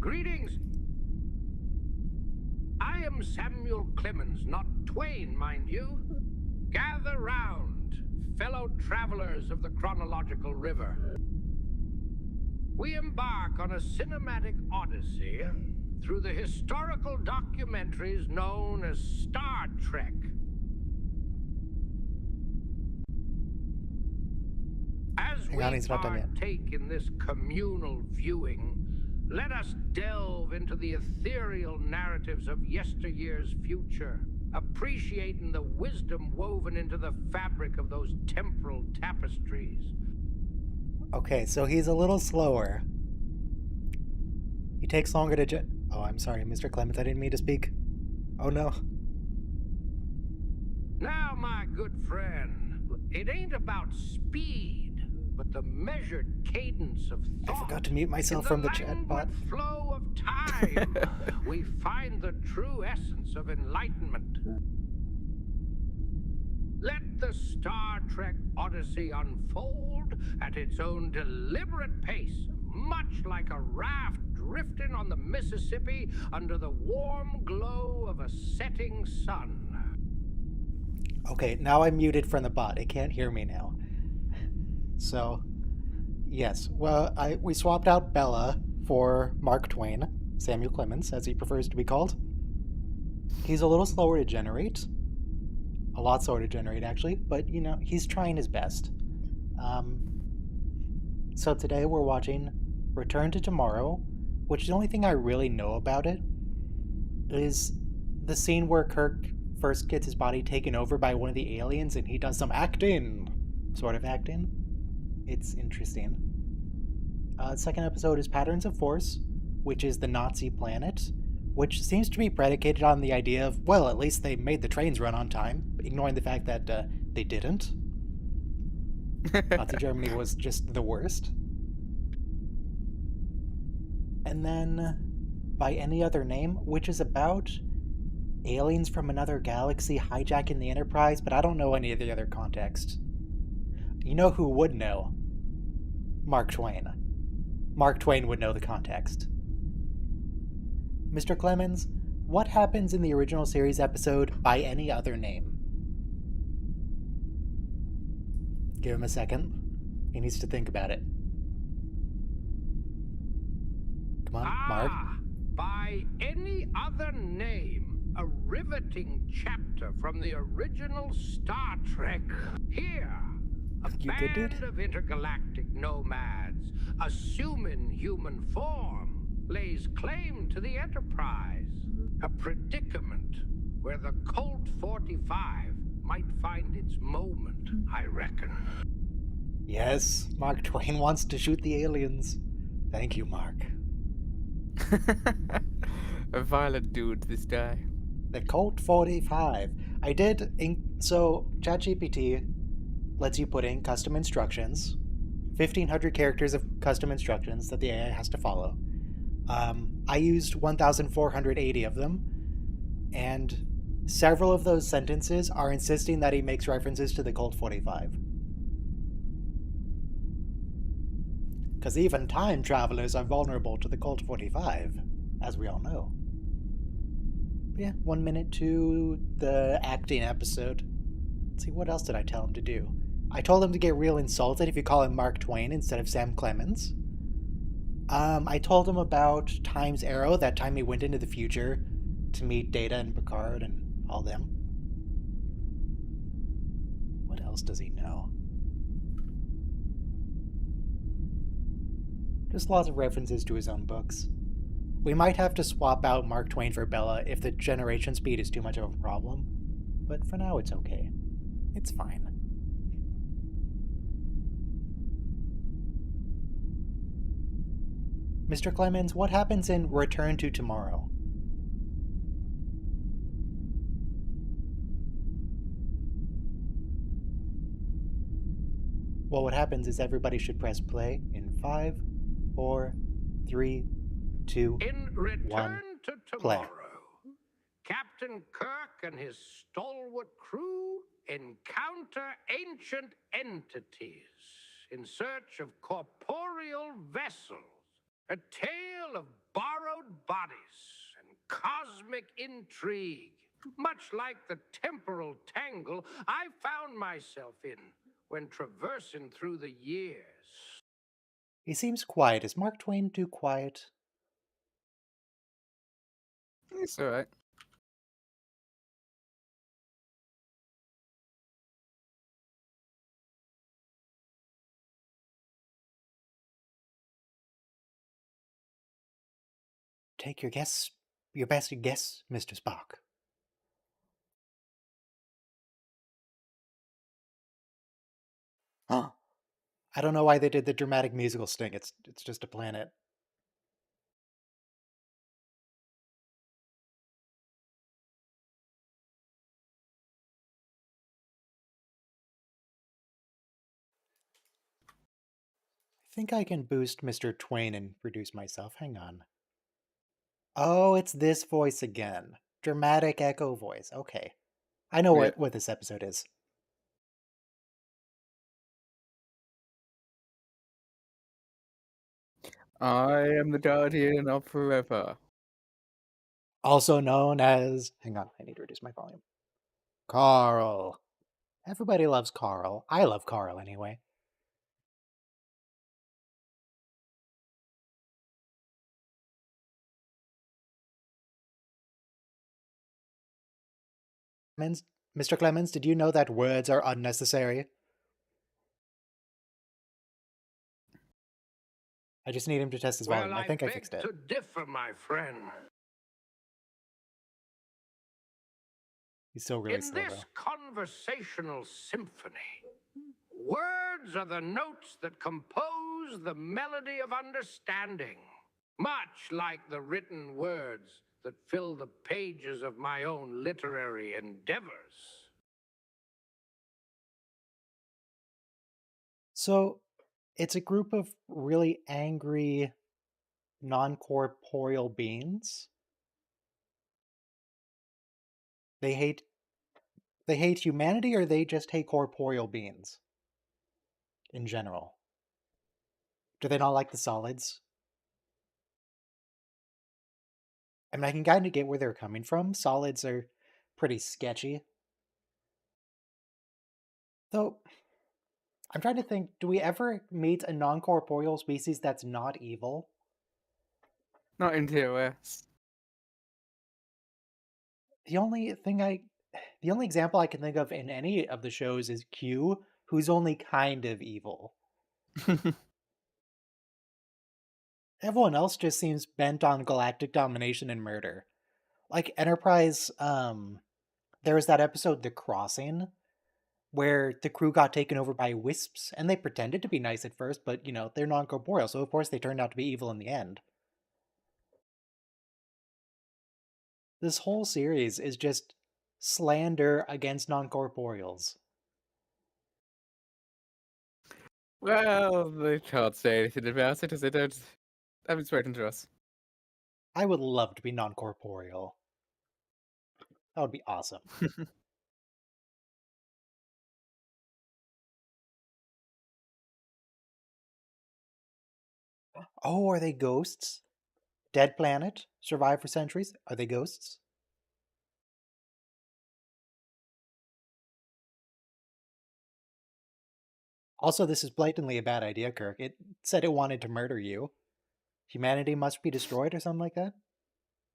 Greetings. I am Samuel Clemens, not Twain, mind you. Gather round, fellow travelers of the chronological river. We embark on a cinematic odyssey through the historical documentaries known as Star Trek. As we partake in this communal viewing, let us delve into the ethereal narratives of yesteryear's future, appreciating the wisdom woven into the fabric of those temporal tapestries. Okay, so he's a little slower. He takes longer to Oh, I'm sorry, Mr. Clemens, I didn't mean to speak. Oh no. Now, my good friend, it ain't about speed, but the measured cadence of thought. I forgot to mute myself from the chat bot. In the flow of time, we find the true essence of enlightenment. Let the Star Trek Odyssey unfold at its own deliberate pace, much like a raft drifting on the Mississippi under the warm glow of a setting sun. Okay, now I'm muted from the bot. It can't hear me now. So, yes. Well, we swapped out Bella for Mark Twain, Samuel Clemens, as he prefers to be called. He's a little slower to generate. A lot slower to generate, actually. But, you know, he's trying his best. So today we're watching Return to Tomorrow, which the only thing I really know about it is the scene where Kirk first gets his body taken over by one of the aliens and he does some acting. Sort of acting. It's interesting. The second episode is Patterns of Force, which is the Nazi planet, which seems to be predicated on the idea of, well, at least they made the trains run on time, ignoring the fact that they didn't. Nazi Germany was just the worst. And then By Any Other Name, which is about aliens from another galaxy hijacking the Enterprise, but I don't know any of the other context. You know who would know? Mark Twain. Mark Twain would know the context. Mr. Clemens, what happens in the original series episode By Any Other Name? Give him a second. He needs to think about it. Come on, Mark. By Any Other Name, a riveting chapter from the original Star Trek. Here, a band of intergalactic nomads, assuming human form, lays claim to the Enterprise. A predicament where the Colt 45 might find its moment, I reckon. Yes, Mark Twain wants to shoot the aliens. Thank you, Mark. A violent dude, this guy. The Colt 45. So ChatGPT lets you put in custom instructions, 1,500 characters of custom instructions that the AI has to follow. I used 1,480 of them, and several of those sentences are insisting that he makes references to the Colt 45. Because even time travelers are vulnerable to the Colt 45, as we all know. But yeah, 1 minute to the acting episode. Let's see, what else did I tell him to do? I told him to get real insulted if you call him Mark Twain instead of Sam Clemens. I told him about Time's Arrow, that time he went into the future to meet Data and Picard and all them. What else does he know? Just lots of references to his own books. We might have to swap out Mark Twain for Bella if the generation speed is too much of a problem, but for now it's okay. It's fine. Mr. Clemens, what happens in Return to Tomorrow? Well, what happens is everybody should press play in 5, 4, 3, 2, In Return 1, to play. Tomorrow, Captain Kirk and his stalwart crew encounter ancient entities in search of corporeal vessels A tale of borrowed bodies and cosmic intrigue, much like the temporal tangle I found myself in when traversing through the years. He seems quiet. Is Mark Twain too quiet? It's alright. Take your guess, your best guess, Mr. Spock. Huh. I don't know why they did the dramatic musical sting. It's just a planet. I think I can boost Mr. Twain and reduce myself. Hang on. Oh, it's this voice again. Dramatic echo voice. Okay. I know Yeah. what this episode is. I am the guardian of forever. Also known as... Hang on, I need to reduce my volume. Carl. Everybody loves Carl. I love Carl anyway. Mr. Clemens, did you know that words are unnecessary? I just need him to test his Well, volume. I I think I beg fixed it. to differ, my friend. He's still really In slow, this though. conversational symphony, words are the notes that compose the melody of understanding, much like the written words that fill the pages of my own literary endeavors. So, it's a group of really angry, non-corporeal beings. They hate humanity, or they just hate corporeal beings in general. Do they not like the solids? I mean, I can kind of get where they're coming from. Solids are pretty sketchy. Though, I'm trying to think, do we ever meet a non-corporeal species that's not evil? Not in TOS. The only example I can think of in any of the shows is Q, who's only kind of evil. Everyone else just seems bent on galactic domination and murder. Like Enterprise, there was that episode, The Crossing, where the crew got taken over by wisps, and they pretended to be nice at first, but, they're non-corporeal, so of course they turned out to be evil in the end. This whole series is just slander against non-corporeals. Well, they can't say anything about it as they haven't spoken to us. I would love to be non-corporeal. That would be awesome. Oh, are they ghosts? Dead planet? Survived for centuries? Are they ghosts? Also, this is blatantly a bad idea, Kirk. It said it wanted to murder you. Humanity must be destroyed or something like that?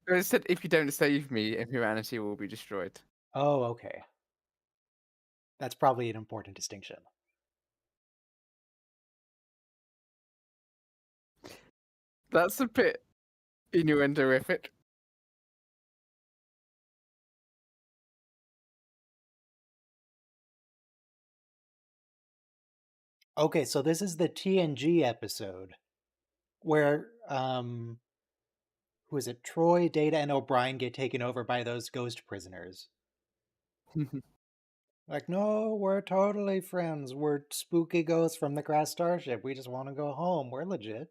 It said if you don't save me, humanity will be destroyed. Oh, okay. That's probably an important distinction. That's a bit innuendorific. Okay, so this is the TNG episode where who is it? Troy, Data, and O'Brien get taken over by those ghost prisoners. Like, no, we're totally friends. We're spooky ghosts from the crashed starship. We just want to go home. We're legit.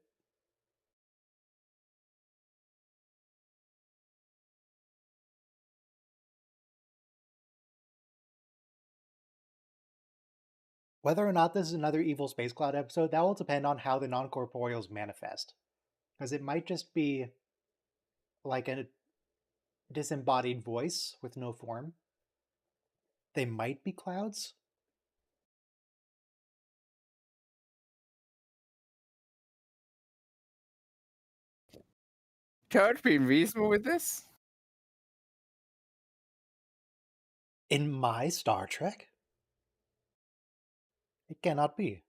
Whether or not this is another Evil Space Cloud episode, that will depend on how the non-corporeals manifest. Because it might just be like a disembodied voice with no form. They might be clouds. Can't be reasonable with this. In my Star Trek? It cannot be.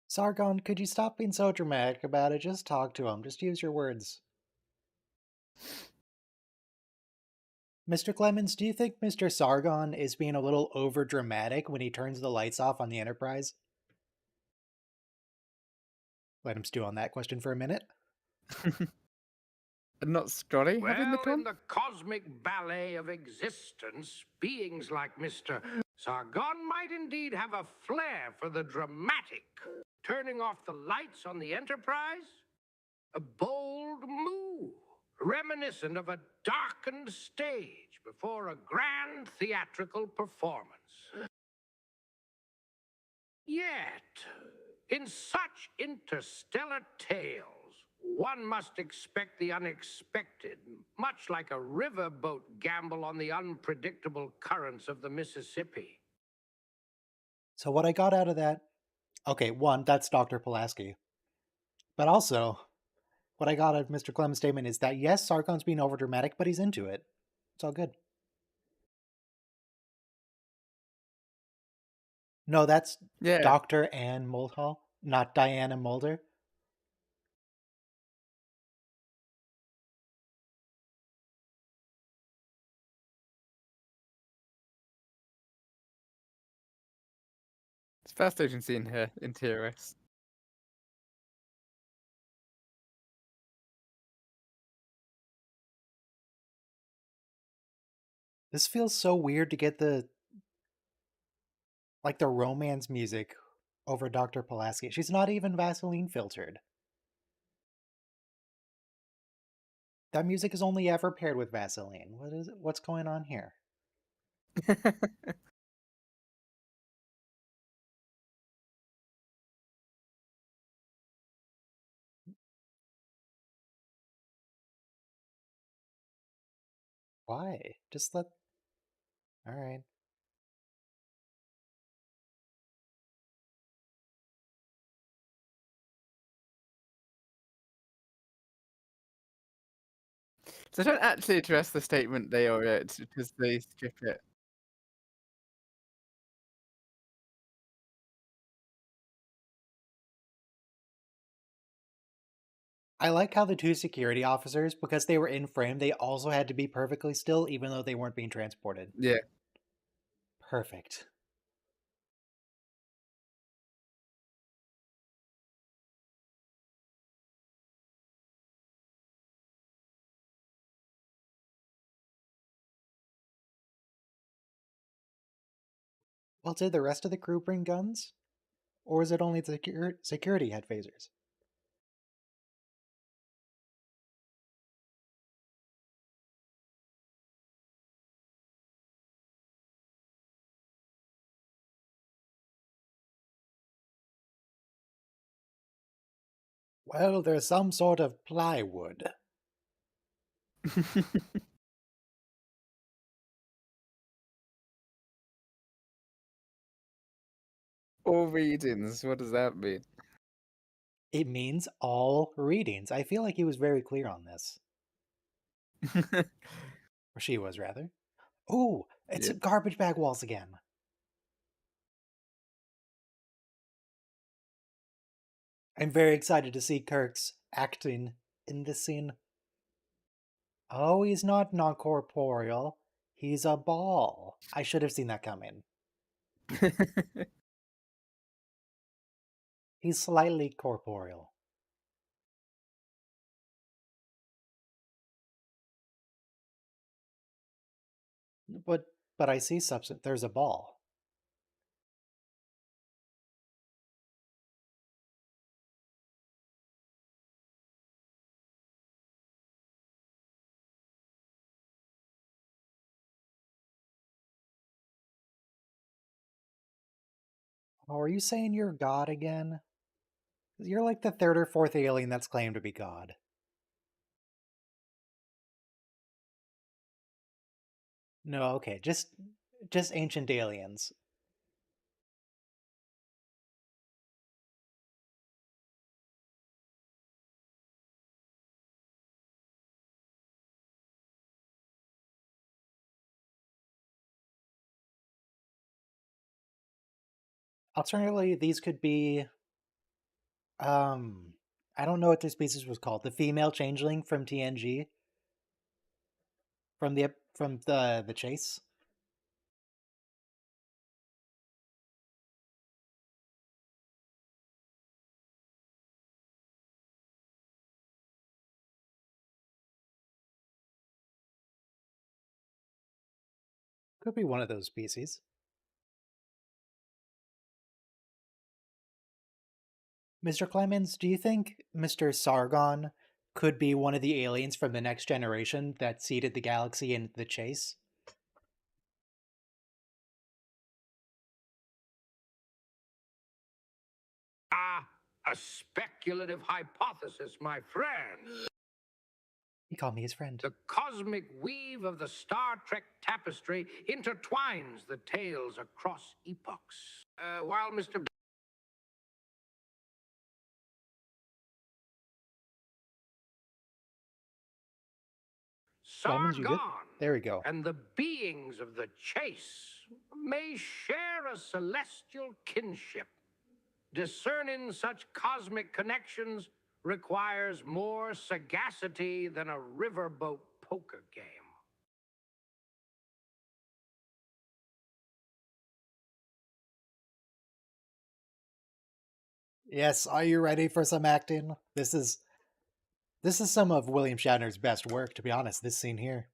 Sargon, could you stop being so dramatic about it? Just talk to him. Just use your words. Mr. Clemens, do you think Mr. Sargon is being a little over dramatic when he turns the lights off on the Enterprise? Let him stew on that question for a minute. And not Scotty having the Well, con? in the cosmic ballet of existence, beings like Mr. Sargon might indeed have a flair for the dramatic. Turning off the lights on the Enterprise? A bold move, reminiscent of a darkened stage before a grand theatrical performance. Yet, in such interstellar tales, one must expect the unexpected, much like a riverboat gamble on the unpredictable currents of the Mississippi. So what I got out of that, okay, one, that's Dr. Pulaski. But also, what I got out of Mr. Clemens' statement is that yes, Sargon's being overdramatic, but he's into it. It's all good. No, that's Yeah. Dr. Ann Mulhall, not Diana Mulder. It's fascinating seeing her in TRS. This feels so weird to get the romance music over Dr. Pulaski. She's not even Vaseline filtered. That music is only ever paired with Vaseline. What is it? What's going on here? Why? Just let. All right. So they don't actually address the statement they are it because they skip it. I like how the two security officers, because they were in frame, they also had to be perfectly still even though they weren't being transported. Yeah. Perfect. Well, did the rest of the crew bring guns? Or was it only the security had phasers? Well, there's some sort of plywood. All readings, what does that mean? It means all readings. I feel like he was very clear on this. Or she was, rather. Ooh, it's Yeah. garbage bag walls again. I'm very excited to see Kirk's acting in this scene. Oh, he's not non-corporeal. He's a ball. I should have seen that coming. He's slightly corporeal. But I see substance. There's a ball. Oh, are you saying you're God again? You're like the third or fourth alien that's claimed to be God. No, okay, just ancient aliens. Alternatively, these could be um I don't know what their species was called. The female changeling from TNG from the chase. Could be one of those species. Mr. Clemens, do you think Mr. Sargon could be one of the aliens from the next generation that seeded the galaxy in the chase? Ah, a speculative hypothesis, my friend. He called me his friend. The cosmic weave of the Star Trek tapestry intertwines the tales across epochs. While Mr. Clemens, you good? Sargon There we go. and the beings of the chase may share a celestial kinship. Discerning such cosmic connections requires more sagacity than a riverboat poker game. Yes, are you ready for some acting? This is some of William Shatner's best work, to be honest, this scene here.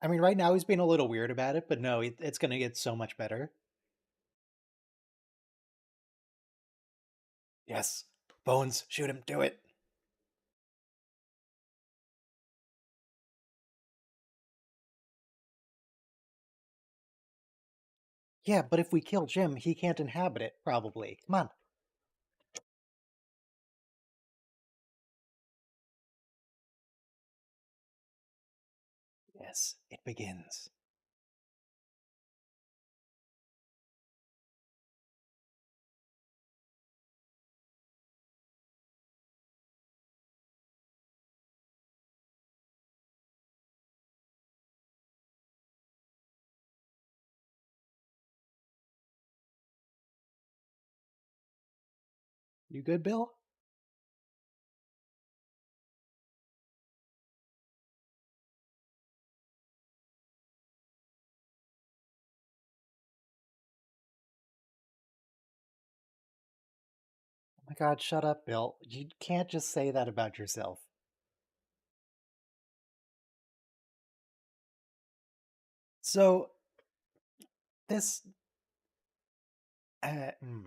I mean, right now he's being a little weird about it, but no, it's gonna get so much better. Yes. Bones, shoot him, do it. Yeah, but if we kill Jim, he can't inhabit it, probably. Come on. Yes, it begins. You good, Bill? Oh my god, shut up, Bill. You can't just say that about yourself. So, this. Uh, hmm,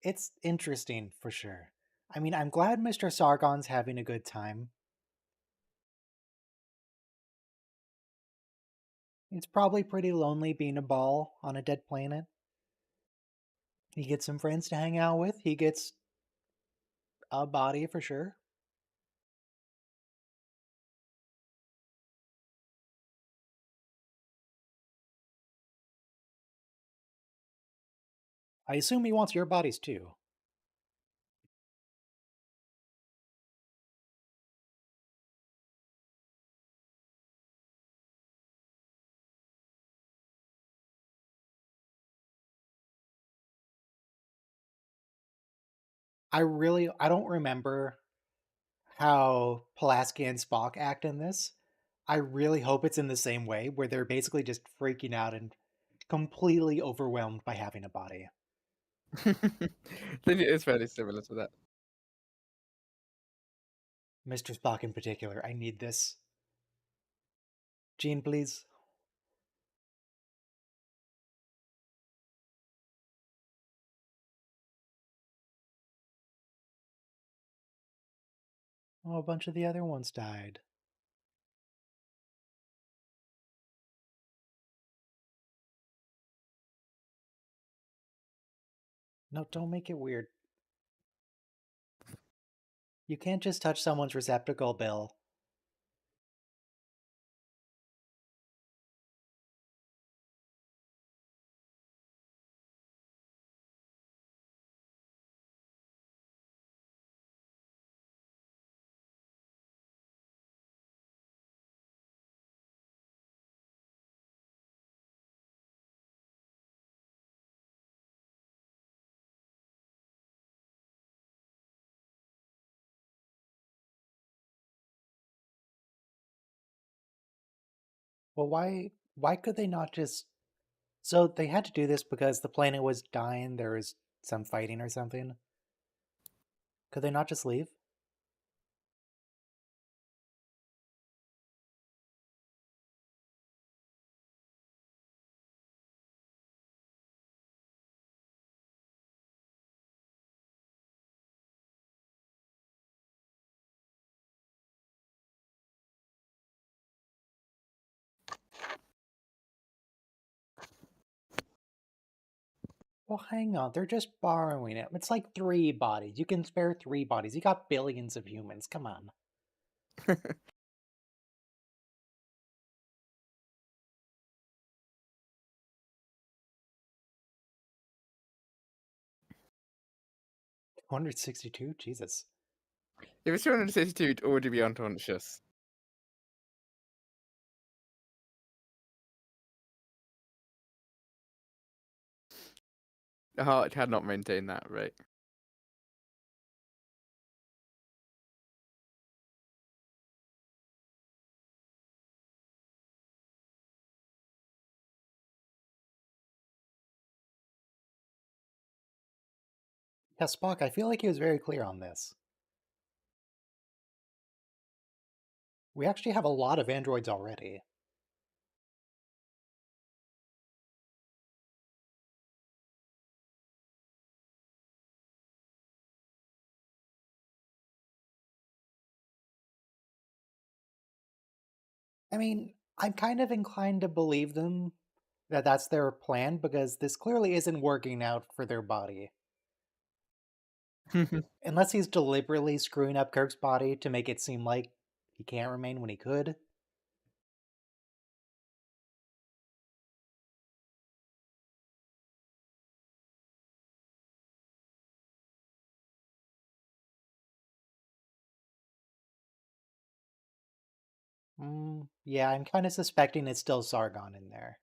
it's interesting for sure. I mean, I'm glad Mr. Sargon's having a good time. It's probably pretty lonely being a ball on a dead planet. He gets some friends to hang out with. He gets a body for sure. I assume he wants your bodies too. I don't remember how Pulaski and Spock act in this. I really hope it's in the same way, where they're basically just freaking out and completely overwhelmed by having a body. Then it's very similar to that. Mr. Spock in particular, I need this. Gene, please. Oh, a bunch of the other ones died. No, don't make it weird. You can't just touch someone's receptacle, Bill. Well, why could they not just... So they had to do this because the planet was dying, there was some fighting or something? Could they not just leave? Well, hang on, they're just borrowing it. It's like 3 bodies. You can spare 3 bodies. You got billions of humans. Come on. $162? Jesus. If it's 262, it'd already be unconscious. The heart had not maintained that rate. Yeah, Spock, I feel like he was very clear on this. We actually have a lot of androids already. I mean, I'm kind of inclined to believe them that that's their plan because this clearly isn't working out for their body. Unless he's deliberately screwing up Kirk's body to make it seem like he can't remain when he could. Yeah, I'm kind of suspecting it's still Sargon in there.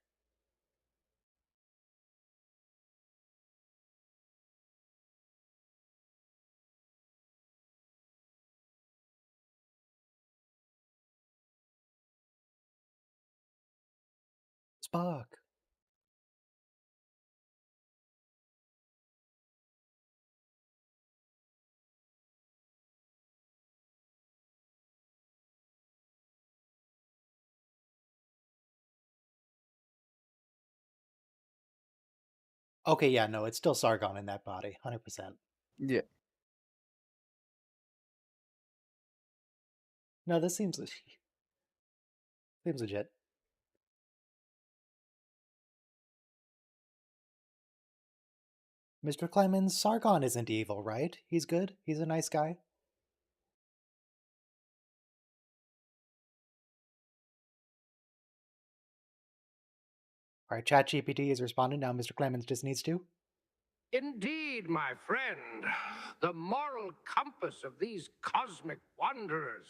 Spock. Okay, yeah, no, it's still Sargon in that body, 100%. Yeah. No, this seems seems legit. Mr. Clemens, Sargon isn't evil, right? He's good. He's a nice guy. All right, ChatGPT is responding now. Mr. Clemens just needs to. Indeed, my friend, the moral compass of these cosmic wanderers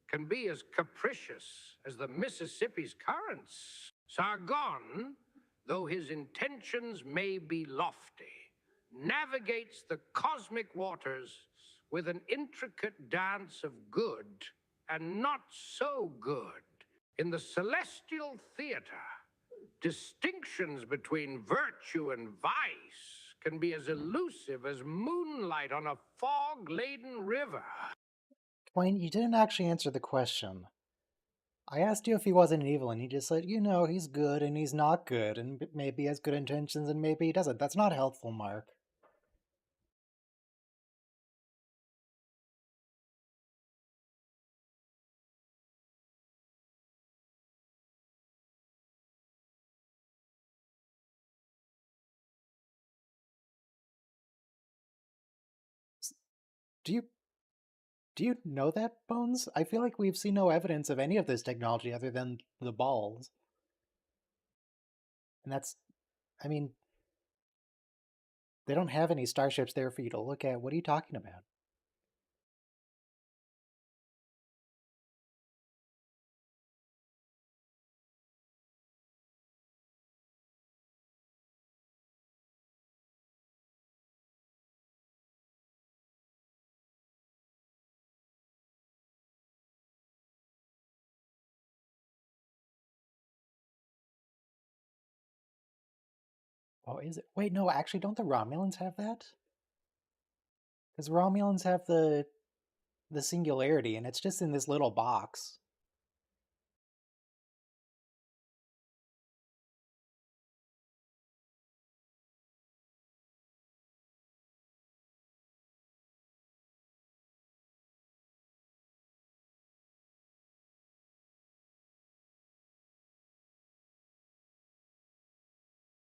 can be as capricious as the Mississippi's currents. Sargon, though his intentions may be lofty, navigates the cosmic waters with an intricate dance of good and not so good. In the celestial theater, distinctions between virtue and vice can be as elusive as moonlight on a fog-laden river. Twain, you didn't actually answer the question. I asked you if he wasn't evil, and you just said, he's good and he's not good, and maybe he has good intentions and maybe he doesn't. That's not helpful, Mark. Do you know that, Bones? I feel like we've seen no evidence of any of this technology other than the balls. And that's, I mean, they don't have any starships there for you to look at. What are you talking about? Oh, is it? Wait, no, actually, don't the Romulans have that? Because Romulans have the singularity, and it's just in this little box.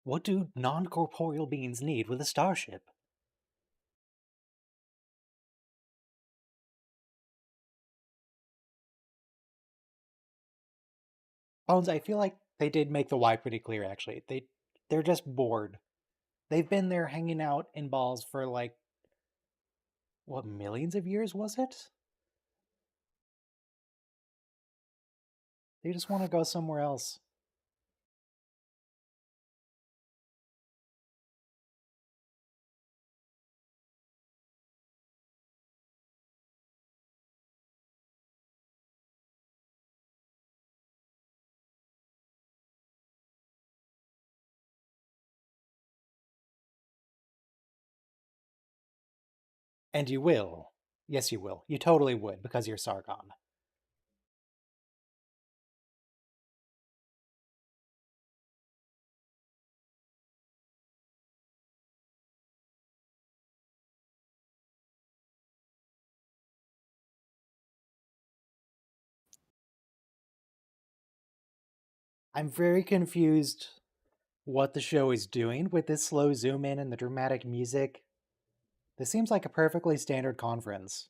What do non-corporeal beings need with a starship? Bones, I feel like they did make the why pretty clear, actually. They're just bored. They've been there hanging out in balls for like, what, millions of years was it? They just want to go somewhere else. And you will. Yes, you will. You totally would, because you're Sargon. I'm very confused what the show is doing with this slow zoom in and the dramatic music. This seems like a perfectly standard conference.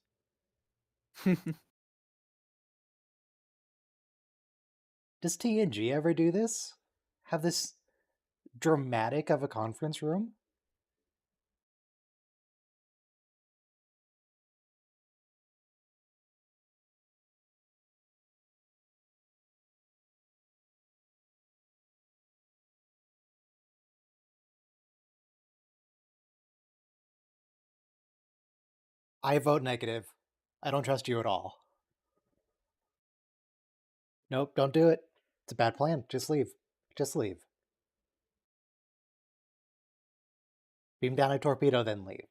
Does TNG ever do this? Have this dramatic of a conference room? I vote negative. I don't trust you at all. Nope, don't do it. It's a bad plan. Just leave. Just leave. Beam down a torpedo, then leave.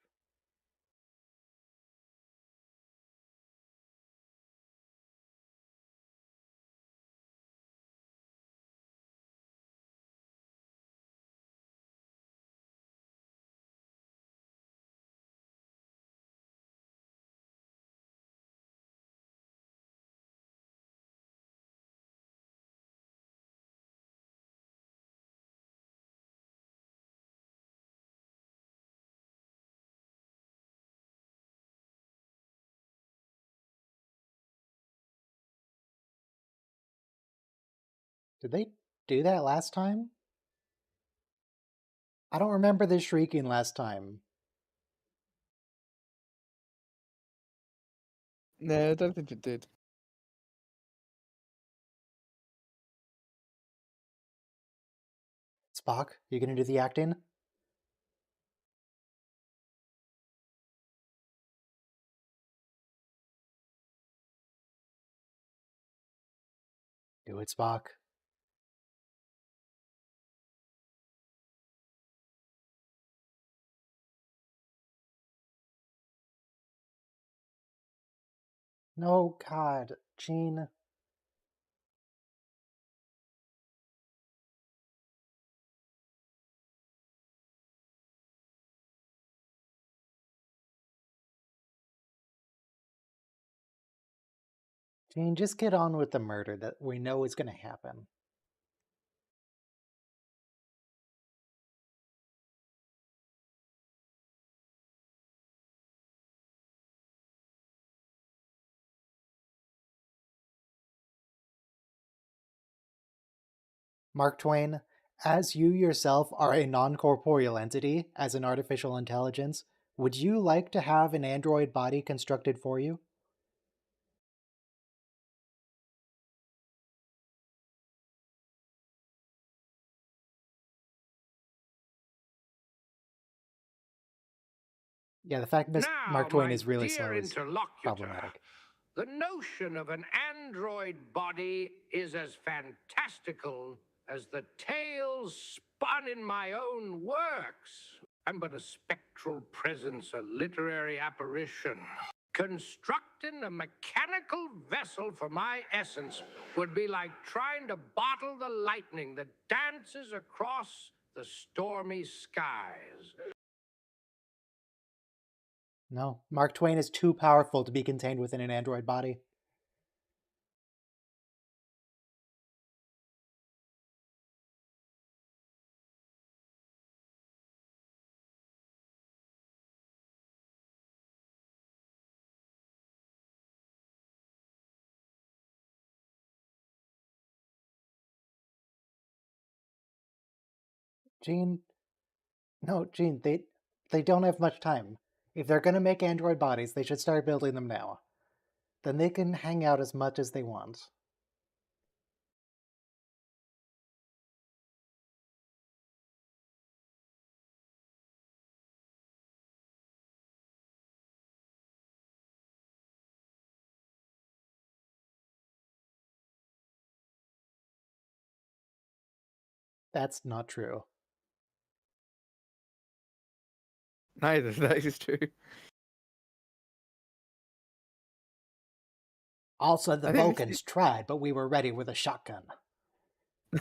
Did they do that last time? I don't remember this shrieking last time. No, I don't think it did. Spock, you gonna do the acting? Do it, Spock. No, God, Gene. Gene, just get on with the murder that we know is gonna happen. Mark Twain, as you yourself are a non corporeal entity, as an artificial intelligence, would you like to have an android body constructed for you? Yeah, the fact that Now, Mark Twain my is really dear slow is interlocutor, problematic. the notion of an android body is as fantastical as the tales spun in my own works. I'm but a spectral presence, a literary apparition. Constructing a mechanical vessel for my essence would be like trying to bottle the lightning that dances across the stormy skies. No, Mark Twain is too powerful to be contained within an android body. Gene, no, Gene, they don't have much time. If they're gonna make android bodies, they should start building them now. Then they can hang out as much as they want. That's not true. Neither, that is true. Also, the I think Vulcans tried, but we were ready with a shotgun.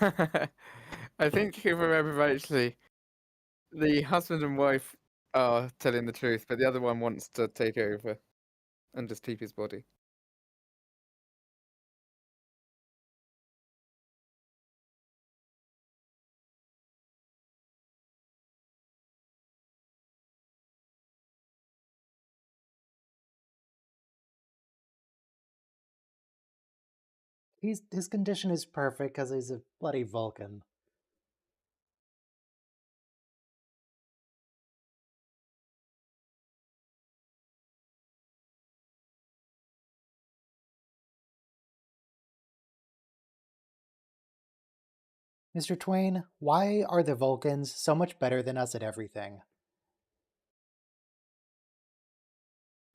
I think if I remember rightly, the husband and wife are telling the truth, but the other one wants to take over and just keep his body. His condition is perfect because he's a bloody Vulcan. Mr. Twain, why are the Vulcans so much better than us at everything?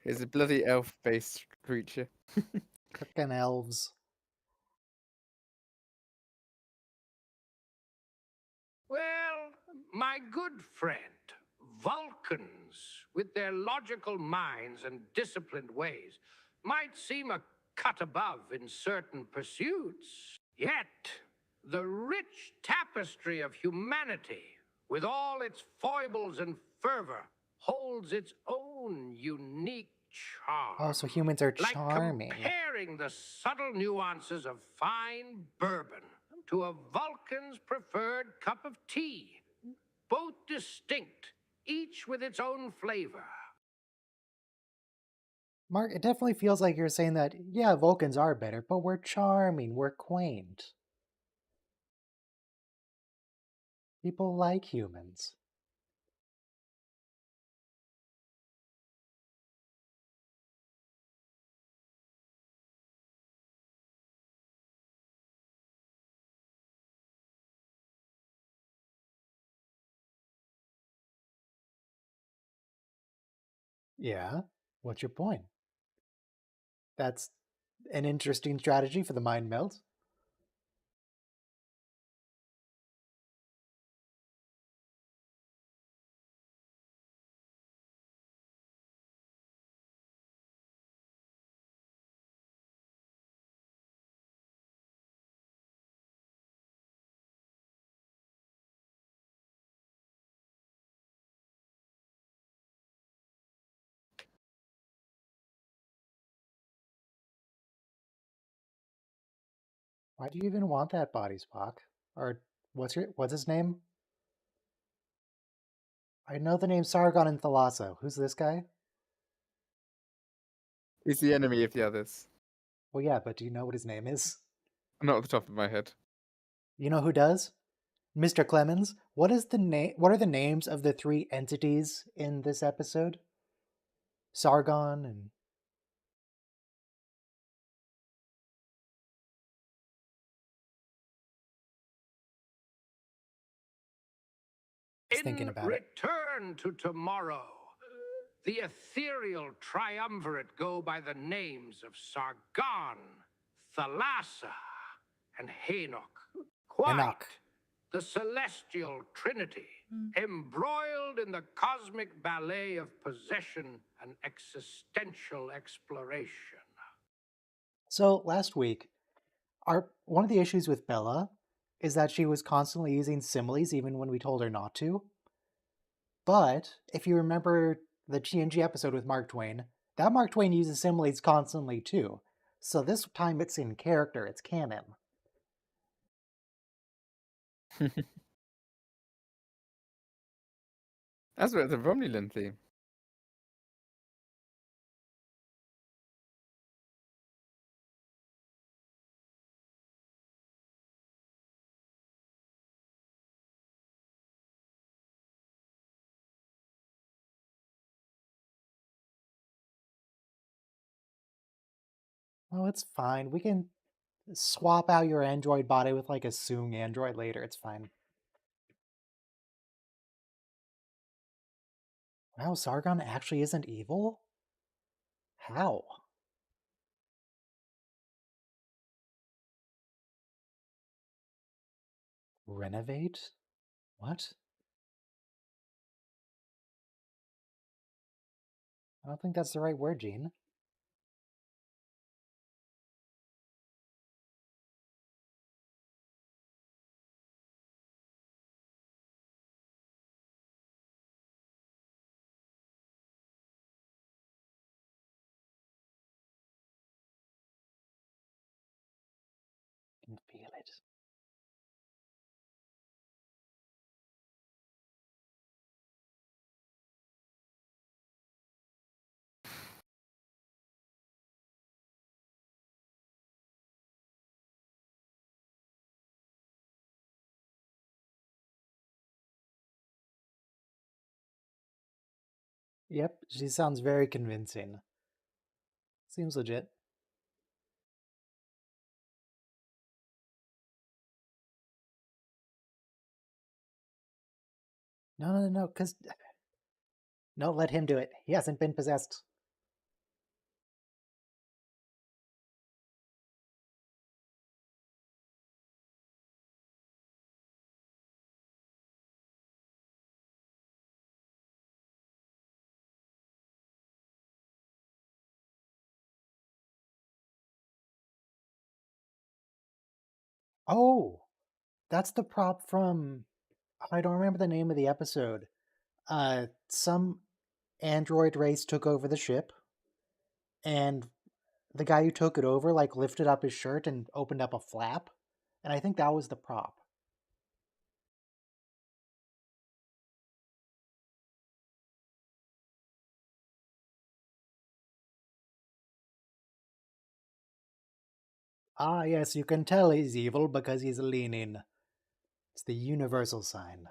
He's a bloody elf-based creature. Frickin' elves. Well, my good friend, Vulcans, with their logical minds and disciplined ways, might seem a cut above in certain pursuits. Yet, the rich tapestry of humanity, with all its foibles and fervor, holds its own unique charm. Oh, so humans are Like charming. comparing the subtle nuances of fine bourbon to a Vulcan's preferred cup of tea. Both distinct, each with its own flavor. Mark, it definitely feels like you're saying that, yeah, Vulcans are better, but we're charming, we're quaint. People like humans. Yeah, what's your point? That's an interesting strategy for the mind meld. Why do you even want that body, Spock? Or what's his name? I know the name Sargon and Thalasso. Who's this guy? He's the enemy of the others. Well, yeah, but do you know what his name is? Not off the top of my head. You know who does? Mr. Clemens. What is the name? What are the names of the three entities in this episode? Sargon and thinking In about it. Return to Tomorrow, the ethereal triumvirate go by the names of Sargon, Thalassa, and Hanok. Quite Enoch. the celestial trinity, embroiled in the cosmic ballet of possession and existential exploration. So last week, one of the issues with Bella is that she was constantly using similes even when we told her not to. But if you remember the TNG episode with Mark Twain, that Mark Twain uses similes constantly too. So this time it's in character, it's canon. That's what the Romulan theme. Oh, it's fine. We can swap out your android body with like a Soong android later. It's fine. Wow, Sargon actually isn't evil? How? Renovate? What? I don't think that's the right word, Gene. I can feel it. Yep, she sounds very convincing. Seems legit. No, because... No, let him do it. He hasn't been possessed. Oh! That's the prop from... I don't remember the name of the episode. Some android race took over the ship, and the guy who took it over, like, lifted up his shirt and opened up a flap. And I think that was the prop. Ah, yes, you can tell he's evil because he's leaning. It's the universal sign.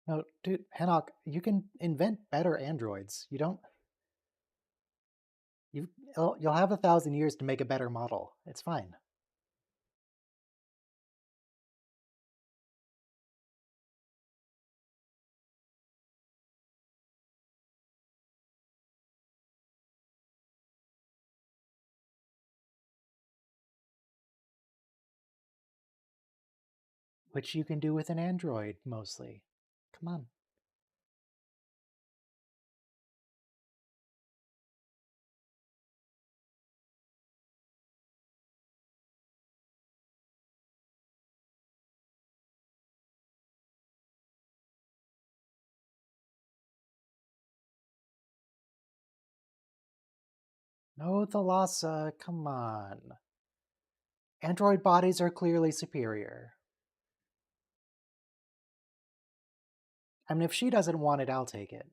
No, dude, Hanok, you can invent better androids. You don't... You'll have 1,000 years to make a better model. It's fine. Which you can do with an android, mostly. Come on. Oh, Thalassa, come on. Android bodies are clearly superior. I mean, if she doesn't want it, I'll take it.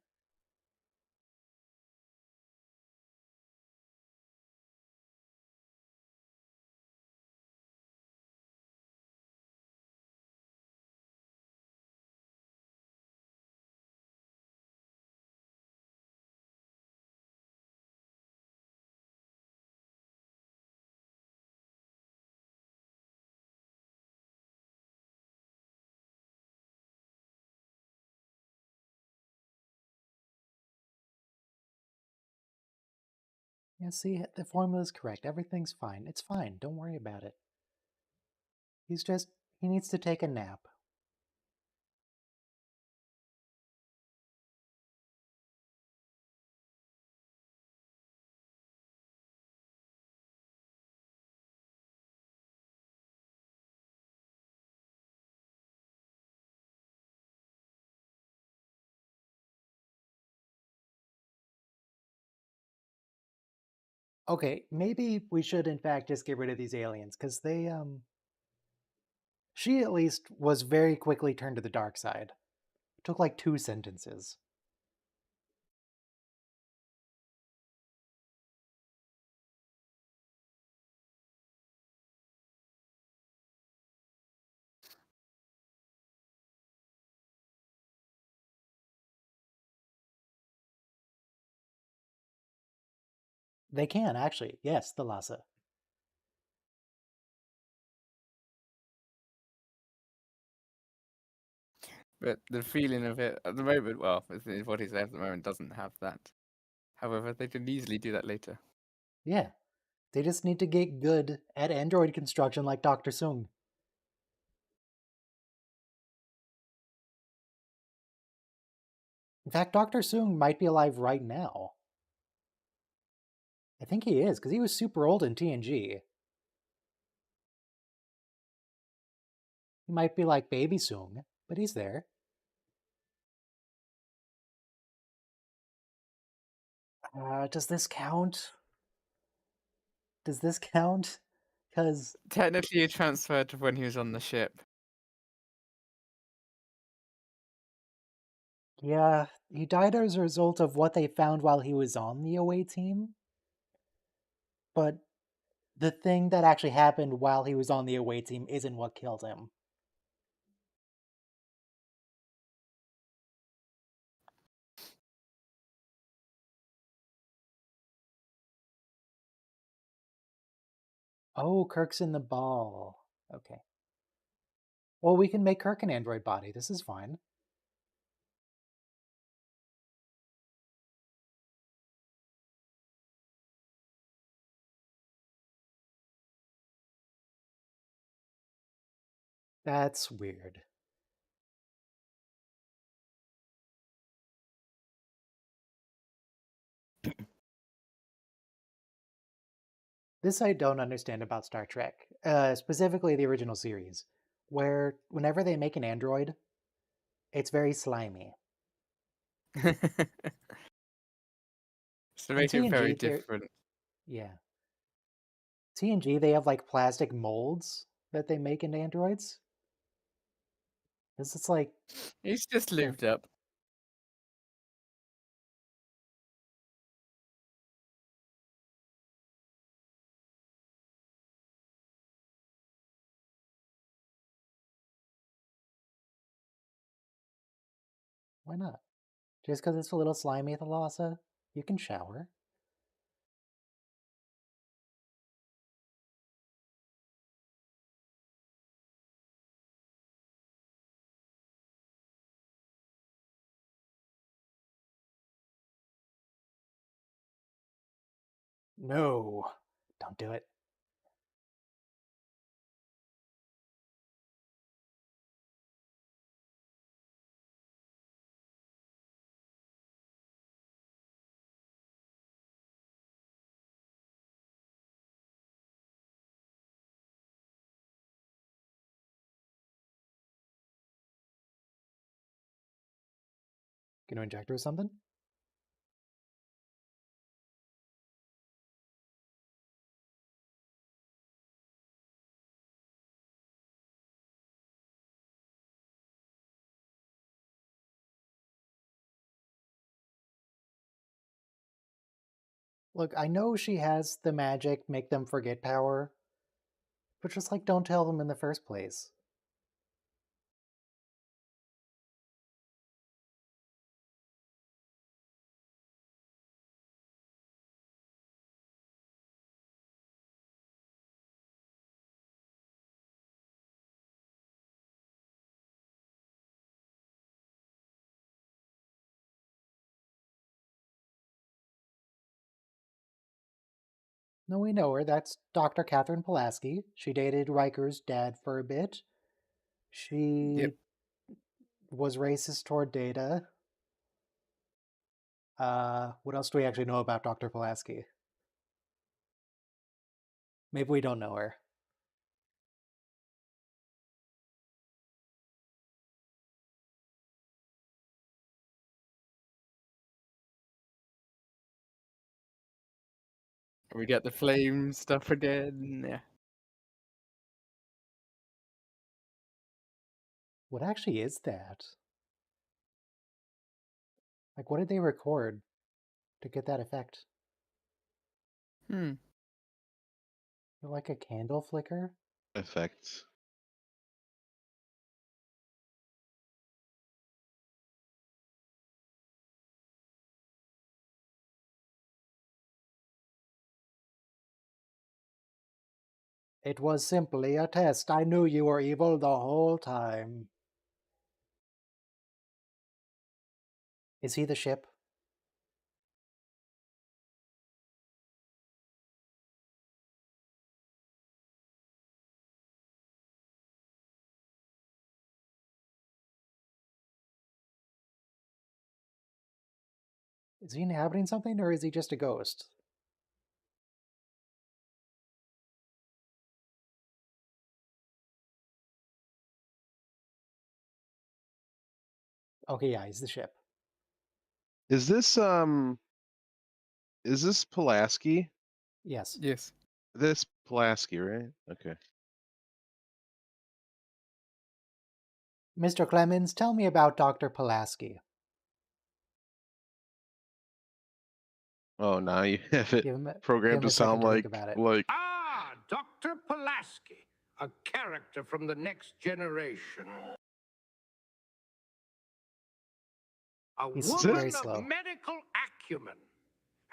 Yeah, see, the formula's correct. Everything's fine. It's fine. Don't worry about it. He needs to take a nap. Okay, maybe we should in fact just get rid of these aliens, because she at least was very quickly turned to the dark side. Took like 2 sentences. They can, actually. Yes, the Lhasa. But the feeling of it at the moment, well, what he's at the moment doesn't have that. However, they can easily do that later. Yeah. They just need to get good at android construction like Dr. Sung. In fact, Dr. Sung might be alive right now. I think he is, because he was super old in TNG. He might be like Baby Sung, but he's there. Does this count? Does this count? Because, Technically, he transferred to when he was on the ship. yeah, he died as a result of what they found while he was on the away team. But the thing that actually happened while he was on the away team isn't what killed him. Oh, Kirk's in the ball. Okay. Well, we can make Kirk an android body. This is fine. That's weird. This I don't understand about Star Trek, specifically the original series, where whenever they make an android, it's very slimy. To In make it very TNG, they're different. yeah. TNG, they have like plastic molds that they make into androids. This is like, He's just yeah, lubed up. why not? Just because it's a little slimy, Thalassa, you can shower. No, don't do it. Gonna inject her with something? Look, I know she has the magic make them forget power, but just like don't tell them in the first place. No, we know her. That's Dr. Catherine Pulaski. She dated Riker's dad for a bit. Yep. She was racist toward Data. What else do we actually know about Dr. Pulaski? Maybe we don't know her. We get the flame stuff again. Yeah. What actually is that? Like, what did they record to get that effect? Hmm. Like a candle flicker? Effects. It was simply a test. I knew you were evil the whole time. Is he the ship? Is he inhabiting something, or is he just a ghost? Okay, yeah, he's the ship. Is this Pulaski? Yes. Yes. This Pulaski, right? Okay. Mr. Clemens, tell me about Dr. Pulaski. Oh, now you have it Give him programmed to a second sound to think like about it. Ah, Dr. Pulaski, a character from the next generation. A He's Is very woman of slow. medical acumen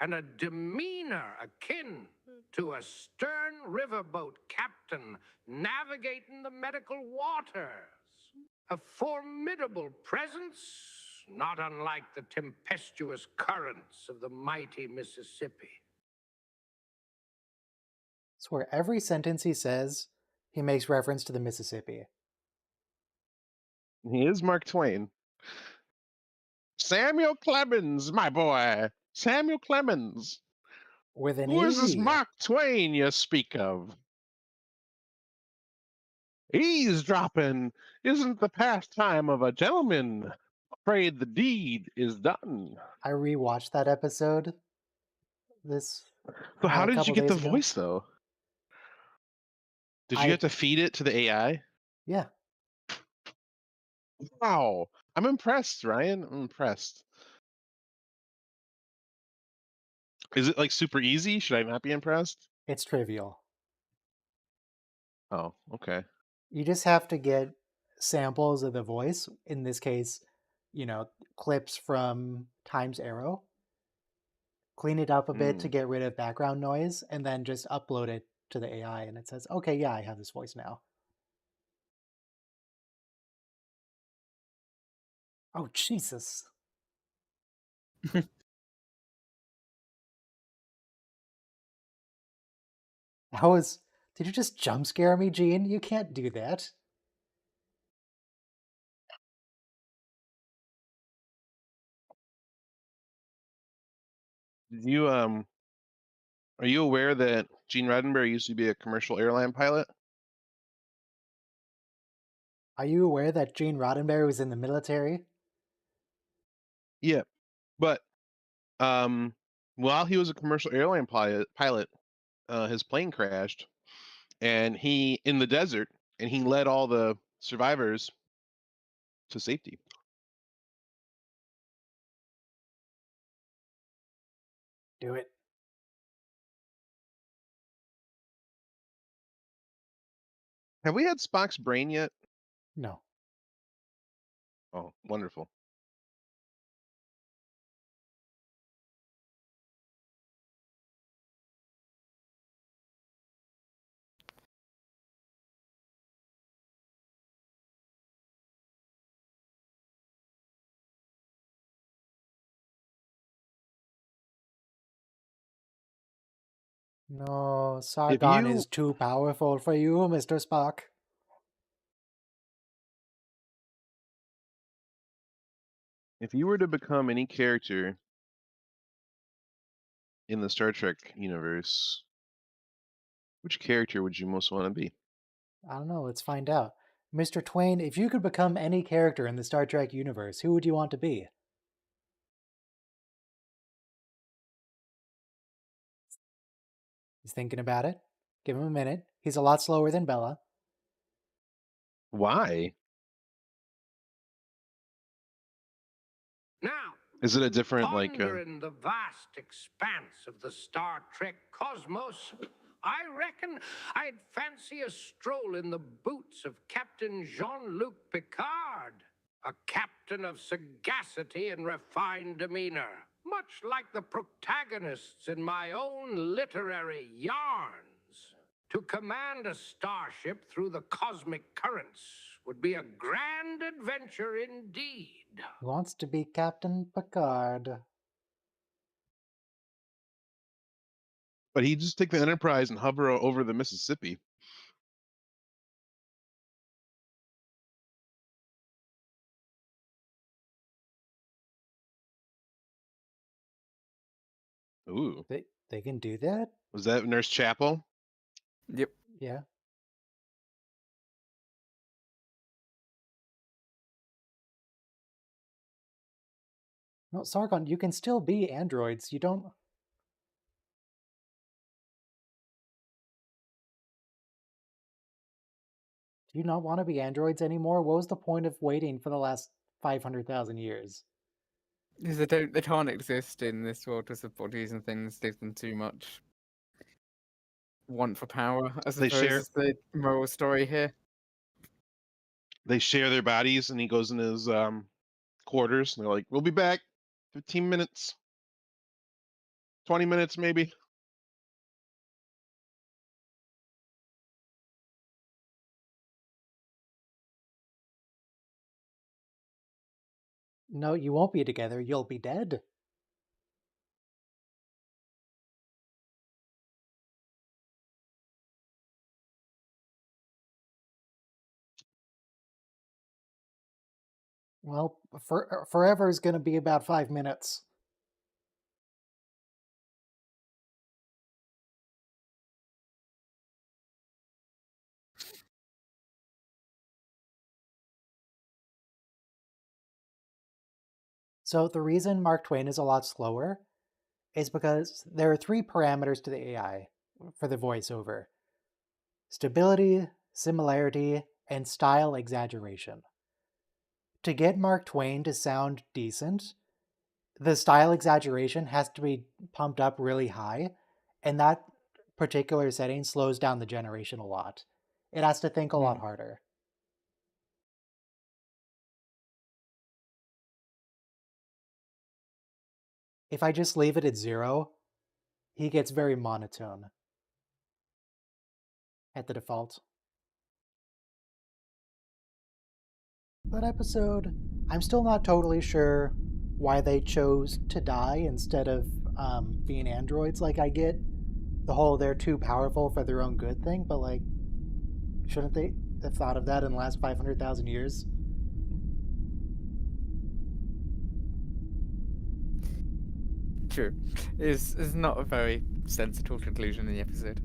and a demeanor akin to a stern riverboat captain navigating the medical waters. A formidable presence, not unlike the tempestuous currents of the mighty Mississippi. Swear every sentence he says, he makes reference to the Mississippi. he is Mark Twain? Samuel Clemens, my boy. Samuel Clemens. With an Who is this E. Mark Twain you speak of? Eavesdropping isn't the pastime of a gentleman. Afraid the deed is done. I rewatched that episode this So how a did you couple get the days ago. voice though? Did you have to feed it to the AI? Yeah, Wow. I'm impressed, Ryan. I'm impressed. Is it like super easy? Should I not be impressed? it's trivial. Oh, okay. You just have to get samples of the voice. In this case, clips from Times Arrow. Clean it up a bit to Mm. get rid of background noise, and then just upload it to the AI, and it says, "Okay, yeah, I have this voice now." Oh Jesus! That was. Did you just jump scare me, Gene? You can't do that. Did you are you aware that Gene Roddenberry used to be a commercial airline pilot? Are you aware that Gene Roddenberry was in the military? Yeah. But um while he was a commercial airline pilot, his plane crashed and he in the desert and he led all the survivors to safety. Do it. Have we had Spock's brain yet? No. Oh, wonderful. No, If Sargon you is too powerful for you, Mr. Spock. if you were to become any character in the Star Trek universe, which character would you most want to be? I don't know, let's find out. Mr. Twain, if you could become any character in the Star Trek universe, who would you want to be? He's thinking about it. Give him a minute. He's a lot slower than Bella. Why? Now, Is it a different pondering the vast expanse of the Star Trek cosmos, I reckon I'd fancy a stroll in the boots of Captain Jean-Luc Picard, a captain of sagacity and refined demeanor, much like the protagonists in my own literary yarns. To command a starship through the cosmic currents would be a grand adventure indeed. He wants to be Captain Picard. But he'd just take the Enterprise and hover over the Mississippi. Ooh. They can do that? Was that Nurse Chapel? Yep. Yeah. No, Sargon, you can still be androids. You don't... Do you not want to be androids anymore? What was the point of waiting for the last 500,000 years? Because they can't exist in this world because the bodies and things give them too much want for power, I They suppose, share is the moral story here. they share their bodies, and he goes in his quarters, and they're like, "We'll be back. 15 minutes, 20 minutes, maybe." No, you won't be together. You'll be dead. Well, forever is going to be about 5 minutes. So the reason Mark Twain is a lot slower is because there are 3 parameters to the AI for the voiceover: stability, similarity, and style exaggeration. To get Mark Twain to sound decent, the style exaggeration has to be pumped up really high, and that particular setting slows down the generation a lot. It has to think a lot harder. If I just leave it at 0, he gets very monotone at the default. That episode, I'm still not totally sure why they chose to die instead of being androids. Like, I get the whole they're too powerful for their own good thing, but like, shouldn't they have thought of that in the last 500,000 years? True. Is not a very sensible conclusion in the episode.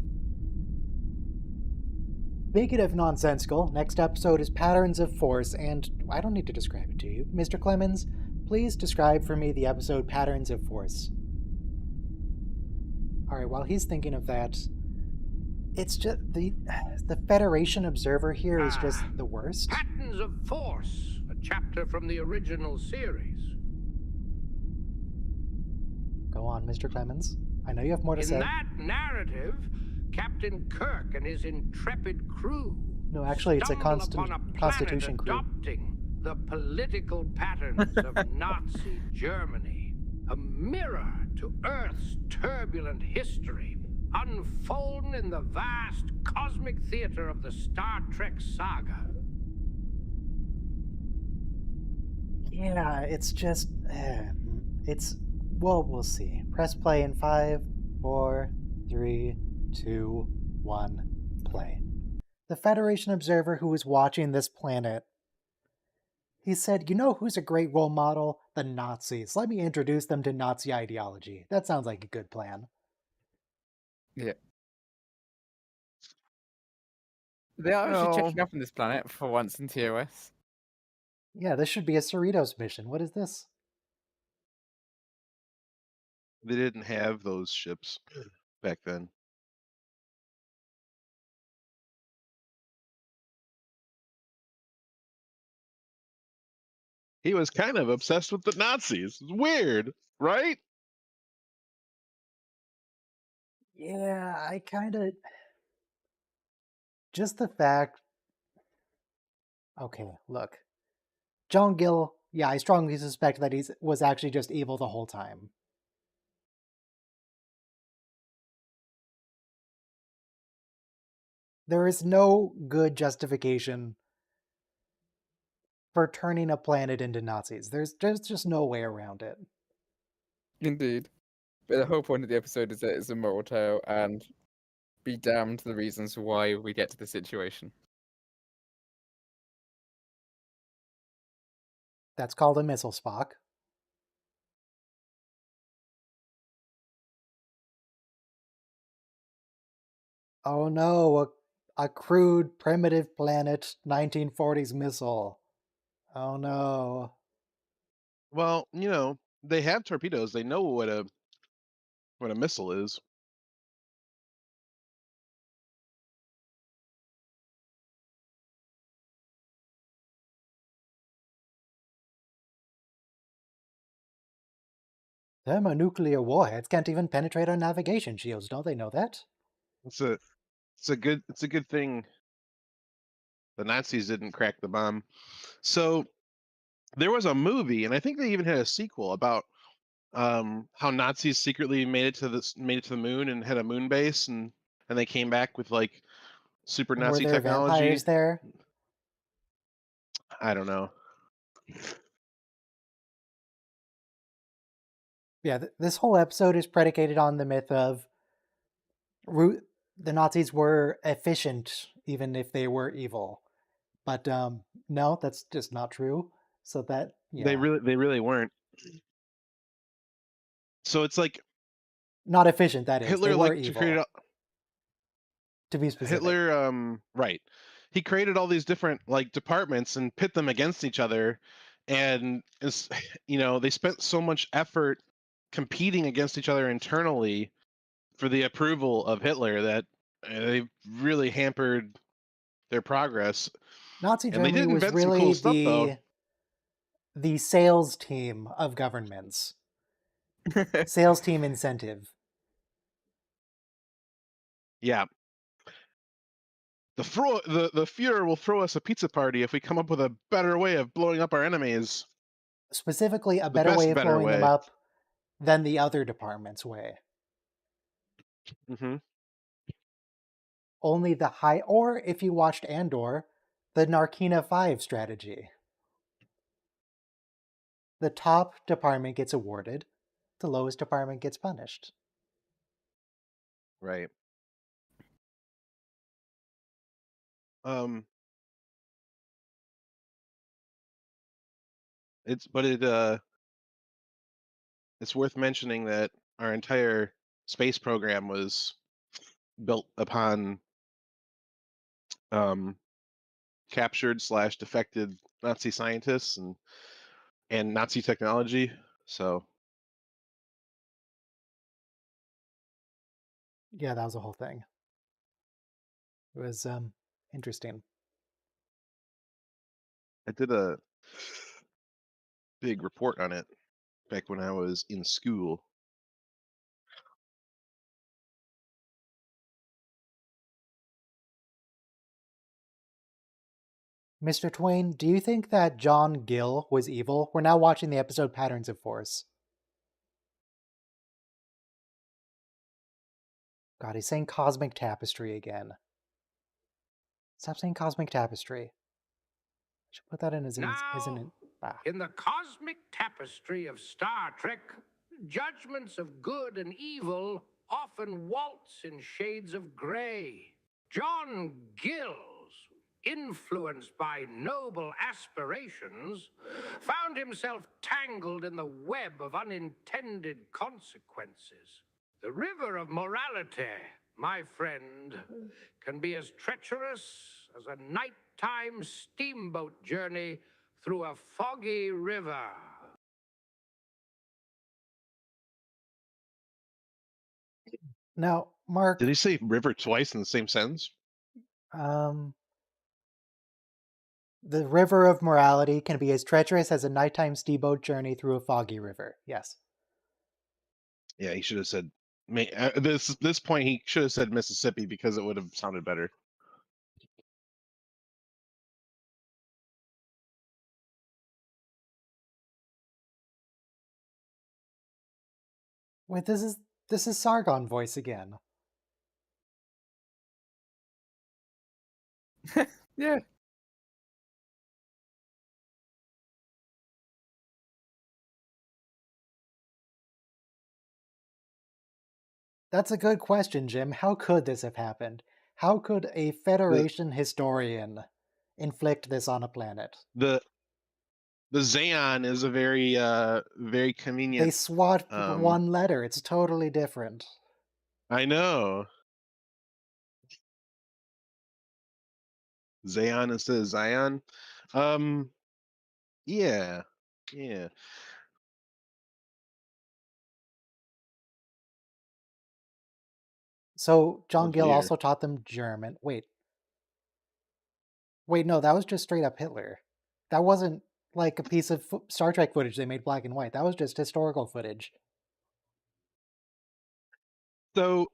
Speaking of nonsensical, next episode is Patterns of Force, and I don't need to describe it to you. Mr. Clemens, please describe for me the episode Patterns of Force. Alright, while he's thinking of that, it's just the Federation Observer here is just the worst. Patterns of Force, a chapter from the original series. Go on, Mr. Clemens. I know you have more to say. In that narrative, Captain Kirk and his intrepid crew No, actually, it's a stumble upon a planet Constitution crew. adopting the political patterns of Nazi Germany, a mirror to Earth's turbulent history, unfolding in the vast cosmic theater of the Star Trek saga. Yeah, it's just. It's. Well, we'll see. Press play in 5, 4, 3, 2, 1, play. The Federation observer who was watching this planet, he said, "You know who's a great role model? The Nazis. Let me introduce them to Nazi ideology." That sounds like a good plan. Yeah. They are actually No, checking up on this planet for once in TOS. Yeah, this should be a Cerritos mission. What is this? they didn't have those ships back then. He was kind of obsessed with the Nazis. It's weird, right? Yeah, I kind of. Just the fact. Okay, look. John Gill, yeah, I strongly suspect that he was actually just evil the whole time. There is no good justification for turning a planet into Nazis. There's just no way around it. Indeed. But the whole point of the episode is that it's a moral tale and be damned to the reasons why we get to the situation. That's called a missile Spock. Oh no, a crude, primitive planet 1940s missile. Oh no. Well, they have torpedoes. They know what a missile is. Thermonuclear warheads can't even penetrate our navigation shields, don't they know that? It's a it's a good thing the Nazis didn't crack the bomb. So there was a movie, and I think they even had a sequel about how Nazis secretly made it to the moon and had a moon base, and they came back with like super And were Nazi there technology. vampires there? I don't know. Yeah, this whole episode is predicated on the myth of the Nazis were efficient even if they were evil. But no, that's just not true. So that, They yeah. really weren't. So it's like Not efficient, that is. They Hitler were like to create evil, to be specific. Hitler right. He created all these different like departments and pit them against each other, and it's, they spent so much effort competing against each other internally for the approval of Hitler that they really hampered their progress. Nazi And they Germany did was invent some really cool stuff though. the sales team of governments. Sales team incentive. Yeah. The Fuhrer will throw us a pizza party if we come up with a better way of blowing up our enemies. Specifically, a The better way best of better blowing them way. up than the other department's way. Hmm. Only the high, or if you watched Andor, the Narkina 5 strategy. The top department gets awarded, the lowest department gets punished. Right. Um it's worth mentioning that our entire space program was built upon um captured slash defected Nazi scientists and Nazi technology. So Yeah, that was the whole thing. It was interesting. I did a big report on it back when I was in school. Mr. Twain, do you think that John Gill was evil? We're now watching the episode Patterns of Force. God, he's saying Cosmic Tapestry again. Stop saying Cosmic Tapestry. I should put that in as Now, in the cosmic tapestry of Star Trek, judgments of good and evil often waltz in shades of gray. John Gills, influenced by noble aspirations, found himself tangled in the web of unintended consequences. The river of morality, my friend, can be as treacherous as a nighttime steamboat journey through a foggy river. Now, Mark. Did he say river twice in the same sentence? The river of morality can be as treacherous as a nighttime steamboat journey through a foggy river. Yes. Yeah, he should have said. This point, he should have said Mississippi because it would have sounded better. Wait, this is Sargon voice again. Yeah. That's a good question, Jim. How could this have happened? How could a Federation historian inflict this on a planet? The Xeon is a very convenient. They swapped one letter. It's totally different. I know. Xeon instead of Zion. Yeah. So John Oh, Gill dear. also taught them German. Wait, no, that was just straight up Hitler. That wasn't like a piece of Star Trek footage they made black and white. That was just historical footage. So,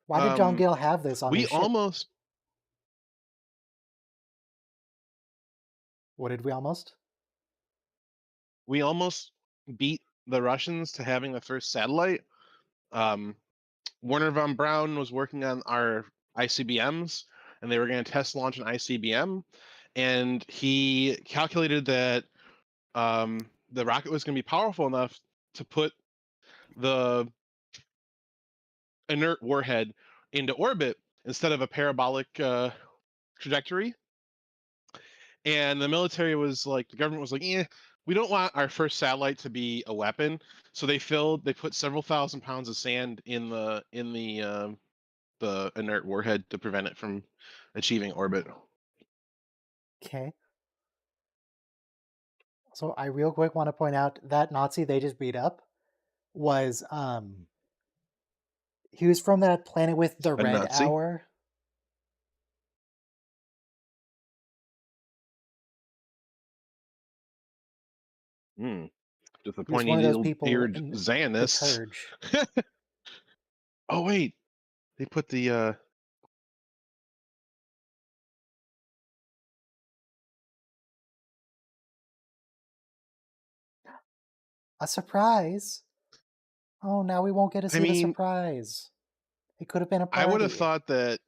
why did John Gill have this on his ship? What did we almost? We almost beat the Russians to having the first satellite. Werner von Braun was working on our ICBMs, and they were going to test launch an ICBM, and he calculated that the rocket was going to be powerful enough to put the inert warhead into orbit instead of a parabolic trajectory. And the military was like, the government was like, we don't want our first satellite to be a weapon. So they put several thousand pounds of sand in the inert warhead to prevent it from achieving orbit. Okay. So I real quick want to point out that Nazi they just beat up was he was from that planet with the red Nazi? hour. Disappointing. One of those people in Zionists. Oh wait, they put the a surprise. Oh, now we won't get to see the surprise. It could have been a party. I would have thought that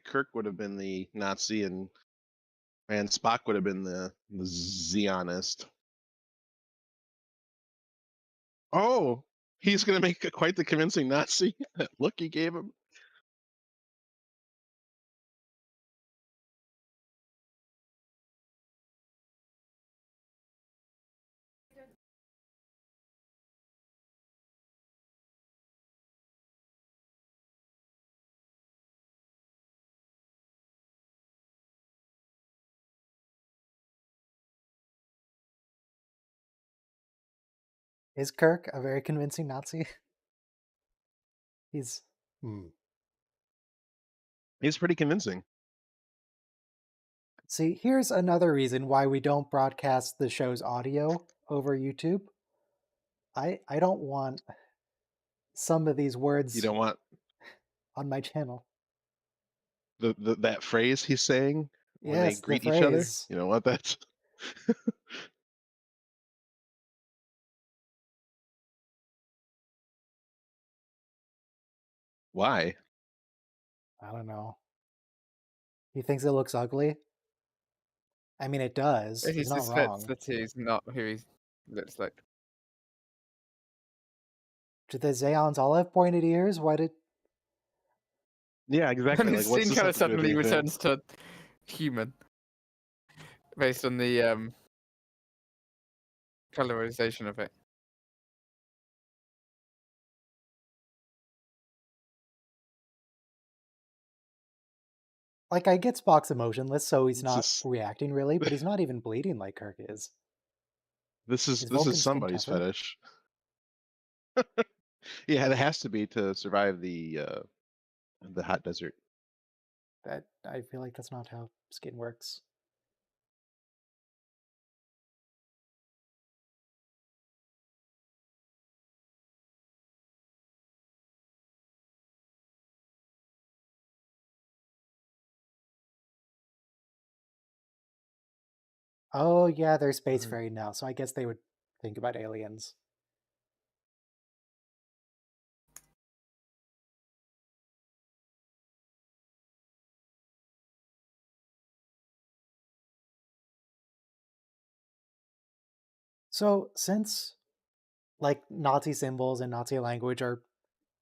Kirk would have been the Nazi and Spock would have been the Zionist. Oh, he's going to make quite the convincing Nazi. That look he gave him. Is Kirk a very convincing Nazi? He's pretty convincing. See, here's another reason why we don't broadcast the show's audio over YouTube. I don't want some of these words. You don't want on my channel. that phrase he's saying. when they Yes, the greet each other. phrase. You know what? That's why. I don't know. He thinks it looks ugly. I mean, it does. He He's not suspects wrong. that he's not who he looks like. Did the Zeons all have pointed ears? Why did... Yeah, And exactly. his Like, what's skin this kind have of to do with suddenly anything? returns to human based on the colorization of it. Like, I get Spock's emotionless, so he's It's not just reacting really, but he's not even bleeding like Kirk is. Is this is Vulcan's skin somebody's tougher? fetish. Yeah, it has to be to survive the hot desert. I feel like that's not how skin works. Oh yeah, they're spacefaring now, so I guess they would think about aliens. So since like Nazi symbols and Nazi language are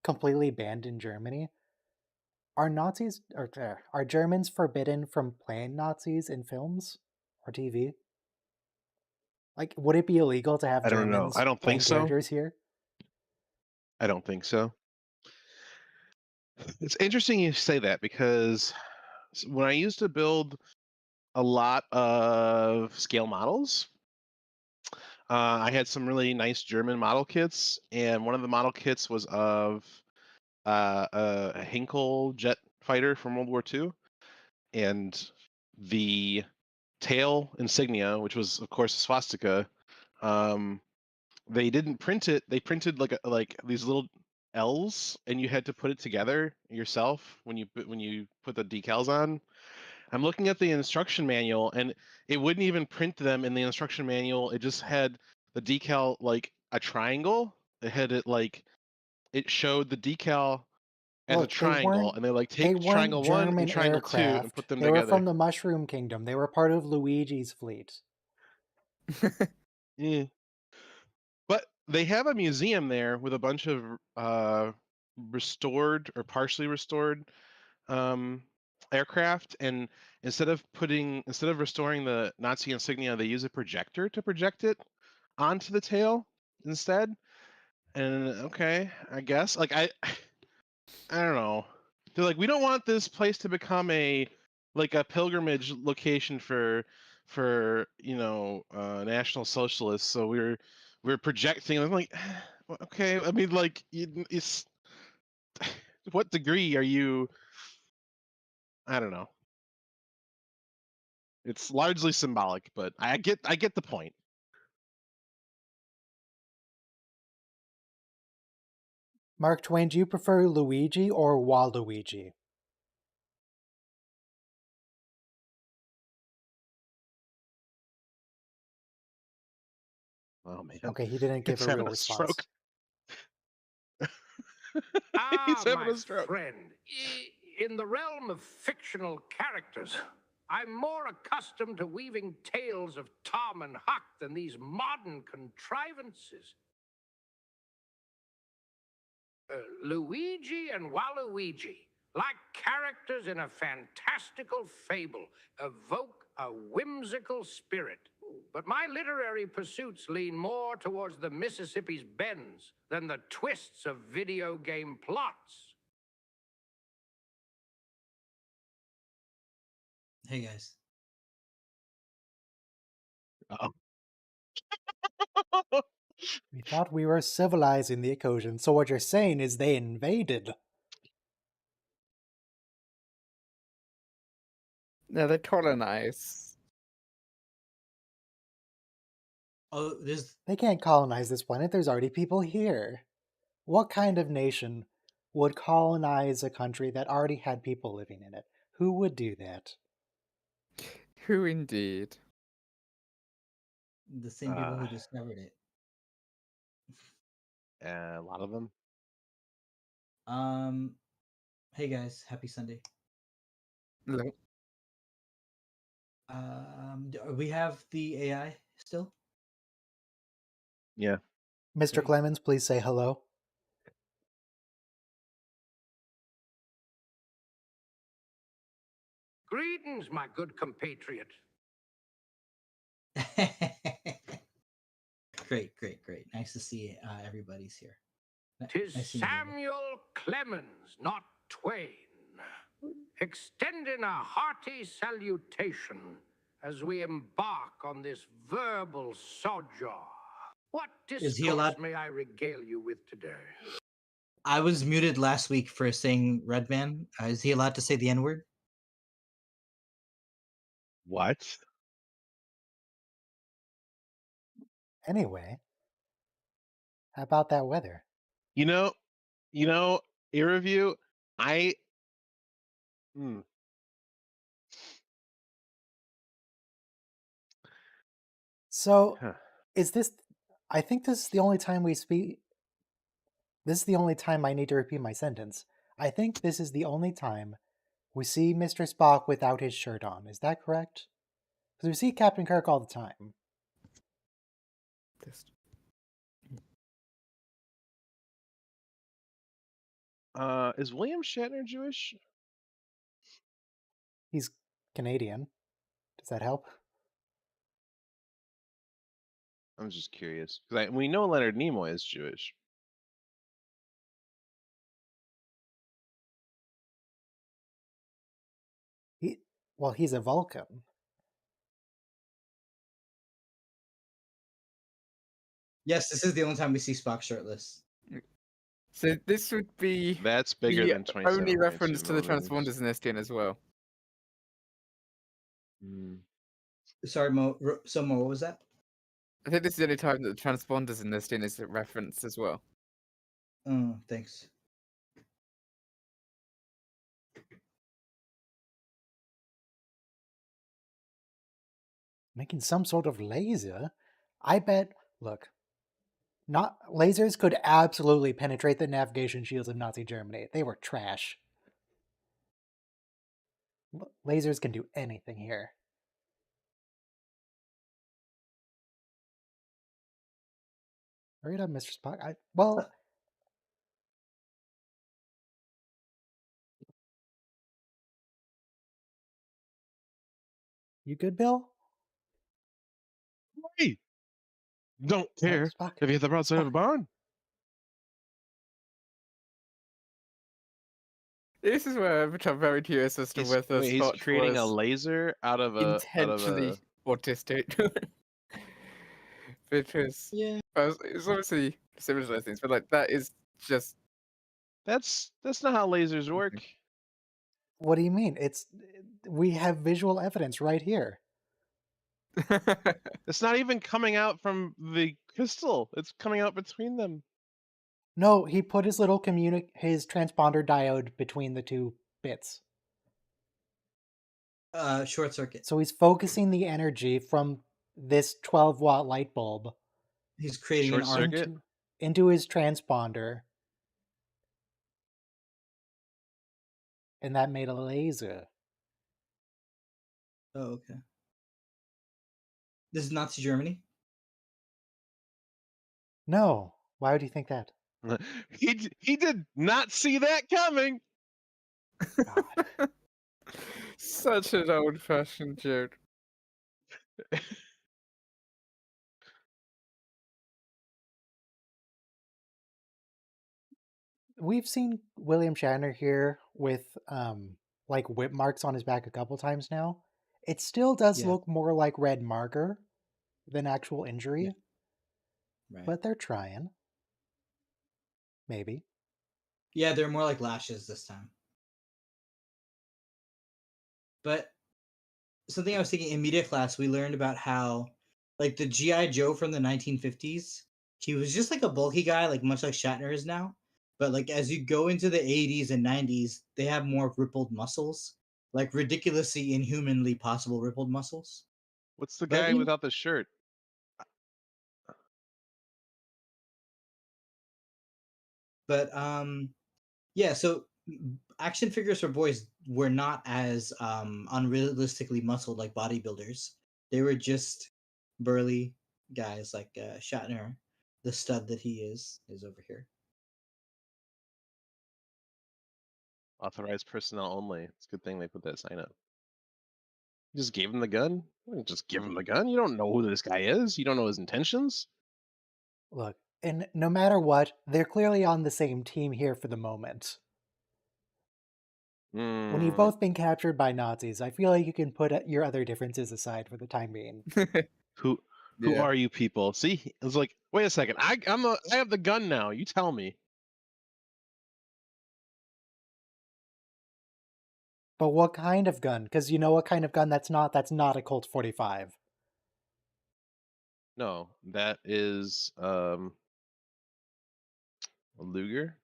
completely banned in Germany, are Nazis or are Germans forbidden from playing Nazis in films or TV? Like, would it be illegal to have I don't know. I Germans don't think playing so. characters here? I don't think so. It's interesting you say that because when I used to build a lot of scale models, I had some really nice German model kits, and one of the model kits was of a Hinkel jet fighter from World War II, and the tail insignia, which was of course a swastika. They didn't print it. They printed like these little L's, and you had to put it together yourself when you put the decals on. I'm looking at the instruction manual, and it wouldn't even print them in the instruction manual. It just had the decal like a triangle. It had it like it showed the decal as a Look, they triangle, weren't and they like they take weren't triangle one and German triangle two and put aircraft. them They were together. from the Mushroom Kingdom. They were part of Luigi's fleet. Yeah. But they have a museum there with a bunch of restored or partially restored um, aircraft, and instead of restoring the Nazi insignia, they use a projector to project it onto the tail instead. And okay, I guess I don't know. They're like, we don't want this place to become a like a pilgrimage location for National Socialists. So we're projecting. I'm like, well, okay. I mean, like, it's what degree are you? I don't know. It's largely symbolic, but I get the point. Mark Twain, do you prefer Luigi or Waluigi? Oh man, Okay, he didn't give he's a having real a response. stroke. He's Ah, having my a stroke. friend, in the realm of fictional characters, I'm more accustomed to weaving tales of Tom and Huck than these modern contrivances. Luigi and Waluigi, like characters in a fantastical fable, evoke a whimsical spirit. But my literary pursuits lean more towards the Mississippi's bends than the twists of video game plots. Hey guys. We thought we were civilizing the occasion, so what you're saying is they invaded. No, they colonize. Oh, this They can't colonize this planet, there's already people here. What kind of nation would colonize a country that already had people living in it? Who would do that? Who indeed? The same people who Uh, discovered it. a lot of them. Hey guys, happy Sunday. Hello. We have the AI still? Yeah. Mr. Great. Clemens, please say hello. Greetings, my good compatriot. Great, great, great. Nice to see everybody's here. Tis Nice seeing everybody. Samuel Clemens, not Twain, extending a hearty salutation as we embark on this verbal sojourn. What Is he allowed? discourse may I regale you with today? I was muted last week for saying Red Man. Is he allowed to say the N word? What? Anyway, how about that weather? You know, ear review. I. Hmm. So, Huh. is this. I think this is the only time we speak. This is the only time I need to repeat my sentence. I think this is the only time we see Mr. Spock without his shirt on. Is that correct? Because we see Captain Kirk all the time. Just- Is William Shatner Jewish? He's Canadian. Does that help? I'm just curious because we know Leonard Nimoy is Jewish. Well, he's a Vulcan. Yes, this is the only time we see Spock shirtless. So this would be That's bigger the than 27.2 only reference to the millimeters. transponders in Estian as well. Hmm. Sorry, Mo. So Mo, what was that? I think this is the only time that the transponders in Estian is referenced as well. Thanks. Making some sort of laser? I bet. Look, not lasers could absolutely penetrate the navigation shields of Nazi Germany. They were trash. Lasers can do anything here. Hurry it up, Mr. Spock. Well, you good, Bill? Hey, don't care Spock. if you hit the broadside of a Spock. barn. This is where I become very curious as to whether He's Scott creating a was laser out of a intentionally autistic. Because Yeah. it's obviously similar to those things, but like that is just That's not how lasers work. What do you mean? We have visual evidence right here. It's not even coming out from the crystal. It's coming out between them. No, he put his little his transponder diode between the two bits. Short circuit. So he's focusing the energy from this 12-watt light bulb He's creating Short an arc. circuit? into his transponder, and that made a laser. Oh, okay. This is Nazi Germany. No, why would you think that? He did not see that coming. God. such an old-fashioned joke. We've seen William Shatner here with like whip marks on his back a couple times now. It still does Yeah. look more like red marker than actual injury, Right. but they're trying. Maybe. Yeah, they're more like lashes this time. But something I was thinking in media class, we learned about how, like, the GI Joe from the 1950s, he was just like a bulky guy, like much like Shatner is now. But like as you go into the 80s and 90s, they have more rippled muscles, like ridiculously inhumanly possible rippled muscles. What's the But guy without the shirt? but yeah, so action figures for boys were not as unrealistically muscled like bodybuilders. They were just burly guys like Shatner, the stud that he is over here. Authorized personnel only. It's a good thing they put that sign up. You just gave him the gun? Just give him the gun? You don't know who this guy is. You don't know his intentions. Look, and no matter what, they're clearly on the same team here for the moment. When you've Mm, both been captured by Nazis, I feel like you can put your other differences aside for the time being. who Yeah. are you people? See, it's like, wait a second. I have the gun now. You tell me. But what kind of gun? Because you know what kind of gun that's not? That's not a Colt 45. No, that is a Luger,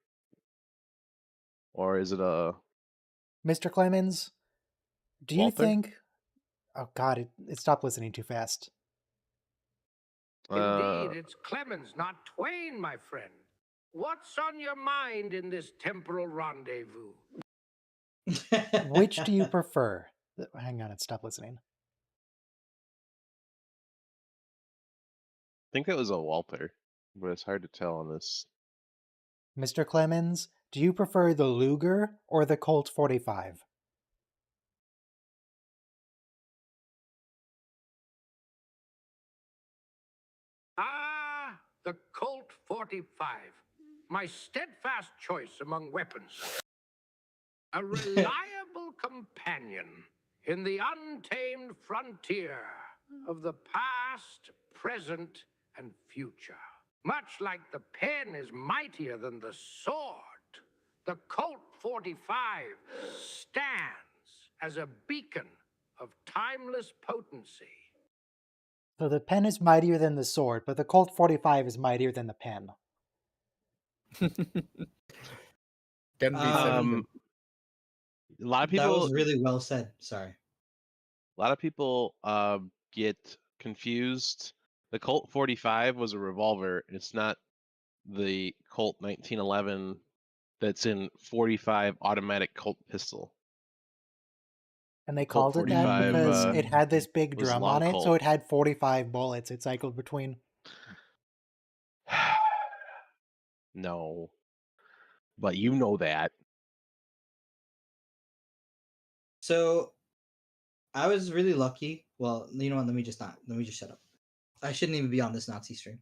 or is it a Mr. Clemens, do you Walther? think... Oh god, it stopped listening too fast. Indeed, it's Clemens, not Twain, my friend. What's on your mind in this temporal rendezvous? Which do you prefer? Hang on, it stopped listening. I think that was a Walther, but it's hard to tell on this. Mr. Clemens, do you prefer the Luger or the Colt 45? Ah, the Colt 45. My steadfast choice among weapons. A reliable companion in the untamed frontier of the past, present, and future. Much like the pen is mightier than the sword, the Colt 45 stands as a beacon of timeless potency. So the pen is mightier than the sword, but the Colt 45 is mightier than the pen. Can be said. A lot of That people, was really well said. Sorry. get confused. The Colt 45 was a revolver. It's not the Colt 1911 that's in 45 automatic Colt pistol. And they Colt called it that 45 because it had this big was drum long on it, so Colt. it had 45 bullets it cycled between. No, but you know that. So I was really lucky. Well, you know what? Let me just shut up. I shouldn't even be on this Nazi stream.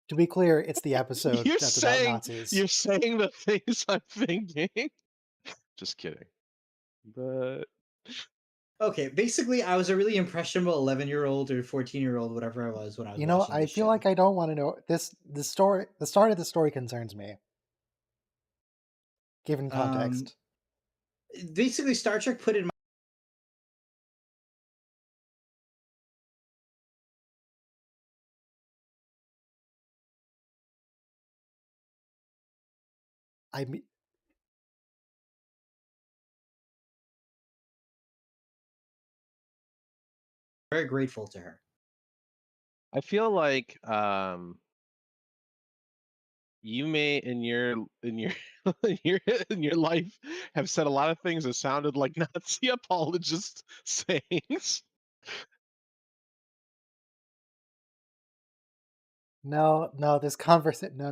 To be clear, it's the episode You're that's about saying Nazis. you're saying the things I'm thinking. Just kidding. But Okay, basically, I was a really impressionable 11-year-old or 14-year-old, whatever I was when I was You know, watching I this feel show. like I don't want to know this. The start of the story concerns me, given context. Basically, Star Trek put in I mean, very grateful to her. I feel like you may in your in your life have said a lot of things that sounded like Nazi apologist sayings. no, this conversation. No.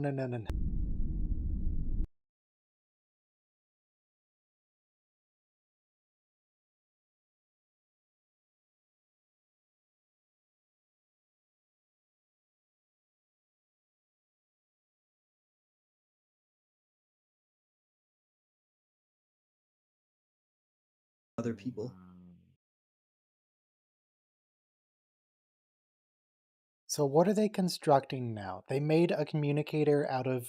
Other people. So what are they constructing now? They made a communicator out of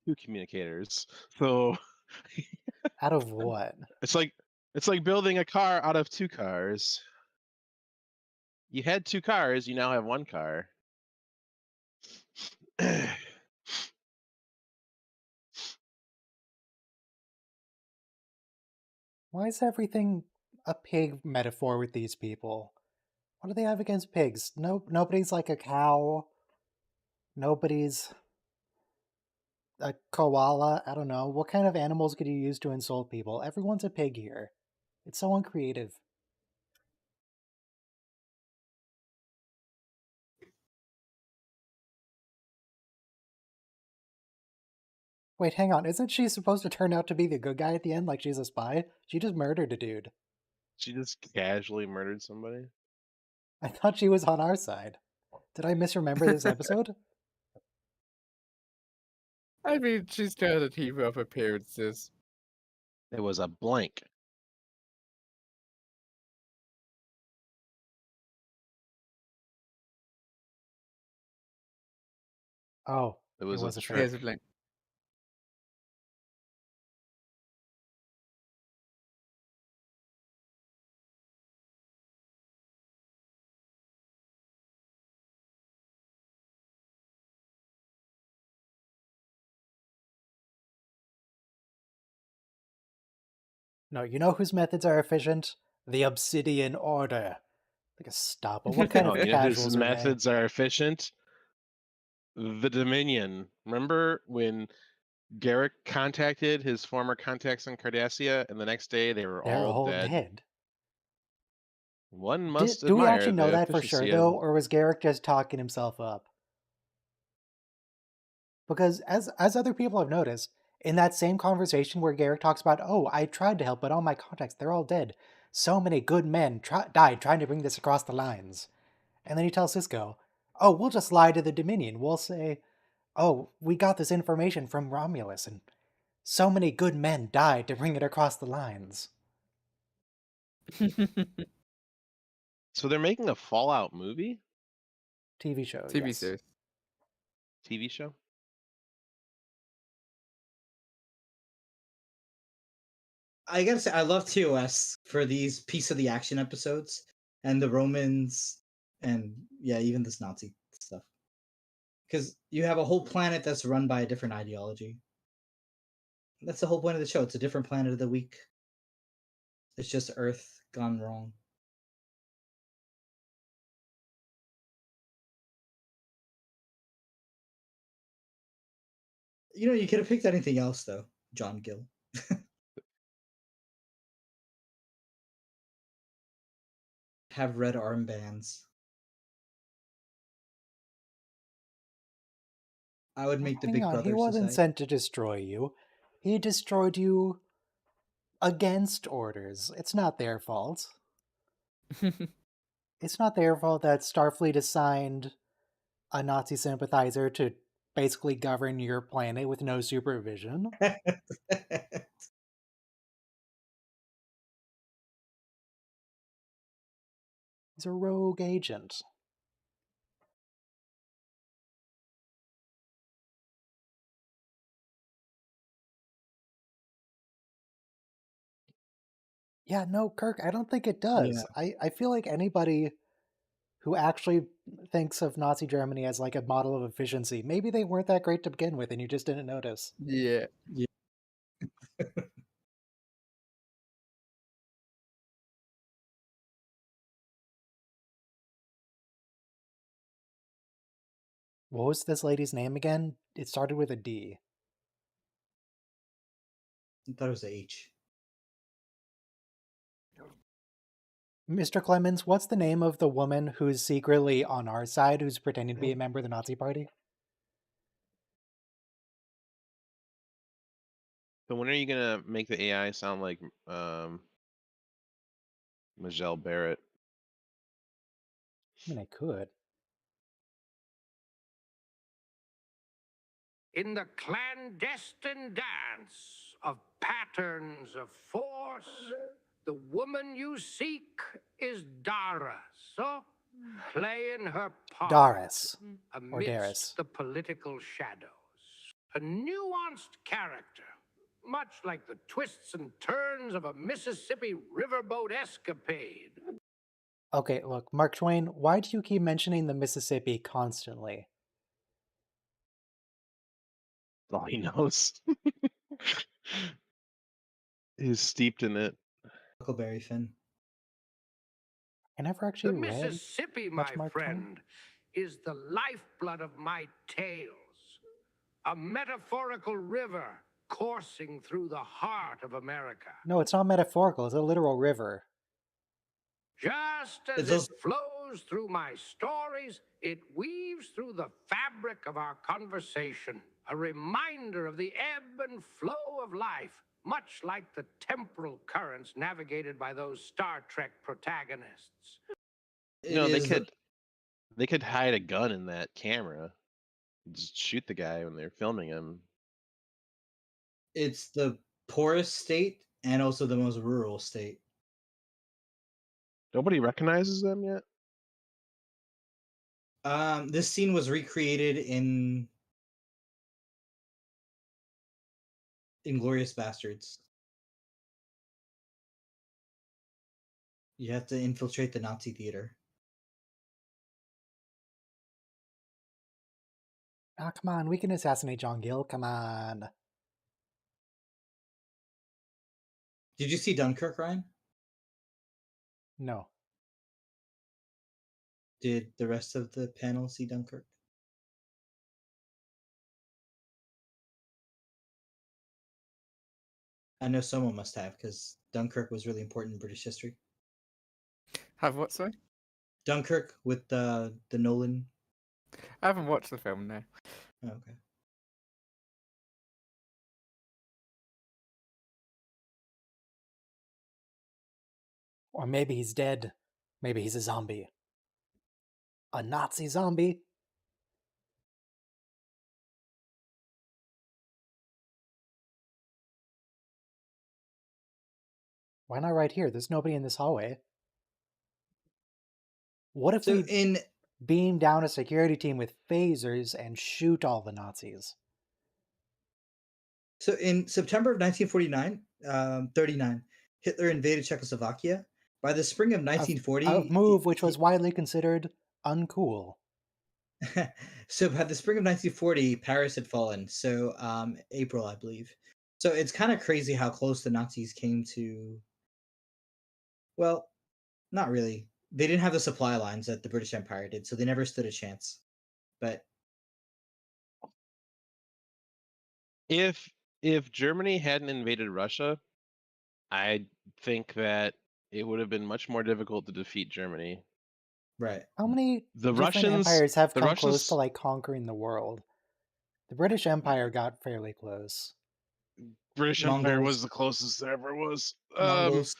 Two communicators. So what? it's like building a car out of two cars. You had two cars, you now have one car. Why is everything a pig metaphor with these people? What do they have against pigs? Nobody's like a cow. Nobody's a koala. I don't know. What kind of animals could you use to insult people? Everyone's a pig here. It's so uncreative. Wait, hang on. Isn't she supposed to turn out to be the good guy at the end, like she's a spy? She just murdered a dude. She just casually murdered somebody. I thought she was on our side. Did I misremember this episode? I mean, she's got to keep up appearances. It was a blank. Oh, It was was a a trick. Here's a fake. blank. No, you know whose methods are efficient? The Obsidian Order. Like a stop. But what kind Oh, of you know whose casuals are they? methods are efficient? The Dominion. Remember when Garrick contacted his former contacts in Cardassia, and the next day they were They're all all dead? dead. One must Do we admire actually know the that for sure, efficiency though? of. Or was Garrick just talking himself up? Because as other people have noticed, in that same conversation where Garrick talks about, oh, I tried to help, but all my contacts, they're all dead. So many good men died trying to bring this across the lines. And then he tells Cisco, oh, we'll just lie to the Dominion. We'll say, oh, we got this information from Romulus, and so many good men died to bring it across the lines. So they're making a Fallout movie, TV show, TV yes. series. TV show. I gotta say, I love TOS for these piece of the action episodes and the Romans and yeah, even this Nazi stuff. Because you have a whole planet that's run by a different ideology. That's the whole point of the show. It's a different planet of the week. It's just Earth gone wrong. You know, you could have picked anything else though, John Gill. Have red armbands. I would make the Hang Big on, he Brother wasn't society. sent to destroy you. He destroyed you against orders. It's not their fault. It's not their fault that Starfleet assigned a Nazi sympathizer to basically govern your planet with no supervision. He's a rogue agent. Yeah, no, Kirk, I don't think it does. I feel like anybody who actually thinks of Nazi Germany as like a model of efficiency, maybe they weren't that great to begin with and you just didn't notice. Yeah. Yeah. What was this lady's name again? It started with a D. I thought it was a H. Mr. Clemens, what's the name of the woman who's secretly on our side, who's pretending to be a member of the Nazi Party? So when are you gonna make the AI sound like Michelle Barrett? I mean, I could. In the clandestine dance of patterns of force, the woman you seek is Dara. So, playing her part Doris. Or amidst Daris. the political shadows. A nuanced character, much like the twists and turns of a Mississippi riverboat escapade. Okay, look, Mark Twain, why do you keep mentioning the Mississippi constantly? All he knows. He's steeped in it. Huckleberry Finn. I never The actually read Mississippi, much my Mark Twain. friend, is the lifeblood of my tales. A metaphorical river coursing through the heart of America. No, it's not metaphorical. It's a literal river. Just as It's it also flows through my stories, it weaves through the fabric of our conversation, a reminder of the ebb and flow of life, much like the temporal currents navigated by those Star Trek protagonists. You know, it is they could hide a gun in that camera, just shoot the guy when they're filming him. it's the poorest state and also the most rural state. Nobody recognizes them yet. This scene was recreated in Inglorious Bastards. You have to infiltrate the Nazi theater. Ah, come on. We can assassinate John Gill. Come on. Did you see Dunkirk, Ryan? No. Did the rest of the panel see Dunkirk? I know someone must have, because Dunkirk was really important in British history. Have what, sorry? Dunkirk with the Nolan. I haven't watched the film, no. Oh, okay. Or maybe he's dead. Maybe he's a zombie. A Nazi zombie? Why not right here? There's nobody in this hallway. What if So we in beam down a security team with phasers and shoot all the Nazis? So in September of 1949, 39, Hitler invaded Czechoslovakia. By the spring of A 1940, move which was widely considered uncool. so by the spring of 1940, Paris had fallen. So April, I believe. So it's kind of crazy how close the Nazis came to. Well, not really. They didn't have the supply lines that the British Empire did, so they never stood a chance. But If Germany hadn't invaded Russia, I think that it would have been much more difficult to defeat Germany. right, How many The different Russians, empires have the come close Russians, to like conquering the world? The British Empire got fairly close. British Empire Mongols, was the closest there ever was. Mongols.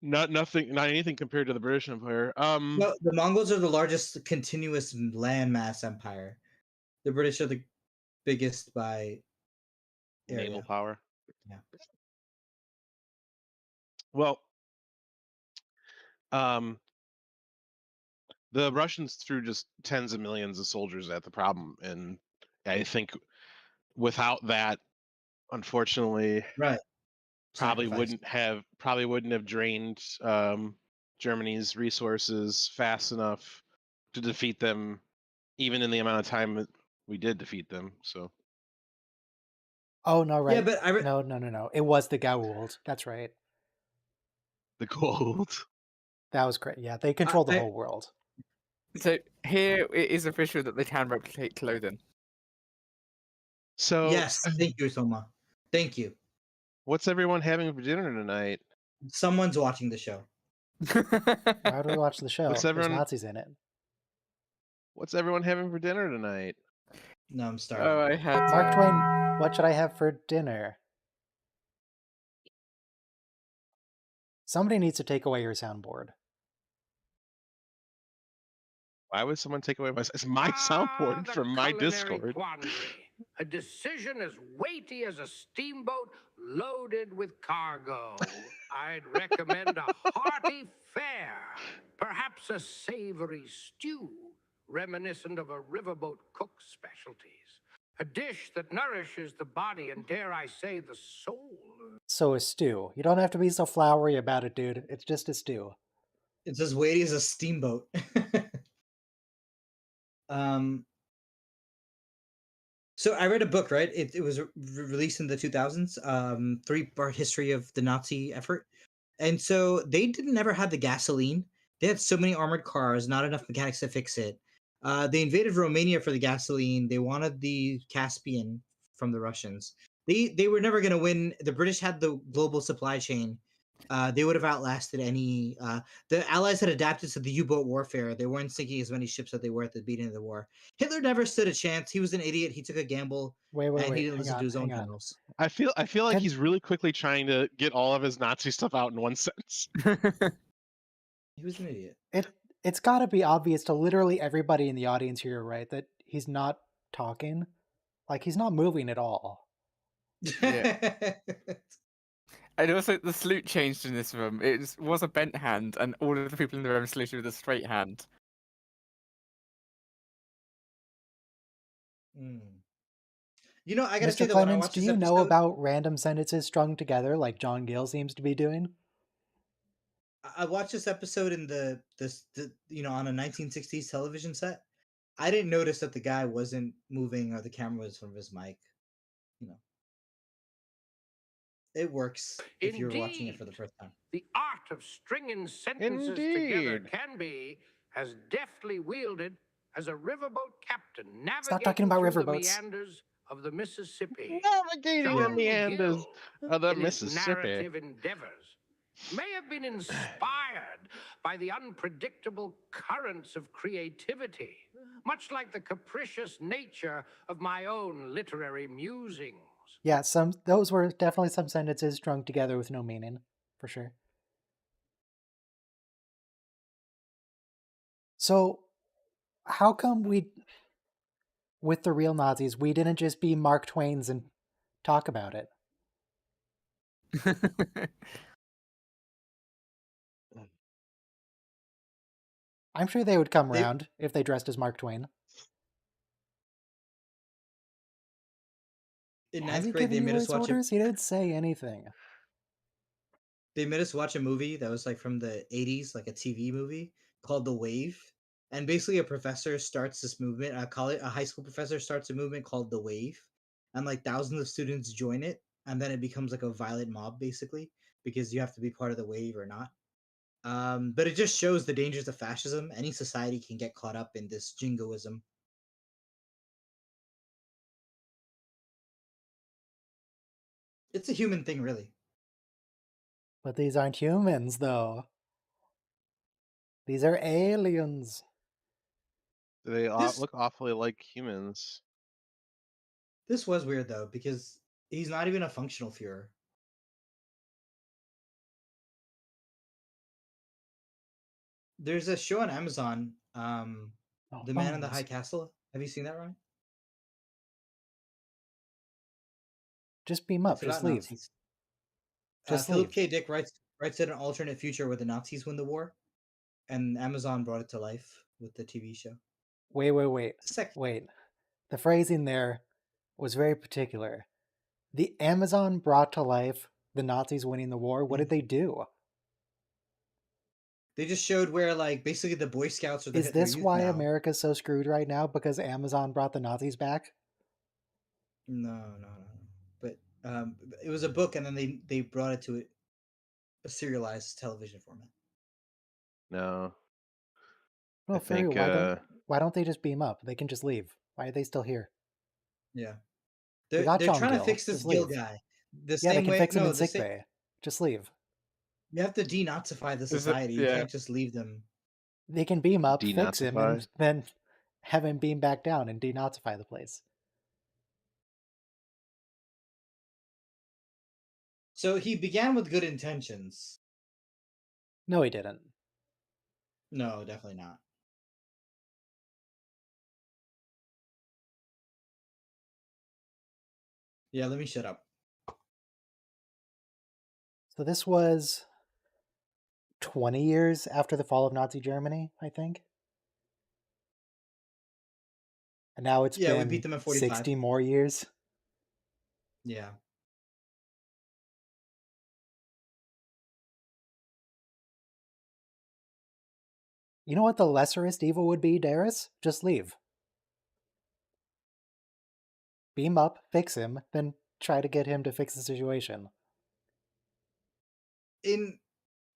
Not anything compared to the British Empire. No, the Mongols are the largest continuous landmass empire. The British are the biggest by naval area. power. Yeah. Well, the Russians threw just tens of millions of soldiers at the problem, and I think without that, unfortunately, Right. probably Sacrifice. wouldn't have drained Germany's resources fast enough to defeat them, even in the amount of time that we did defeat them. So Oh, no, right. Yeah, but No. It was the Goa'uld. That's right. the gold. That was great. Yeah, they controlled the I- whole world. So here it is official that they can replicate clothing. So yes, thank you, Soma. Thank you. what's everyone having for dinner tonight? Someone's watching the show. Why do we watch the show? What's There's everyone- Nazis in it. What's everyone having for dinner tonight? No, I'm starving. Oh, I had Mark Twain, what should I have for dinner? Somebody needs to take away your soundboard. Why would someone take away it's my soundboard the from my culinary Discord? quandary. A decision as weighty as a steamboat loaded with cargo. I'd recommend a hearty fare, perhaps a savory stew, reminiscent of a riverboat cook's specialties. A dish that nourishes the body and, dare I say, the soul. So a stew. You don't have to be so flowery about it, dude. It's just a stew. It's as weighty as a steamboat. So I read a book, right? It was released in the 2000s, 3-part history of the Nazi effort. And so they didn't ever have the gasoline. They had so many armored cars, not enough mechanics to fix it. They invaded Romania for the gasoline. They wanted the Caspian from the Russians. They were never going to win. The British had the global supply chain. They would have outlasted any. The Allies had adapted to the U-boat warfare. They weren't sinking as many ships that they were at the beginning of the war. Hitler never stood a chance. He was an idiot. He took a gamble, Wait, and he didn't hang listen to on, his own hang on. generals. I feel like Can- he's really quickly trying to get all of his Nazi stuff out in one sentence. He was an idiot. It's got to be obvious to literally everybody in the audience here, right, that he's not talking. Like, he's not moving at all. Yeah. And also, the salute changed in this room. It was a bent hand, and all of the people in the room saluted with a straight hand. Mm. You know, I gotta say Mr. that when I Clemens, watched do this you know episode, about random sentences strung together like John Gill seems to be doing? I watched this episode in the on a 1960s television set. I didn't notice that the guy wasn't moving or the camera was from his mic. You know, it works if you're watching it for the Indeed, first time. the art of stringing sentences together Indeed. can be as deftly wielded as a riverboat captain Stop talking navigating about through the riverboats. meanders of the Mississippi. Navigating the John meanders Gill, of the in his Mississippi. narrative endeavors, may have been inspired by the unpredictable currents of creativity, much like the capricious nature of my own literary musings. Yeah, those were definitely some sentences strung together with no meaning, for sure. So, how come with the real Nazis, we didn't just be Mark Twain's and talk about it? I'm sure they would come They around if they dressed as Mark Twain. in Has ninth he grade they given you made us his watch a orders? He didn't say anything. they made us watch a movie that was like from the 80s, like a TV movie called The Wave. And basically a professor starts this movement, a high school professor starts a movement called The Wave, and like thousands of students join it, and then it becomes like a violent mob basically because you have to be part of the wave or not. But it just shows the dangers of fascism. Any society can get caught up in this jingoism. It's a human thing, really. But these aren't humans, though. These are aliens. They This look awfully like humans. this was weird though because he's not even a functional Führer. There's a show on Amazon, Oh, The Man in the phones. High Castle. Have you seen that, Ryan? Just beam up. It's Just about leave. Nazis. Just Philip leave. K. Dick writes in an alternate future where the Nazis win the war, and Amazon brought it to life with the TV show. Wait. Sec- Wait. The phrasing there was very particular. The Amazon brought to life the Nazis winning the war. What did they do? They just showed where, like, basically the Boy Scouts are the Is Hitler this Youth why now. America's so screwed right now? Because Amazon brought the Nazis back? No. But it was a book, and then they brought it to a serialized television format. No, No, I for real. think Why don't they just beam up? They can just leave. Why are they still here? Yeah, We they're got they're John trying to Gill. fix this Just Gill leave. guy the Yeah, they same can way. fix him No, in the sick same. bay. Just leave. You have to denazify the Is it- society. You yeah. can't just leave them. They can beam up, fix him, denazify. and then have him beam back down and denazify the place. So he began with good intentions. No, he didn't. No, definitely not. Yeah, let me shut up. So this was 20 years after the fall of Nazi Germany, I think. And now it's Yeah, we been beat them in 45. 60 more years. Yeah. You know what the lesserest evil would be, Darius? Just leave. beam up, fix him, then try to get him to fix the situation. In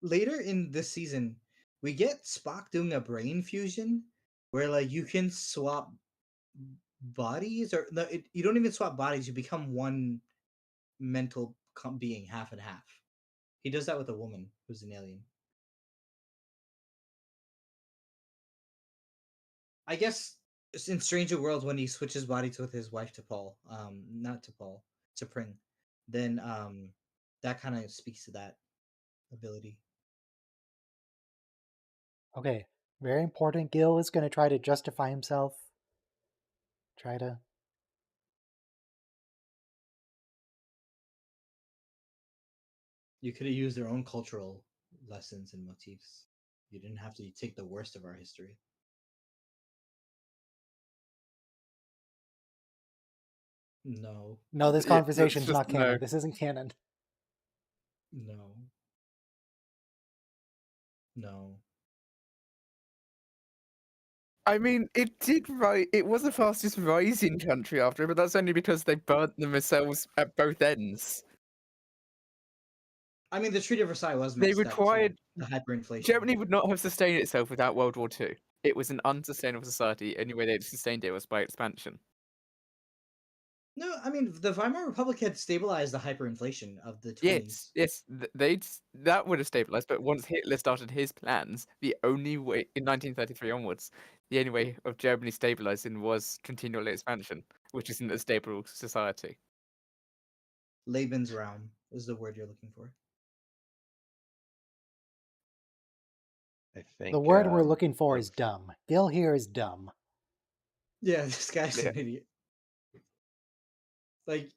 later in this season, we get Spock doing a brain fusion where like you can swap bodies, or no, you don't even swap bodies. You become one mental being, half and half. He does that with a woman who's an alien. I guess in Stranger Worlds when he switches bodies with his wife to Paul, not to Paul, to Pring, then that kind of speaks to that ability. Okay, very important. Gil is going to try to justify himself. Try to. You could have used their own cultural lessons and motifs. You didn't have to take the worst of our history. No, No, this Yeah, that's conversation's just not canon. no. This isn't canon. no, no. I mean, it did rise. It was the fastest rising country after, but that's only because they burnt themselves at both ends. I mean, the Treaty of Versailles was They messed up too. required The hyperinflation. Germany would not have sustained itself without World War II. It was an unsustainable society. Only way they sustained it was by expansion. No, I mean the Weimar Republic had stabilized the hyperinflation of the 20s. Yes, that would have stabilized. But once Hitler started his plans, the only way in 1933 onwards, the only way of Germany stabilizing was continual expansion, which isn't a stable society. Lebensraum is the word you're looking for. I think The word we're looking for of- is dumb. Gil here is dumb. Yeah, this guy's Yeah. an idiot. Like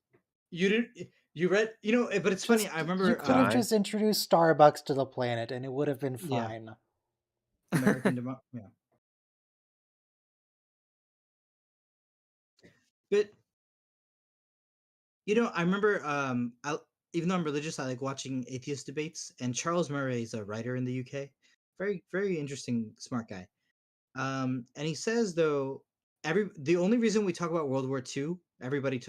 you didn't you read but it's funny. I remember You could have Die. just introduced Starbucks to the planet and it would have been Yeah. fine. American demo. Yeah. But I remember even though I'm religious, I like watching atheist debates, and Charles Murray is a writer in the UK. Very, very interesting, smart guy. And he says though, the only reason we talk about World War II, everybody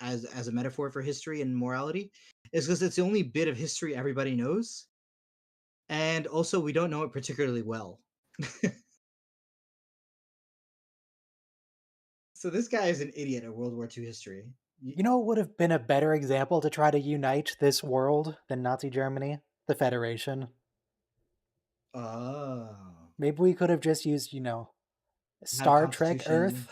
as a metaphor for history and morality, is because it's the only bit of history everybody knows, and also we don't know it particularly well. So this guy is an idiot at World War II history. You know what would have been a better example to try to unite this world than Nazi Germany? The Federation. Oh, Maybe we could have just used, have Star Trek constitution. Earth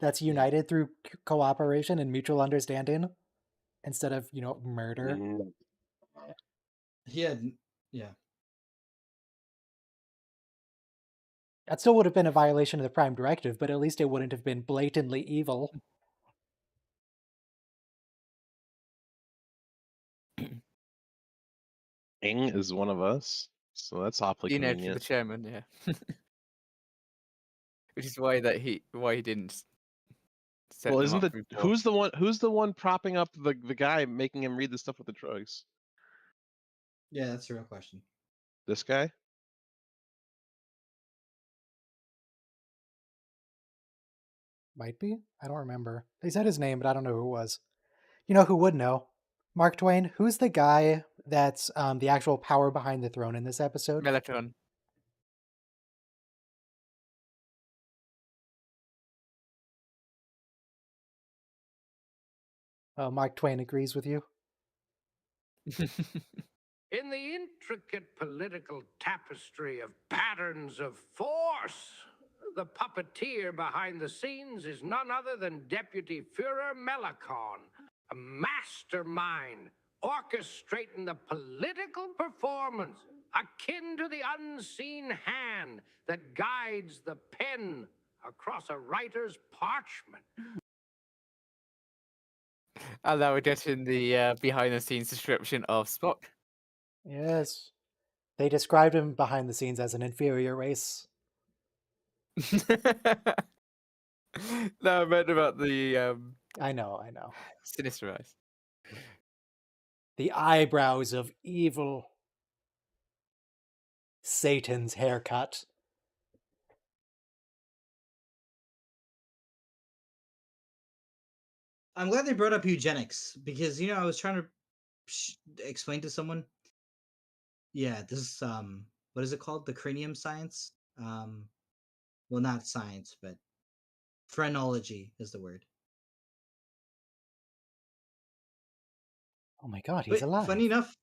that's united through cooperation and mutual understanding instead of, murder. Mm, He had, yeah. That still would have been a violation of the Prime Directive, but at least it wouldn't have been blatantly evil. King is one of us, so that's awfully You know, for the convenient. chairman, yeah. Which is why he didn't set Well, them isn't up through war. who's the one propping up the guy making him read the stuff with the drugs? Yeah, that's the real question. This guy? Might be? I don't remember. They said his name, but I don't know who it was. You know who would know? Mark Twain. Who's the guy that's the actual power behind the throne in this episode? Melatron. Mark Twain agrees with you. In the intricate political tapestry of patterns of force, the puppeteer behind the scenes is none other than Deputy Führer Melanchthon, a mastermind orchestrating the political performance akin to the unseen hand that guides the pen across a writer's parchment. And now we're getting the behind-the-scenes description of Spock. Yes. They described him behind the scenes as an inferior race. No, I meant about the I know. sinister eyes. The eyebrows of evil. Satan's haircut. I'm glad they brought up eugenics because I was trying to explain to someone. Yeah, this what is it called? The cranium science. Well, not science, but phrenology is the word. Oh my god, he's But funny alive. enough,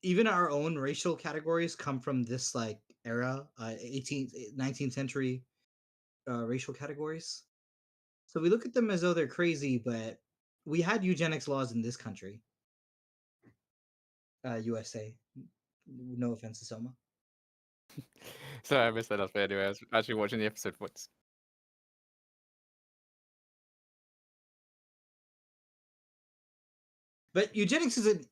even our own racial categories come from this like era, 18th, 19th century racial categories. So we look at them as though they're crazy, but we had eugenics laws in this country, USA. No offense to Soma. Sorry, I missed that last bit anyway. I was actually watching the episode once. But eugenics isn't.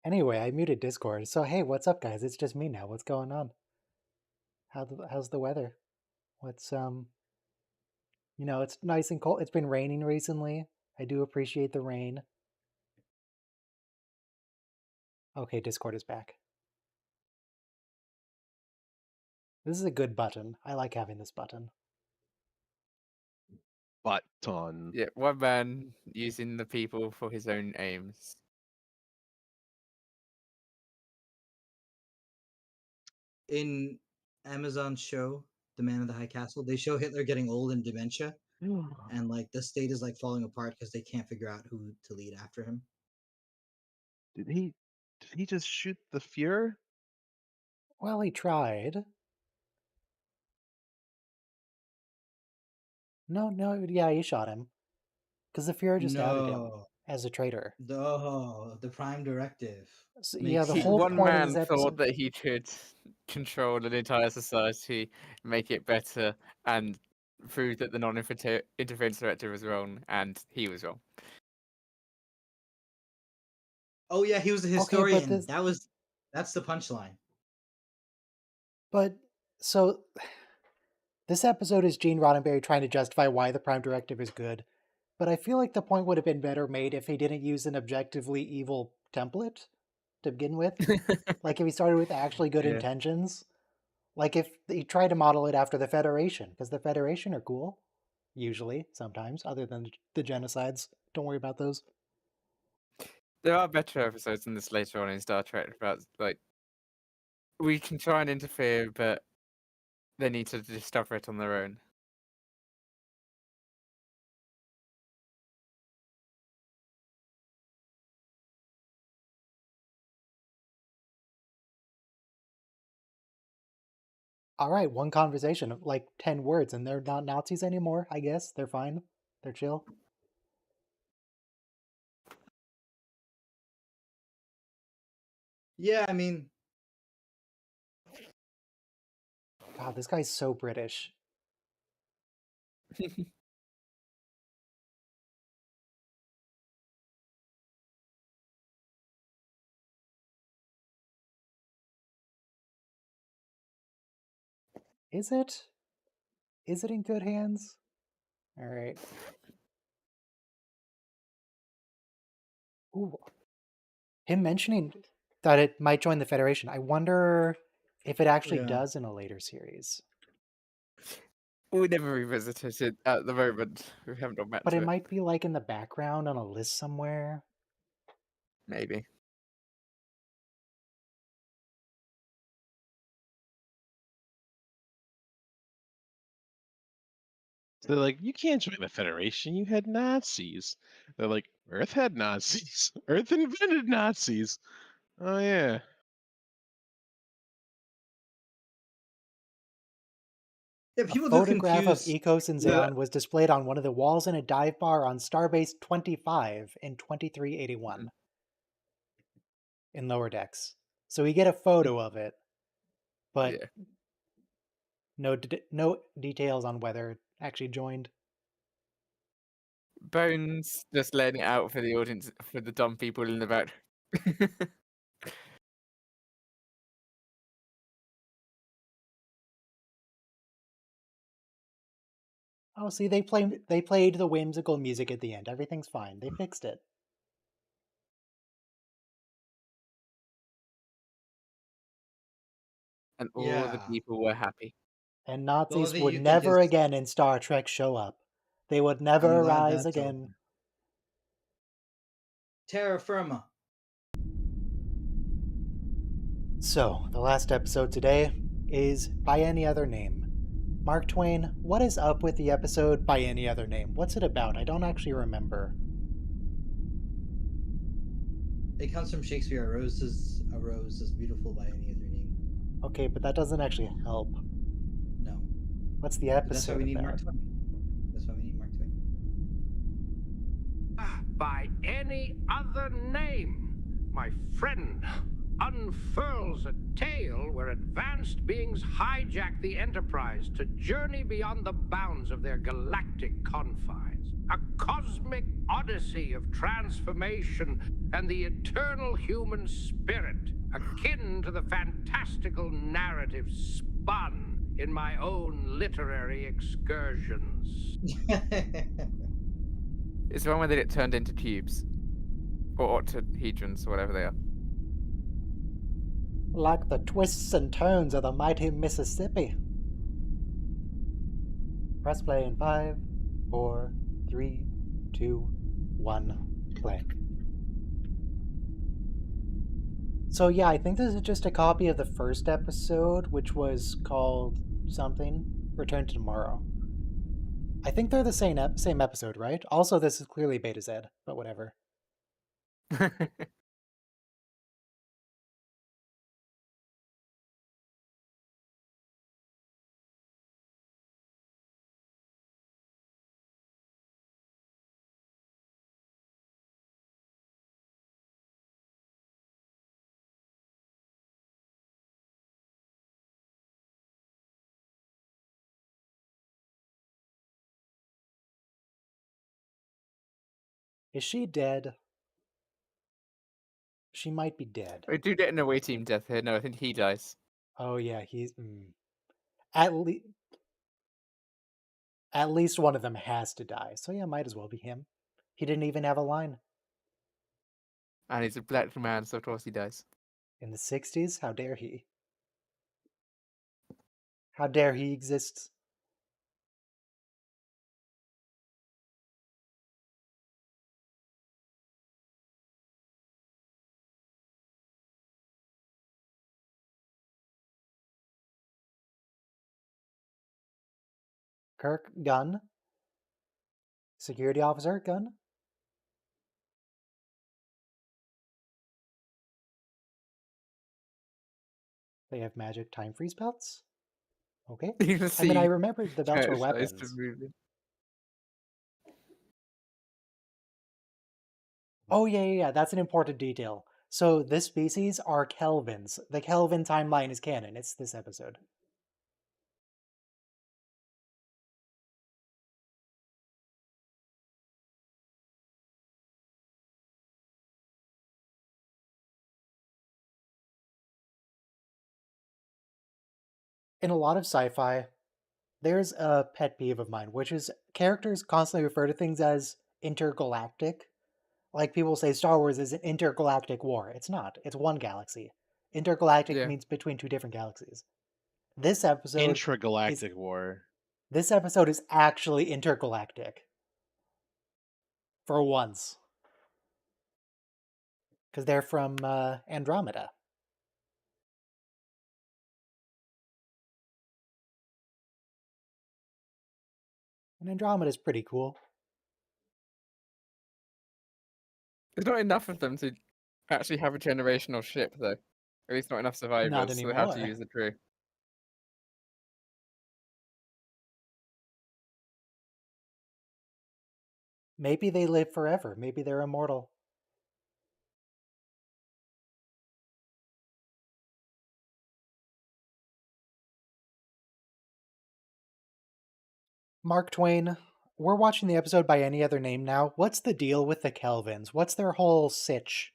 Anyway, I muted Discord, so hey, what's up, guys? It's just me now. What's going on? How's the weather? What's it's nice and cold. It's been raining recently. I do appreciate the rain. Okay, Discord is back. This is a good button. I like having this button. Button. Yeah, one man using the people for his own aims. In Amazon's show, The Man in the High Castle, they show Hitler getting old and dementia, and like the state is like falling apart because they can't figure out who to lead after him. Did he just shoot the Fuhrer? Well, he tried. No, yeah, he shot him. Because the Fuhrer just outed him No, as a traitor. the Prime Directive So, yeah, makes the whole One point of this man thought episode. that he could control an entire society, make it better, and prove that the non-interference directive was wrong, and he was wrong. Oh yeah, he was a Okay, but historian. That's the punchline. but so this episode is Gene Roddenberry trying to justify why the Prime Directive is good. But I feel like the point would have been better made if he didn't use an objectively evil template to begin with. Like if he started with actually good Yeah. intentions. Like if he tried to model it after the Federation, because the Federation are cool. Usually, sometimes, other than the genocides. Don't worry about those. There are better episodes than this later on in Star Trek about, like, we can try and interfere, but they need to discover it on their own. All right, one conversation of like 10 words, and they're not Nazis anymore, I guess. They're fine. They're chill. Yeah, I mean, God, this guy's so British. Is it? Is it in good hands? All right. Ooh. Him mentioning that it might join the Federation. I wonder if it actually yeah. does in a later series. We never revisited it at the moment. We haven't gone back But to it it. might be like in the background on a list somewhere. Maybe. So they're like, you can't join the Federation. You had Nazis. They're like, Earth had Nazis. Earth invented Nazis. Oh yeah. Yeah, A people do photograph of confuse. Ecos and Yeah. Xeon was displayed on one of the walls in a dive bar on Starbase 25 in 2381 in Lower Decks. So we get a photo of it, but Yeah. no details on whether it actually joined. Bones just letting it out for the audience, for the dumb people in the back. Oh, see, they played the whimsical music at the end. Everything's fine. They fixed it. And all the Yeah, people were happy. And The only Nazis thing would you think never is, again in Star Trek show up. They would never I'm glad arise that's again. over. Terra firma. So, the last episode today is By Any Other Name. Mark Twain, what is up with the episode By Any Other Name? What's it about? I don't actually remember. It comes from Shakespeare. A rose is beautiful by any other name. Okay, but that doesn't actually help. No. What's the But that's why episode we need about? Mark Twain. That's why we need Mark Twain. By any other name, my friend unfurls a tale where advanced beings hijack the Enterprise to journey beyond the bounds of their galactic confines. A cosmic odyssey of transformation and the eternal human spirit, akin to the fantastical narrative spun in my own literary excursions. It's the one where they get turned into cubes. Or octahedrons, or whatever they are. Like the twists and turns of the mighty Mississippi. Press play in 5, 4, 3, 2, 1, play. So yeah, I think this is just a copy of the first episode, which was called something, Return to Tomorrow. I think they're the same episode, right? Also, this is clearly Beta Z, but whatever. Is she dead? She might be dead. We do get an away team death here. No, I think he dies. Oh yeah, he's at least one of them has to die. So yeah, might as well be him. He didn't even have a line. And he's a black man, so of course he dies. In the 60s? How dare he? How dare he exist? Kirk, gun. Security officer, gun. They have magic time freeze belts? Okay. You can I mean, I see remember the belts were Church knows to weapons. move it. Oh, yeah. That's an important detail. So, this species are Kelvins. The Kelvin timeline is canon. It's this episode. In a lot of sci-fi, there's a pet peeve of mine, which is characters constantly refer to things as intergalactic. Like people say Star Wars is an intergalactic war. It's not. It's one galaxy. Intergalactic Yeah. means between two different galaxies. This episode is Intragalactic war. actually intergalactic. For once. Because they're from Andromeda. And Andromeda's pretty cool. There's not enough of them to actually have a generational ship, though. At least not enough survivors, so they have to anymore. use the crew. Maybe they live forever. Maybe they're immortal. Mark Twain, we're watching the episode By Any Other Name now. What's the deal with the Kelvins? What's their whole sitch?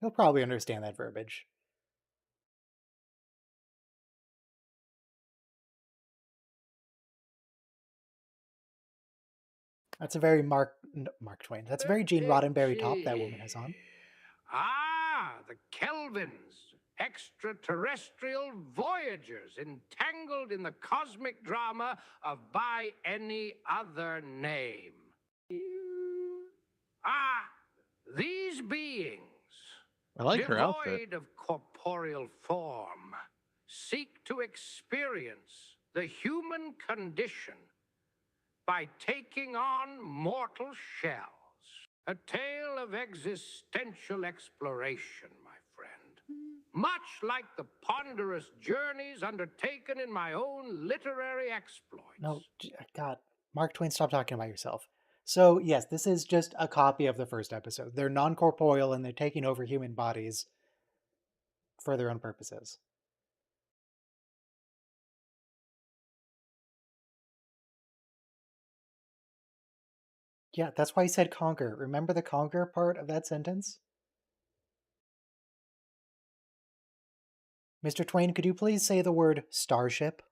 He'll probably understand that verbiage. That's a very Mark Twain. That's a very Gene Roddenberry top that woman has on. The Kelvins, extraterrestrial voyagers entangled in the cosmic drama of by any other name. These beings, I like her outfit. devoid of corporeal form, seek to experience the human condition by taking on mortal shells. A tale of existential exploration, my friend. Much like the ponderous journeys undertaken in my own literary exploits. No, God, Mark Twain, stop talking about yourself. So, yes, this is just a copy of the first episode. They're non corporeal and they're taking over human bodies for their own purposes. Yeah, that's why he said conquer. Remember the conquer part of that sentence? Mr. Twain, could you please say the word starship?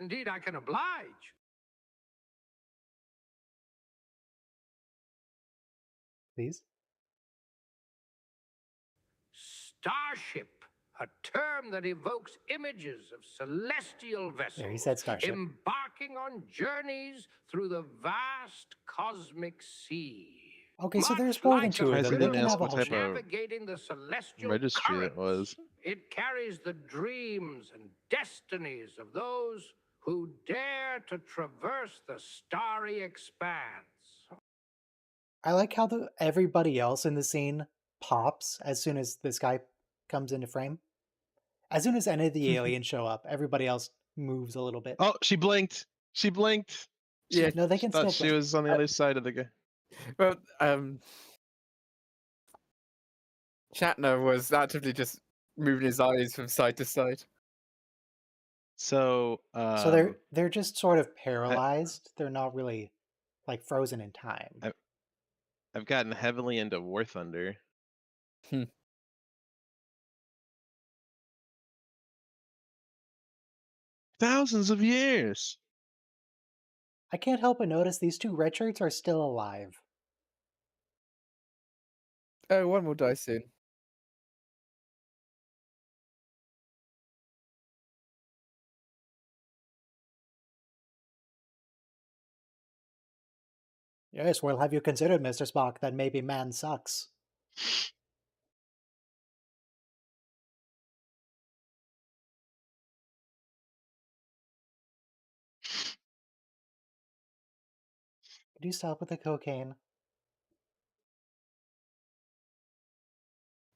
Indeed, I can oblige. Please? Starship, a term that evokes images of celestial vessels. There, he said starship. Embarking on journeys through the vast cosmic sea. Okay, so there's Much more than like two a of them. Surprised They they can didn't have ask a what whole type ship. of navigating the celestial registry that currents. was. It carries the dreams and destinies of those who dare to traverse the starry expanse. I like how everybody else in the scene pops as soon as this guy comes into frame. As soon as any of the aliens show up, everybody else moves a little bit. Oh, she blinked. She blinked. Yeah. No, they She can thought still she blink. was on the other side of the guy. Well, Shatner was actively just moving his eyes from side to side. So, So they're just sort of paralyzed. They're not really like frozen in time. I've gotten heavily into War Thunder. Hmm. Thousands of years. I can't help but notice these two red shirts are still alive. Oh, one will die soon. Yes, well, have you considered, Mr. Spock, that maybe man sucks? Could you stop with the cocaine?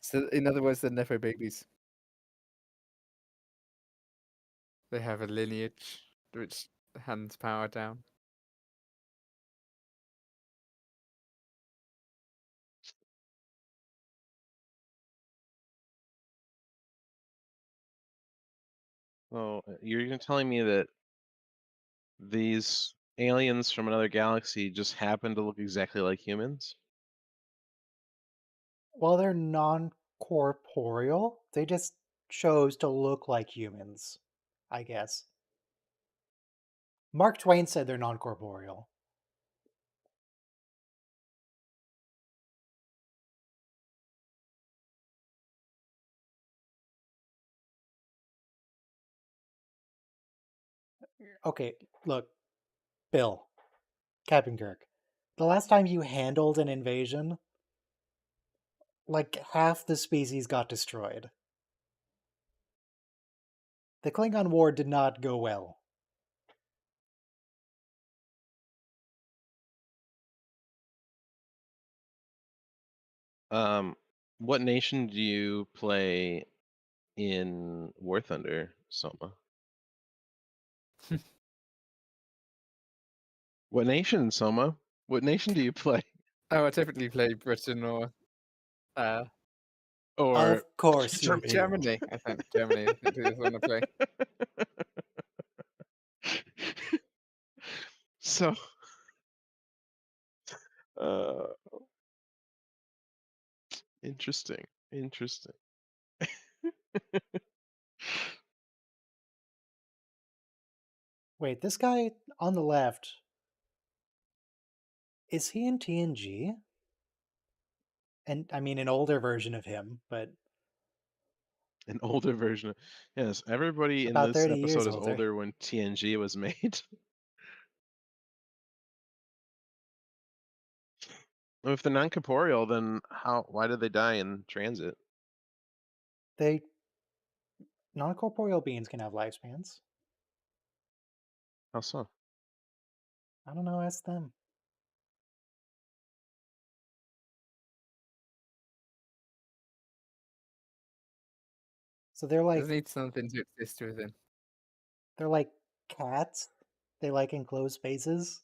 So, in other words, they're never babies. They have a lineage which hands power down. Oh, you're telling me that these aliens from another galaxy just happen to look exactly like humans? Well, they're non-corporeal. They just chose to look like humans, I guess. Mark Twain said they're non-corporeal. Okay, look, Bill, Captain Kirk, the last time you handled an invasion, like half the species got destroyed. The Klingon War did not go well. What nation do you play in War Thunder, Soma? What nation, Soma? What nation do you play? Oh, I typically play Britain or Or Of course you do. Germany. I think Germany. I think is the one I play. So, interesting. Interesting. Wait, this guy on the left, Is he in TNG? And I mean, an older version of him, but An older version of yes, everybody in about this 30 years episode is older. older when TNG was made. If they're non-corporeal, then why did they die in transit? They non-corporeal beings can have lifespans. How so? I don't know, ask them. So they're Does like need something to exist within. cats. They like enclosed spaces.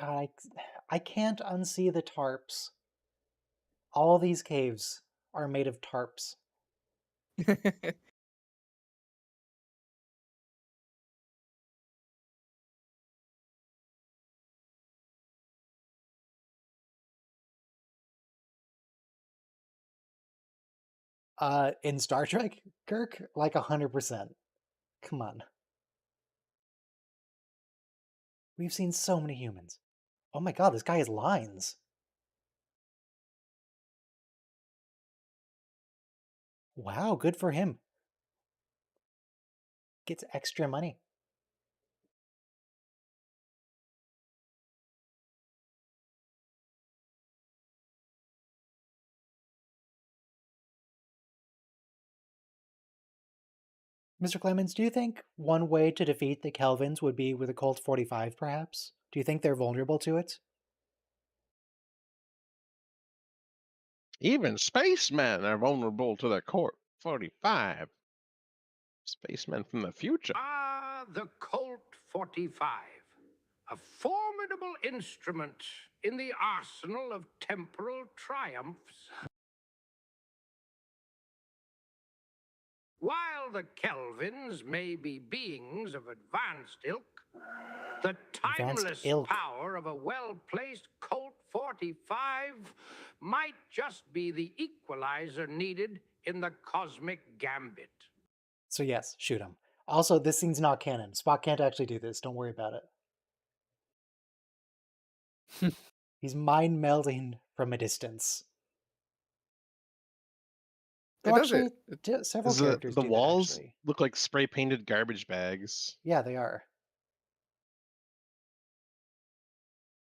God, I can't unsee the tarps. All these caves are made of tarps. In Star Trek, Kirk, like 100%. Come on. We've seen so many humans. Oh my god, this guy has lines. Wow, good for him. Gets extra money. Mr. Clemens, do you think one way to defeat the Kelvins would be with a Colt 45, perhaps? Do you think they're vulnerable to it? Even spacemen are vulnerable to the Colt 45. Spacemen from the future. Ah, the Colt 45. A formidable instrument in the arsenal of temporal triumphs. While the Kelvins may be beings of advanced ilk, the Advanced timeless ilk. power of a well-placed Colt 45 might just be the equalizer needed in the cosmic gambit. So yes, shoot him. Also, this scene's not canon. Spock can't actually do this. Don't worry about it. He's mind melding from a distance. Though It does it. actually, several The characters the do that, walls actually. look like spray painted garbage bags. Yeah, they are.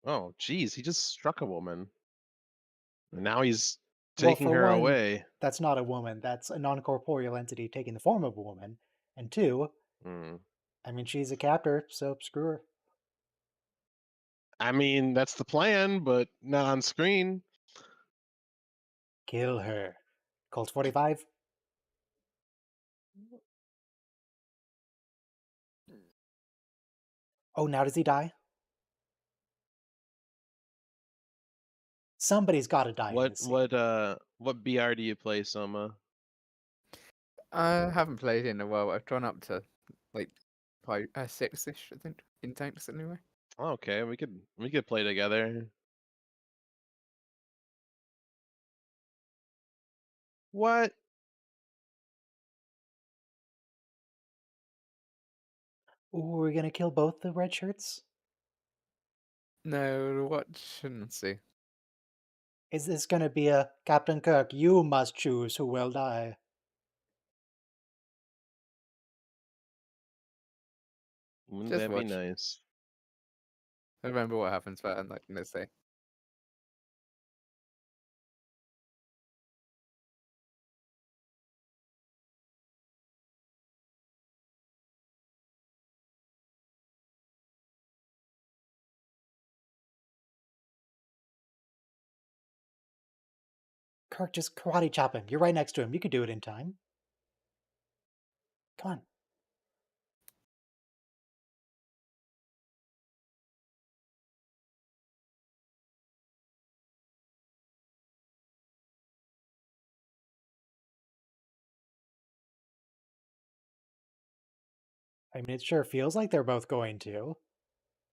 Oh, geez, he just struck a woman. And now he's Well, taking for her one, away. that's not a woman. That's a non-corporeal entity taking the form of a woman. And two, Hmm. I mean, she's a captor, so screw her. I mean, that's the plan, but not on screen. Kill her. Colt 45. Oh, now does he die? Somebody's got to die in What this scene. what BR do you play, Soma? I haven't played in a while. I've gone up to like 6-ish, I think, in tanks anyway. Okay, we could play together. What? Ooh, we're gonna kill both the red shirts? No, what shouldn't see. Is this gonna be a Captain Kirk, you must choose who will die? Wouldn't Just that be watch. nice? I remember what happens, but I'm not gonna say. Kirk, just karate chop him. You're right next to him. You could do it in time. Come on. I mean, it sure feels like they're both going to.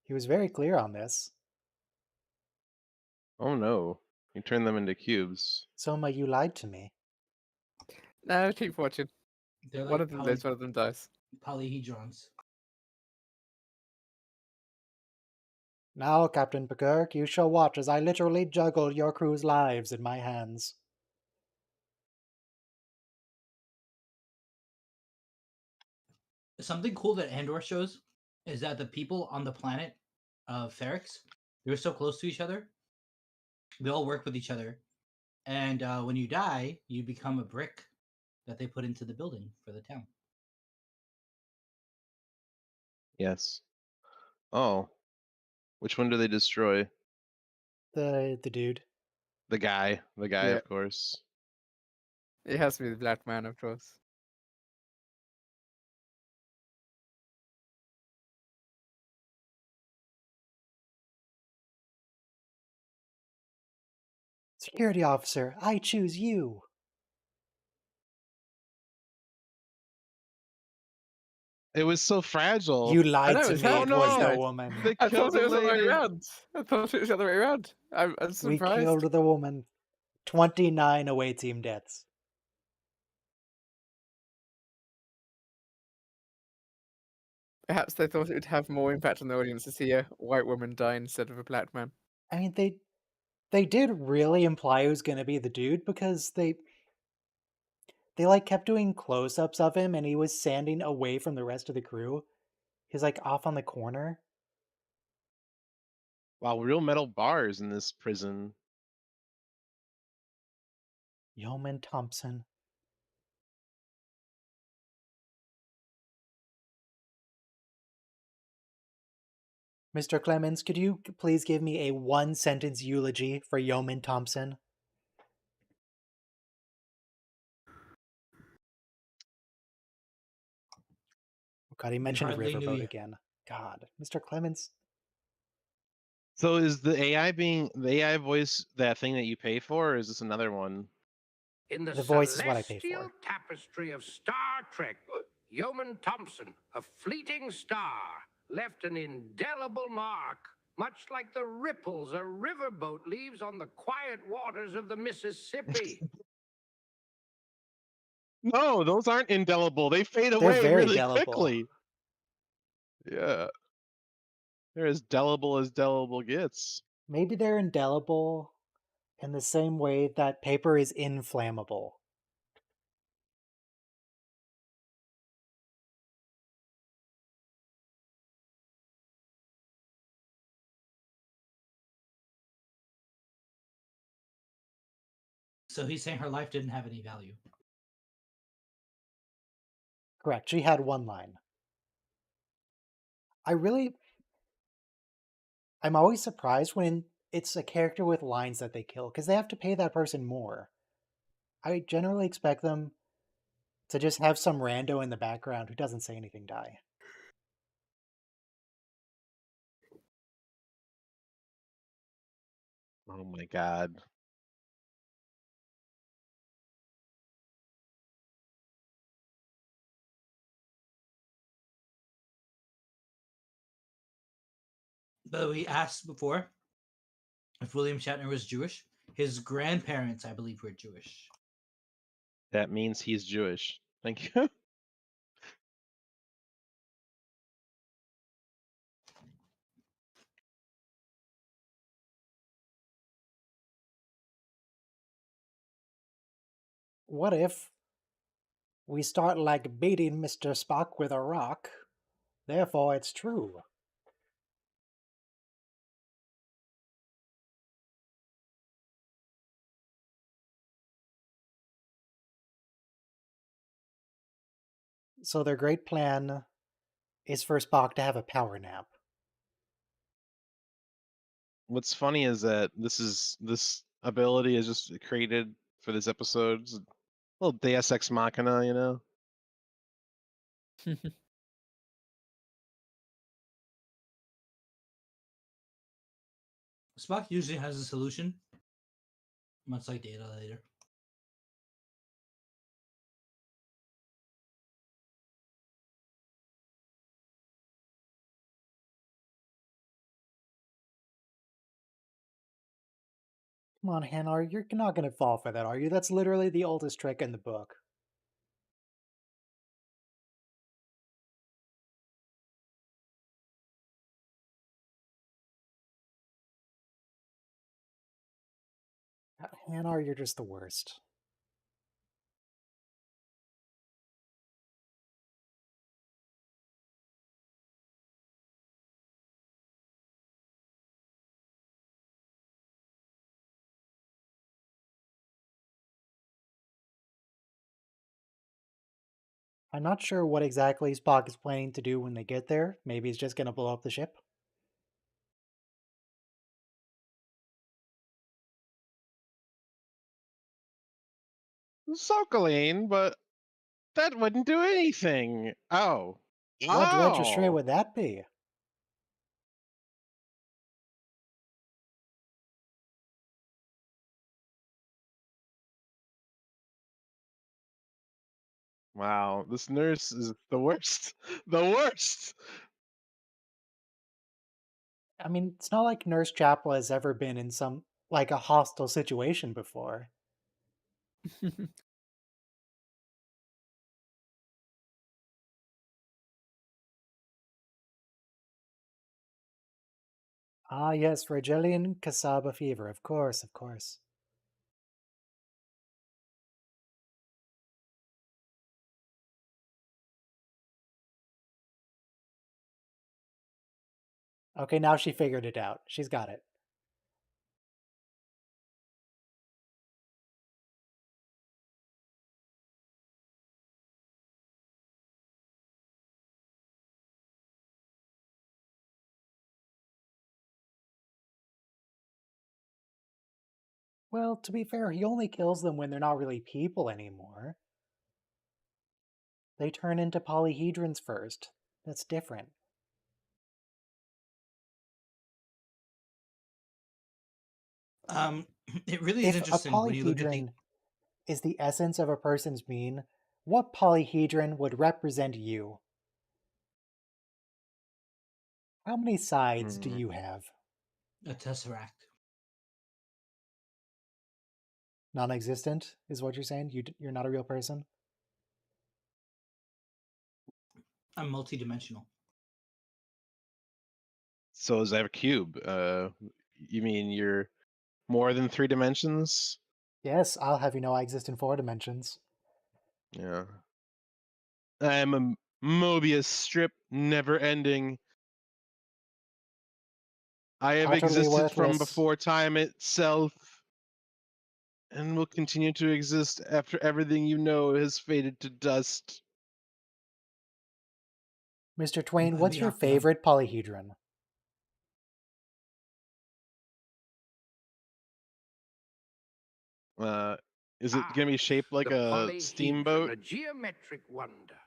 He was very clear on this. Oh no. You turn them into cubes. Soma, you lied to me. No, keep watching. They're One like of them lives, one of them dies. polyhedrons. Now, Captain Picurk, you shall watch as I literally juggle your crew's lives in my hands. Something cool that Andor shows is that the people on the planet of Ferrix, they're so close to each other. They all work with each other, and when you die, you become a brick that they put into the building for the town. Yes. Oh, which one do they destroy? The dude. The guy. The guy, Yeah. of course. It has to be the Black Man, of course. Security officer, I choose you. It was so fragile. You lied know, to it's me. how- It Oh, was no. the woman. They I killed thought it the was the other way lady. around. I thought it was the other way around. I'm We surprised. killed the woman. 29 away team deaths. Perhaps they thought it would have more impact on the audience to see a white woman die instead of a black man. I mean, they did really imply it was gonna be the dude because they like kept doing close-ups of him and he was standing away from the rest of the crew. He's like off on the corner. Wow, real metal bars in this prison. Yeoman Thompson. Mr. Clemens, could you please give me a one-sentence eulogy for Yeoman Thompson? Oh God, he mentioned hardly knew Riverboat you. again. God, Mr. Clemens. So is the AI voice that thing that you pay for, or is this another one? In the The voice is what I pay celestial for. tapestry of Star Trek, Yeoman Thompson, a fleeting star, left an indelible mark, much like the ripples a riverboat leaves on the quiet waters of the Mississippi. No, those aren't indelible. They fade They're away very really delible. quickly. Yeah. They're as delible gets. Maybe they're indelible in the same way that paper is inflammable. So he's saying her life didn't have any value. Correct, she had one line. I'm always surprised when it's a character with lines that they kill, because they have to pay that person more. I generally expect them to just have some rando in the background who doesn't say anything die. Oh my god. But we asked before if William Shatner was Jewish. His grandparents, I believe, were Jewish. That means he's Jewish. Thank you. What if we start like beating Mr. Spock with a rock? Therefore, it's true. So their great plan is for Spock to have a power nap. What's funny is that this ability is just created for this episode. It's a little Deus Ex Machina, you know? Spock usually has a solution, much like Data later. Come on, Hanar, you're not gonna fall for that, are you? That's literally the oldest trick in the book. Hanar, you're just the worst. I'm not sure what exactly Spock is planning to do when they get there. Maybe he's just gonna blow up the ship. So clean, but that wouldn't do anything. Oh. What registry Oh. would that be? Wow, this nurse is the worst. The worst. I mean, it's not like Nurse Chapel has ever been in some, like, a hostile situation before. Ah, yes, Rigelian Cassava fever, of course, of course. Okay, now she figured it out. She's got it. Well, to be fair, he only kills them when they're not really people anymore. They turn into polyhedrons first. That's different. It really is If a interesting when you look at the. polyhedron is the essence of a person's being, what polyhedron would represent you? How many sides do Mm. you have? A tesseract. Non-existent is what you're saying? You're not a real person? I'm multidimensional. So is that a cube? You mean you're more than 3 dimensions? Yes, I'll have you know I exist in 4 dimensions. Yeah. I am a Mobius strip, never ending. I have Utterly existed from worthless. before time itself, and will continue to exist after everything you know has faded to dust. Mr. Twain, what's The your Octagon. favorite polyhedron? Uh, is it Ah, gonna be shaped like the a polyhedron, steamboat? a geometric wonder.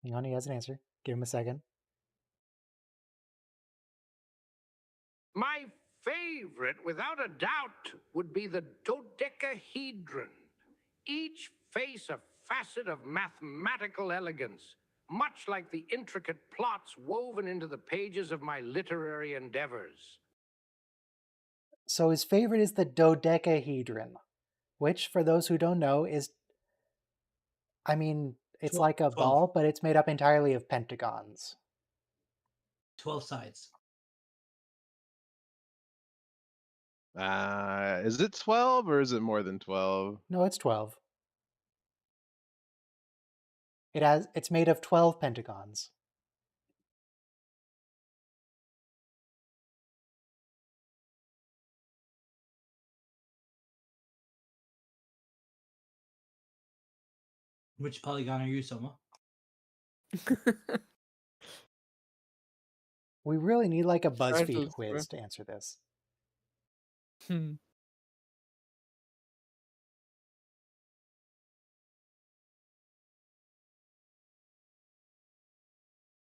Hang on, he has an answer. Give him a second. My favorite, without a doubt, would be the dodecahedron. Each face a facet of mathematical elegance, much like the intricate plots woven into the pages of my literary endeavors. So his favorite is the dodecahedron, which, for those who don't know, is, I mean, it's like a 12. ball, but it's made up entirely of pentagons. 12 sides. Is it 12 or is it more than 12? No, it's 12. It's made of 12 pentagons. Which polygon are you, Soma? We really need like a Trying to BuzzFeed look for- quiz to answer this. Hmm.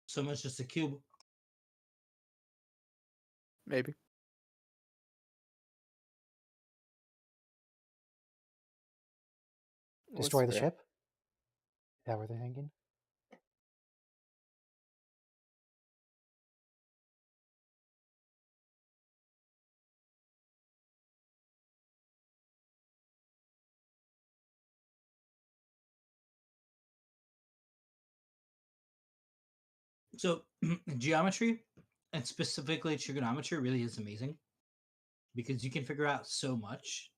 Soma's just a cube. Maybe. What's Destroy the fair? ship? Is that what they're thinking? So geometry and specifically trigonometry really is amazing. because you can figure out so much.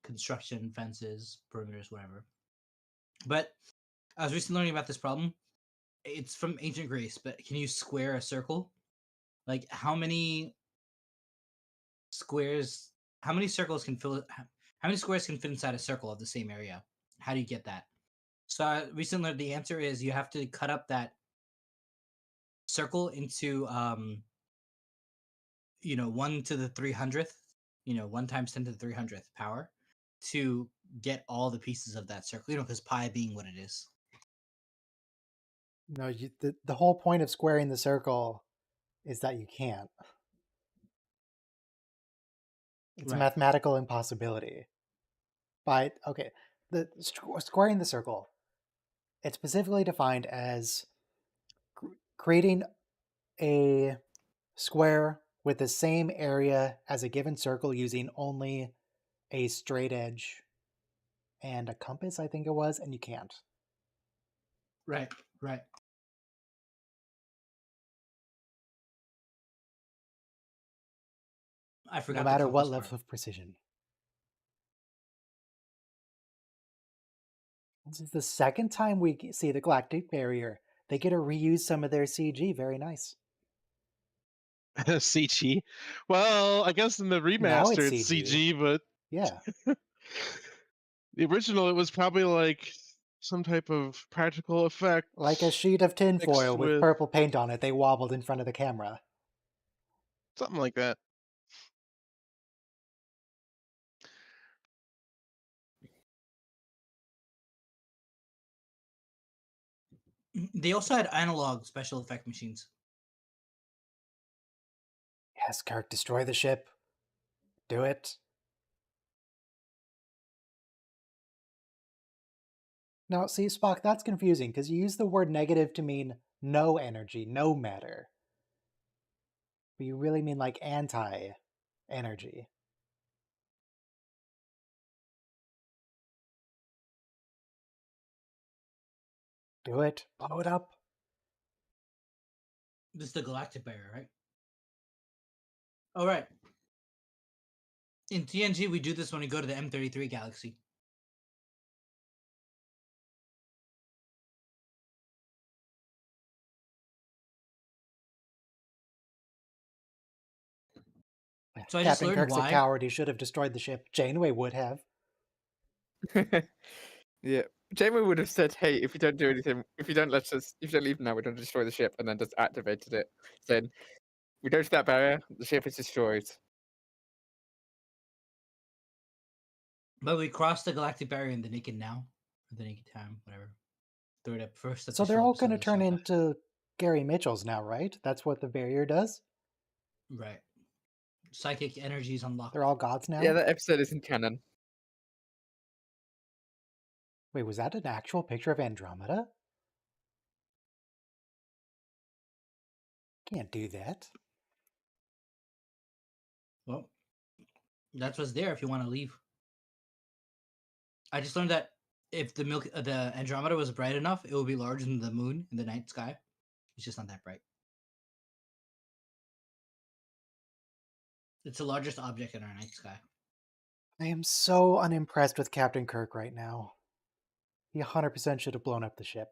Construction, fences, perimeters, whatever. But I was recently learning about this problem. It's from ancient Greece, but can you square a circle? Like how many squares? How many circles can fill? How many squares can fit inside a circle of the same area? How do you get that? So I recently learned the answer is you have to cut up that circle into 1 to the 300th, 1 times 10 to the 300th power to get all the pieces of that circle, because pi being what it is. No, the whole point of squaring the circle is that you can't. It's a Right. mathematical impossibility. But, okay, the squaring the circle, it's specifically defined as creating a square with the same area as a given circle using only a straight edge and a compass, I think it was, and you can't. Right. I forgot. No the matter what compass level part. of precision. This is the second time we see the galactic barrier. They get to reuse some of their CG. Very nice. CG. Well, I guess in the Now remaster it's it's CG. CG, but Yeah. the original it was probably like some type of practical effect. Like a sheet of tinfoil mixed with purple paint on it, they wobbled in front of the camera. something like that. They also had analog special effect machines. Yes, Kirk, destroy the ship. Do it. Now, see, Spock, that's confusing because you use the word negative to mean no energy, no matter. But you really mean like anti-energy. Do it. Blow it up. This is the galactic barrier, right? Oh, right. In TNG, we do this when we go to the M33 galaxy. So I just Captain learned Kirk's a why. coward. He should have destroyed the ship. Janeway would have. Yeah. Janeway would have said, "Hey, if you don't do anything, if you don't leave now, we're going to destroy the ship," and then just activated it. Then we go to that barrier, the ship is destroyed. But we crossed the galactic barrier in the naked now, or the naked time, whatever. Throw it up first. So they're all going to turn into Gary Mitchells now, right? That's what the barrier does? Right. Psychic energies unlocked. They're all gods now? Yeah, that episode isn't canon. Wait, was that an actual picture of Andromeda? Can't do that. Well, that's what's there if you want to leave. I just learned that if the Andromeda was bright enough, it would be larger than the moon in the night sky. It's just not that bright. It's the largest object in our night sky. I am so unimpressed with Captain Kirk right now. He 100% should have blown up the ship.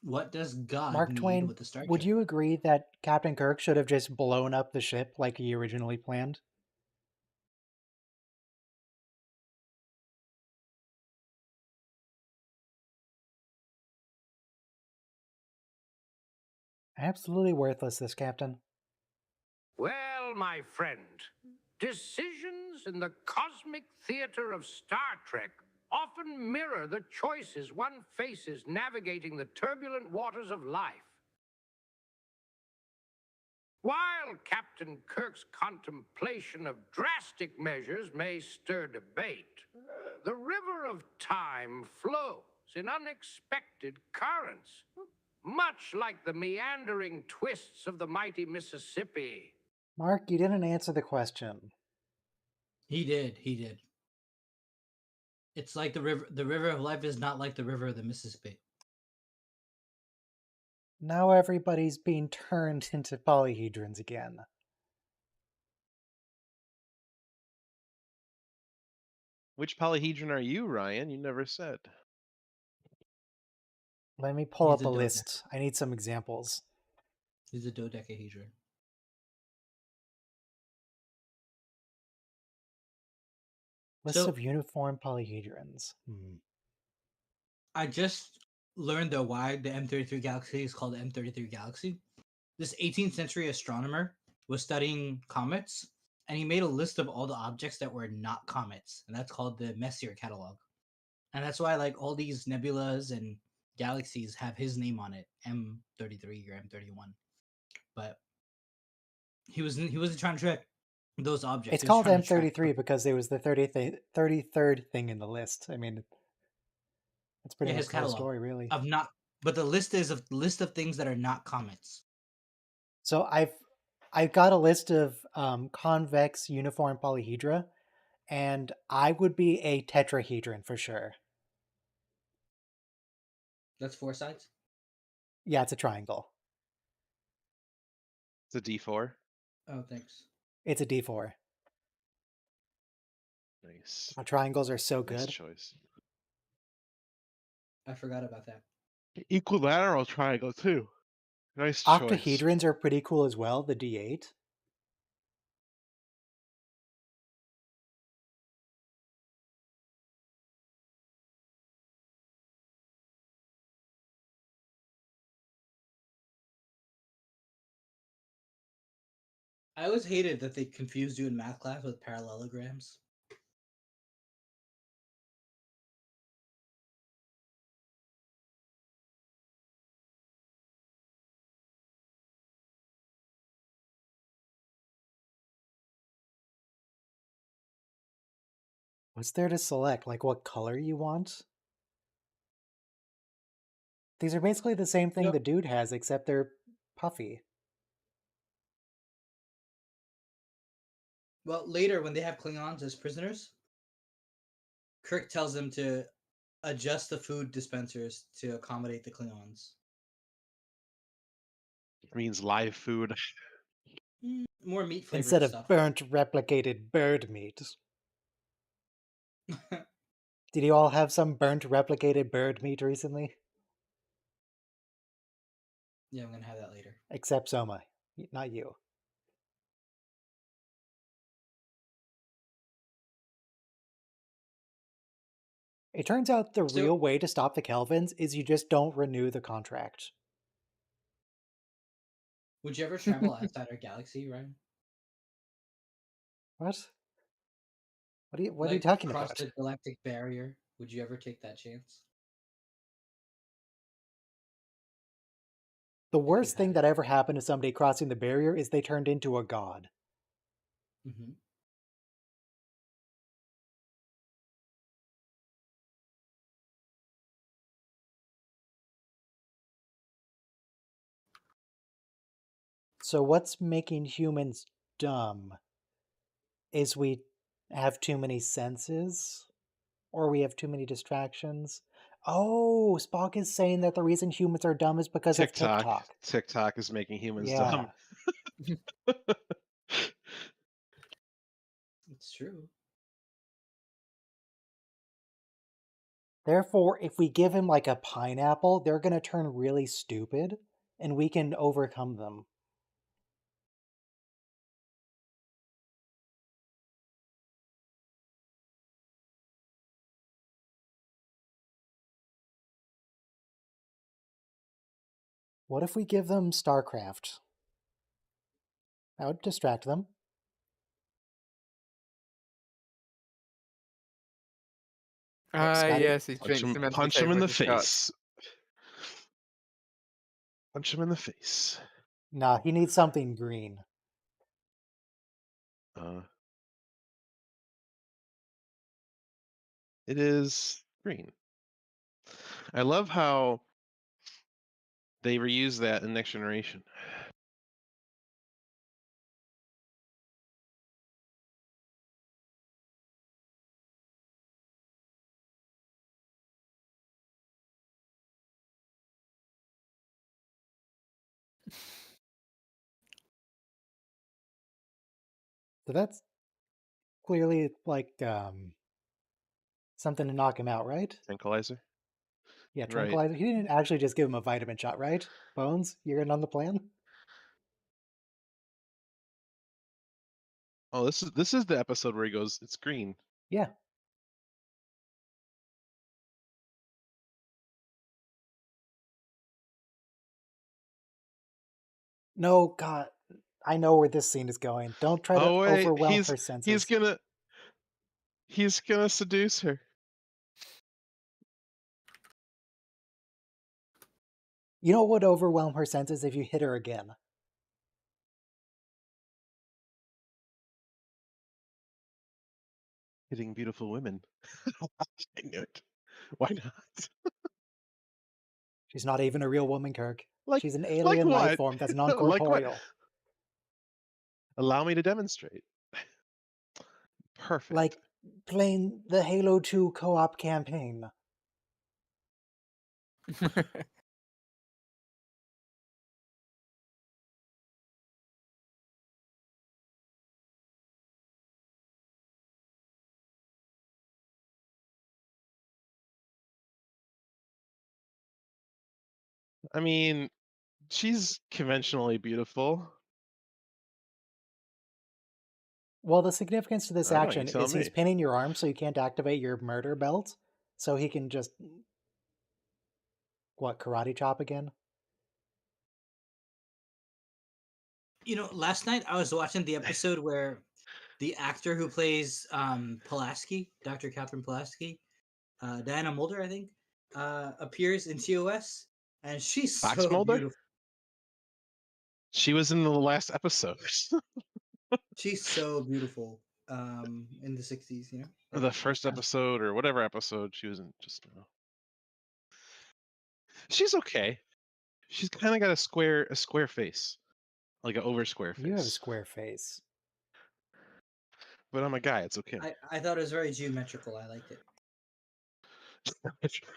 What does God Mark need Twain, with the Star Trek? would you agree that Captain Kirk should have just blown up the ship like he originally planned? Absolutely worthless, this captain. Well, my friend, decisions in the cosmic theater of Star Trek often mirror the choices one faces navigating the turbulent waters of life. While Captain Kirk's contemplation of drastic measures may stir debate, the river of time flows in unexpected currents, much like the meandering twists of the mighty Mississippi. Mark, you didn't answer the question. He did. It's like the river. The river of life is not like the river of the Mississippi. Now everybody's being turned into polyhedrons again. Which polyhedron are you, Ryan? You never said. Let me pull He's up a a dodec. list. I need some examples. He's a dodecahedron. List So of uniform polyhedrons. I just learned though why the M33 galaxy is called the M33 galaxy. This 18th century astronomer was studying comets, and he made a list of all the objects that were not comets, and that's called the Messier catalog. And that's why like all these nebulas and galaxies have his name on it, M33 or M31. But he wasn't trying to track those objects. It's He was called trying to track M33 because it was the 33rd thing in the list. I mean, that's pretty his much the whole catalog story, really. of not. But the list is a list of things that are not comets. So I've got a list of convex uniform polyhedra, and I would be a tetrahedron for sure. That's 4 sides. Yeah, it's a triangle. It's a D4. Oh, thanks. It's a D4. Nice. Triangles are so Nice good. choice. I forgot about that. Equilateral triangle too. Nice choice. Octahedrons are pretty cool as well, the D8. I always hated that they confused you in math class with parallelograms. What's there to select? Like what color you want? These are basically the same thing Yep. the dude has, except they're puffy. Well, later when they have Klingons as prisoners, Kirk tells them to adjust the food dispensers to accommodate the Klingons. It means live food. More meat flavored Instead of stuff. burnt replicated bird meat. Did you all have some burnt replicated bird meat recently? Yeah, I'm gonna have that later. Except Soma, not you. It turns out the So, real way to stop the Kelvins is you just don't renew the contract. would you ever travel outside our galaxy, Ryan? What? What are you Like talking cross about? the galactic barrier? Would you ever take that chance? The If you worst had thing it. that ever happened to somebody crossing the barrier is they turned into a god. Mm-hmm. So what's making humans dumb? Is we have too many senses? Or we have too many distractions? Oh, Spock is saying that the reason humans are dumb is because of TikTok. TikTok. TikTok is making humans Yeah. dumb. It's true. Therefore, if we give him like a pineapple, they're going to turn really stupid, and we can overcome them. What if we give them StarCraft? That would distract them. Scotty? Yes, he drinks immensely Punch him in the favourite shots. face. Punch him in the face. Nah, he needs something green. It is green. I love how they reuse that in Next Generation. So that's clearly like something to knock him out, right? Tranquilizer. Yeah, Right. tranquilizer. He didn't actually just give him a vitamin shot, right? Bones, you're in on the plan? Oh, this is the episode where he goes, "It's green." Yeah. No, God, I know where this scene is going. Don't try to Oh wait, overwhelm her he's senses. gonna seduce her. You know what would overwhelm her senses if you hit her again? Hitting beautiful women. I knew it. Why not? She's not even a real woman, Kirk. Like She's an like alien life what? form that's Like what? non-corporeal. Allow me to demonstrate. Perfect. Like playing the Halo 2 co-op campaign. I mean, she's conventionally beautiful. Well, the significance to this I don't know, you action tell is he's me. pinning your arm so you can't activate your murder belt. So he can just, what, karate chop again? Last night I was watching the episode where the actor who plays Pulaski, Dr. Catherine Pulaski, Diana Mulder, I think, appears in TOS, and she's Fox so Mulder? beautiful. She was in the last episode. She's so beautiful. In the '60s, The first episode or whatever episode she was in just now. She's okay. She's kind of got a square face. Like an over square You have a face. square face. But I'm a guy, it's okay. I thought it was very geometrical. I liked it.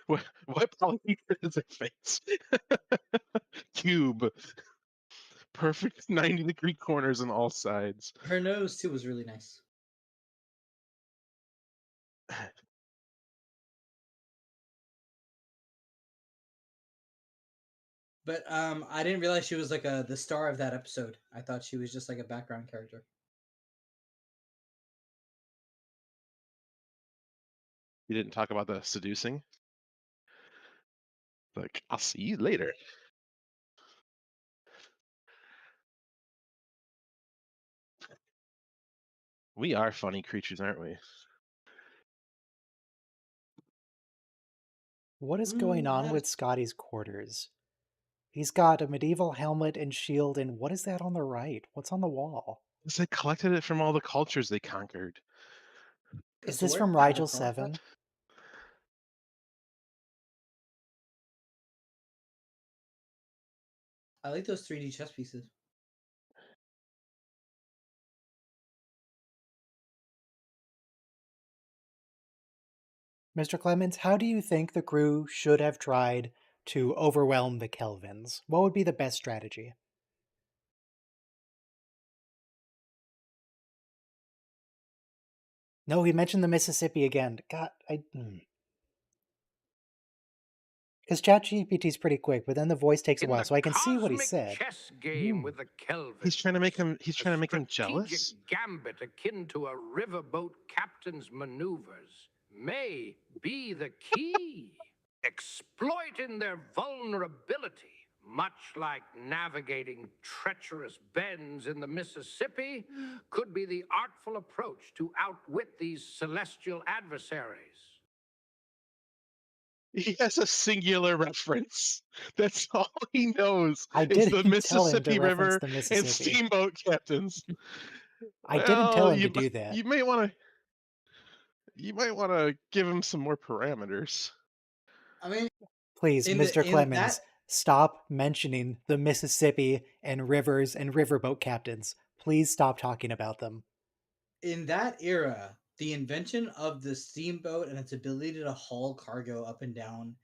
what polyhedron is her face? Cube. Perfect 90-degree corners on all sides. Her nose too was really nice. But I didn't realize she was like the star of that episode. I thought she was just like a background character. You didn't talk about the seducing? Like, I'll see you later. We are funny creatures, aren't we? What is going on with Scotty's quarters? He's got a medieval helmet and shield, and what is that on the right? What's on the wall? Because they collected it from all the cultures they conquered. Is this from Yeah, Rigel 7? I like those 3D chess pieces. Mr. Clemens, how do you think the crew should have tried to overwhelm the Kelvins? What would be the best strategy? No, he mentioned the Mississippi again. God, Because ChatGPT's pretty quick, but then the voice takes a while, so I can see what he said. Chess game with the Kelvins. He's trying to make him. He's trying to make him strategic jealous. Gambit akin to a riverboat captain's maneuvers may be the key. Exploiting their vulnerability, much like navigating treacherous bends in the Mississippi, could be the artful approach to outwit these celestial adversaries. He has a singular reference. That's all he knows. I It's the didn't tell him to Mississippi reference River the and Mississippi. steamboat captains. I didn't tell him you, to do that. You might want to. You might want to give him some more parameters. I mean, Please, Mr. in Clemens, that stop mentioning the Mississippi and rivers and riverboat captains. Please stop talking about them. in that era, the invention of the steamboat and its ability to haul cargo up and down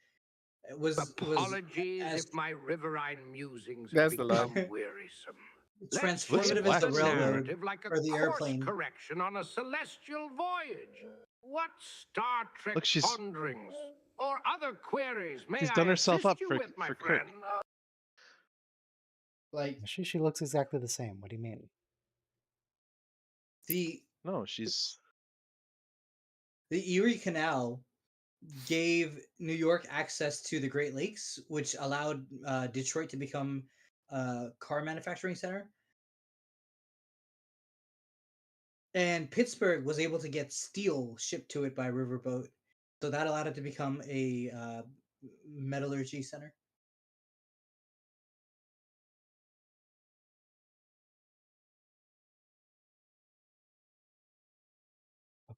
was Apologies as if my riverine musings There's have the line. become wearisome. Let's Looks Transformative use as black the the to me. railroad narrative like a or the course airplane. correction on a celestial voyage. What Star Trek Look, ponderings or other queries may she's I done herself assist up you for with, my for Kirk. friend? Like She looks exactly the same. What do you mean? the No, she's Erie Canal gave New York access to the Great Lakes, which allowed Detroit to become a car manufacturing center. And Pittsburgh was able to get steel shipped to it by riverboat, so that allowed it to become a metallurgy center.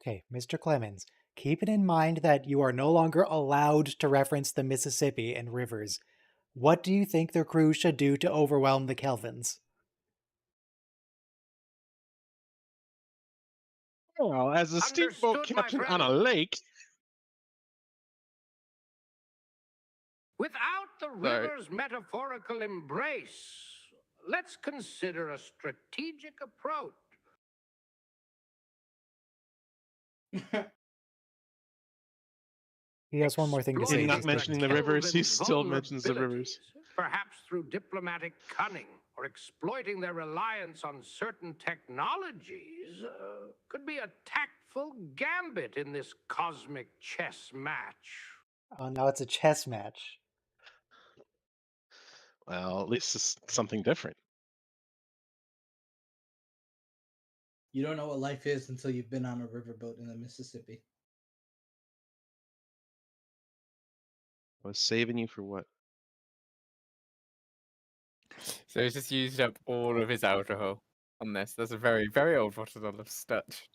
Okay, Mr. Clemens, keep it in mind that you are no longer allowed to reference the Mississippi and rivers. What do you think their crew should do to overwhelm the Kelvins? well, as a steamboat Understood, my captain on a friend. lake. Without the Sorry. river's metaphorical embrace, let's consider a strategic approach. He has one more thing to say. In not Just mentioning the rivers, he still mentions the rivers. Perhaps through diplomatic cunning or exploiting their reliance on certain technologies, could be a tactful gambit in this cosmic chess match. Oh, now it's a chess match. Well, at least it's something different. You don't know what life is until you've been on a riverboat in the Mississippi. I was saving you for what? So he's just used up all of his alcohol on this. That's a very, very old $40 touch.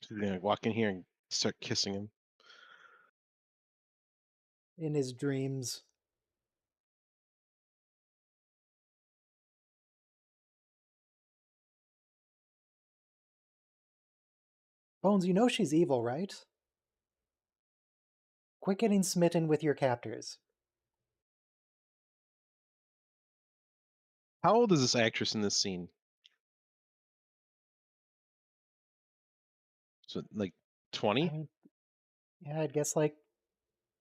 She's gonna walk in here and start kissing him. In his dreams. Bones, you know she's evil, right? Quit getting smitten with your captors. How old is this actress in this scene? So like I 20? mean, yeah, I'd guess like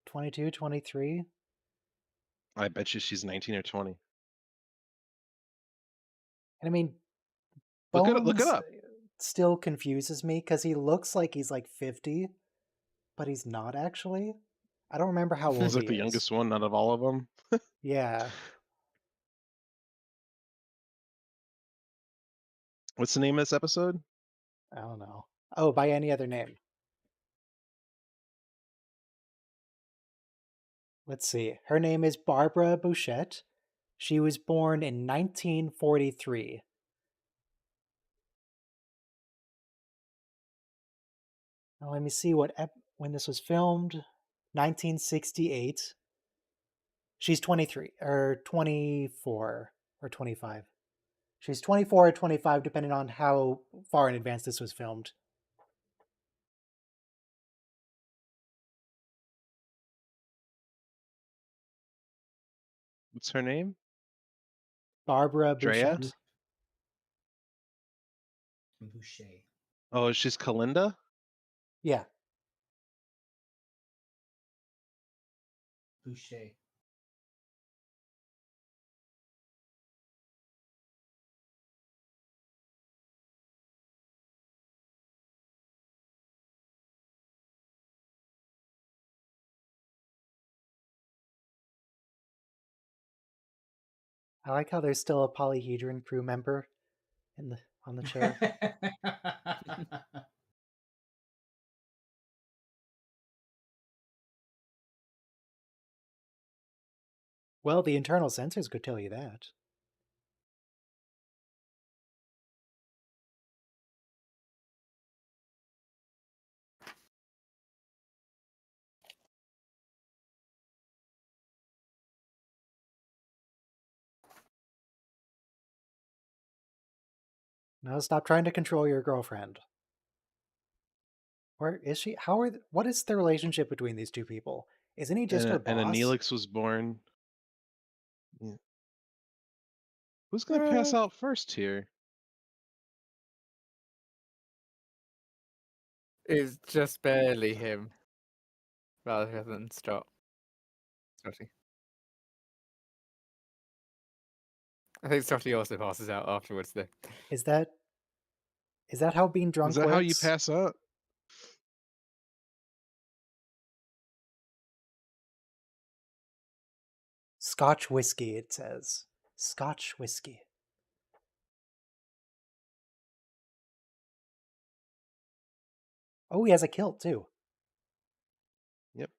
22, 23. I bet you she's 19 or 20. And I mean, Look it Bones up. still confuses me because he looks like he's like 50, but he's not actually. I don't remember how He's old like he the is. youngest one out of all of them. Yeah. What's the name of this episode? I don't know. Oh, by any other name. Let's see. Her name is Barbara Bouchette. She was born in 1943. Now let me see when this was filmed. 1968. She's 23 or 24 or 25. She's 24 or 25 depending on how far in advance this was filmed. What's her name? Barbara Drea? Bouchette. Boucher. Oh, she's Kalinda? Yeah. Boucher. I like how there's still a polyhedron crew member on the chair. Well, the internal sensors could tell you that. No, stop trying to control your girlfriend. Where is she? What is the relationship between these two people? Isn't he just her And a boss? Neelix was born. Yeah. Who's gonna pass Uh, out first here? it's just barely him rather than Stott. Stotty. I think Stotty also passes out afterwards, though. Is that how being Is drunk that how you works? pass out? Scotch whiskey, it says. Scotch whiskey. Oh, he has a kilt too. Yep.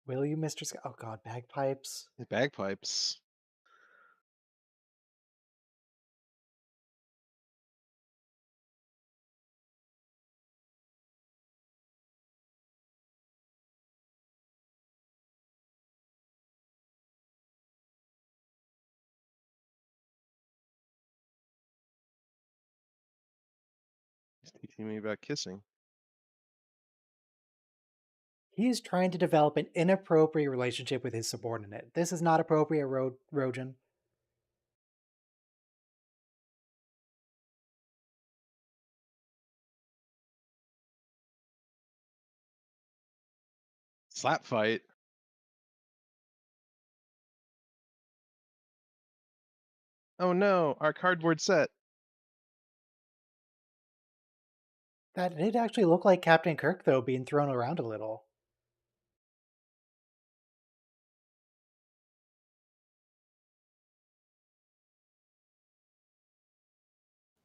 Will you, Mr. Scott? Oh god, bagpipes. The bagpipes. He's teaching me about kissing. He is trying to develop an inappropriate relationship with his subordinate. This is not appropriate, Rojan. Slap fight. Oh no, our cardboard set. That did actually look like Captain Kirk, though, being thrown around a little.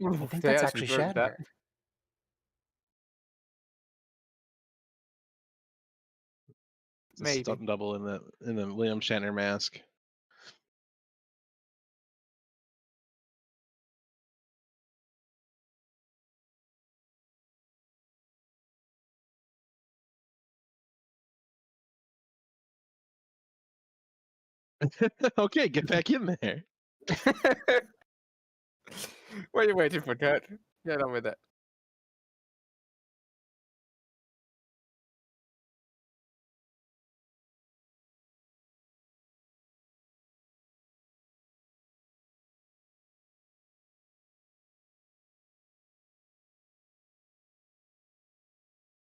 I think They that's actually actually broke that. Shatner. It's a Maybe. stunt double in the William Shatner mask. Okay, get back in there. What are you waiting for, Kurt? Get on with it.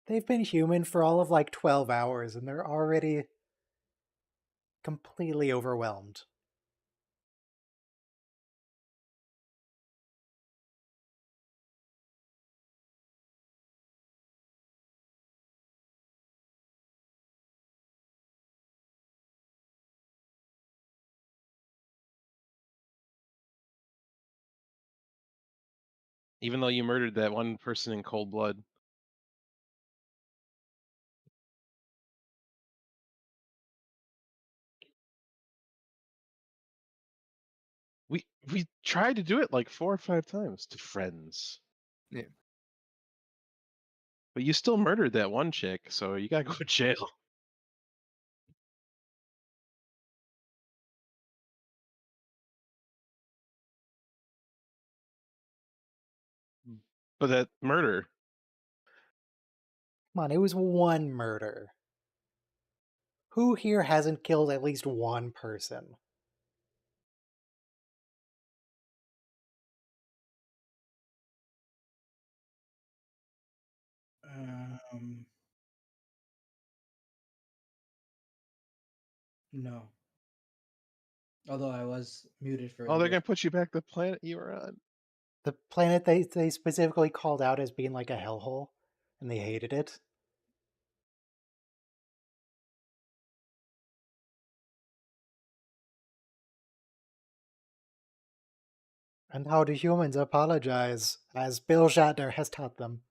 They've been human for all of like 12 hours, and they're already completely overwhelmed. Even though you murdered that one person in cold blood. We tried to do it like 4 or 5 times to friends. Yeah. But you still murdered that one chick, so you gotta go to jail. But that murder, Come on, it was one murder. Who here hasn't killed at least one person? Um, no. Although I was muted for a oh, they're bit. gonna put you back the planet you were on. The planet they specifically called out as being like a hellhole, and they hated it. And how do humans apologize, as Bill Shatner has taught them?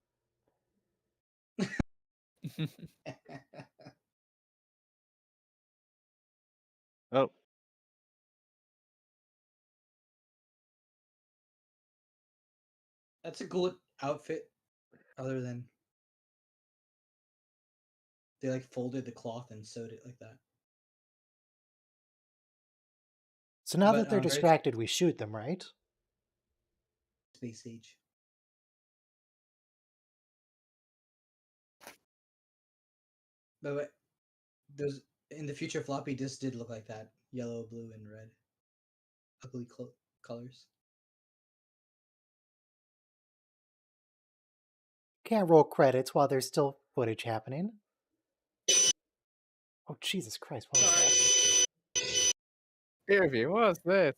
Oh, That's a good outfit, other than They like folded the cloth and sewed it like that. So now But that they're very distracted, we shoot them, right? space age. But those in the future floppy disks did look like that: yellow, blue, and red. Ugly colors. Can't roll credits while there's still footage happening. Oh, Jesus Christ, what was that? Peer review, what's this?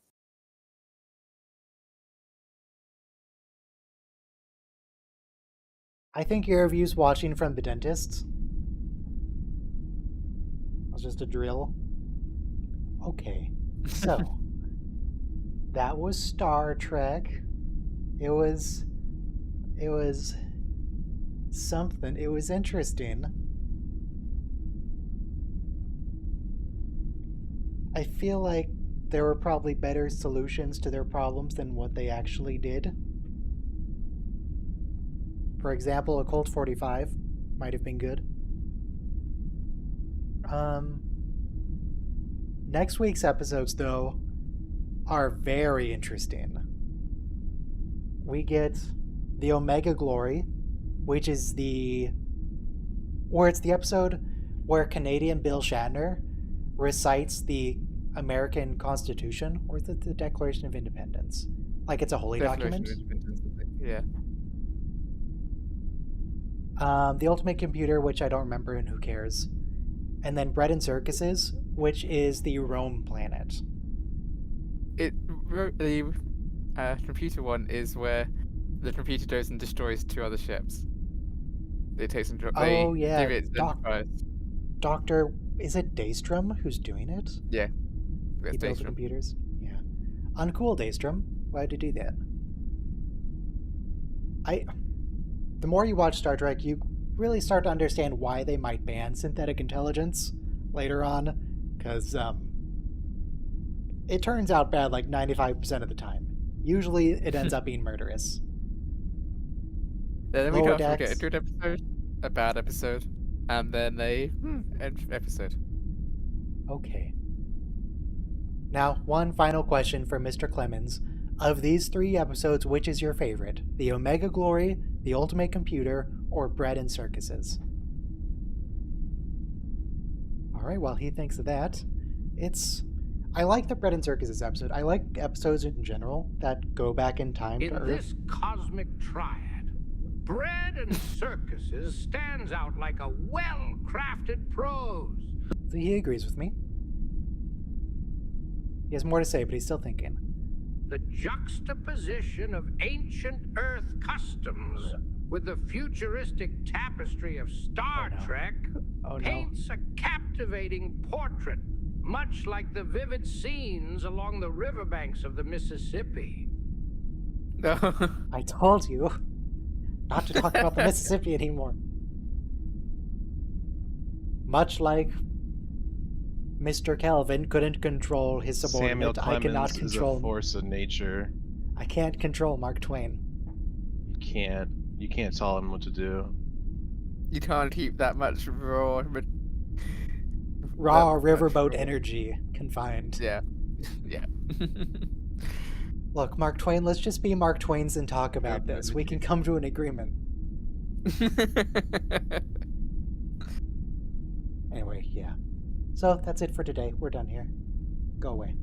I think your review's watching from the dentist. It was just a drill. Okay, so that was Star Trek. It was something. It was interesting. I feel like there were probably better solutions to their problems than what they actually did. For example, a Colt 45 might have been good. Next week's episodes, though, are very interesting. We get the Omega Glory, which is it's the episode where Canadian Bill Shatner recites the American Constitution, or is it the Declaration of Independence? Like it's a holy document? Yeah. The Ultimate Computer, which I don't remember and who cares. And then Bread and Circuses, which is the Rome planet. The computer one is where the computer goes and destroys 2 other ships. They take some. Oh, yeah. Give it Enterprise. Dr. Is it Daystrom who's doing it? Yeah. He built the computers? Yeah. Uncool, Daystrom. Why'd you do that? The more you watch Star Trek, you really start to understand why they might ban synthetic intelligence later on, because it turns out bad like 95% of the time. Usually it ends up being murderous. Then we can't forget a good episode, a bad episode, and then a end episode. Okay. Now, one final question for Mr. Clemens. Of these 3 episodes, which is your favorite? The Omega Glory, the Ultimate Computer, or Bread and Circuses? Alright, well, he thinks of that. I like the Bread and Circuses episode. I like episodes in general that go back in time to Earth. In this cosmic triad, Bread and Circuses stands out like a well-crafted prose. So he agrees with me. He has more to say, but he's still thinking. The juxtaposition of ancient Earth customs with the futuristic tapestry of Star Trek paints a captivating portrait, much like the vivid scenes along the riverbanks of the Mississippi. I told you not to talk about the Mississippi anymore. Much like Mr. Kelvin couldn't control his subordinate, I cannot control. Is a force of nature. I can't control Mark Twain. You can't tell him what to do. You can't keep that much raw riverboat energy confined. Yeah. Yeah. Look, Mark Twain, let's just be Mark Twains and talk about this. We can come to an agreement. Anyway, yeah. So that's it for today. We're done here. Go away.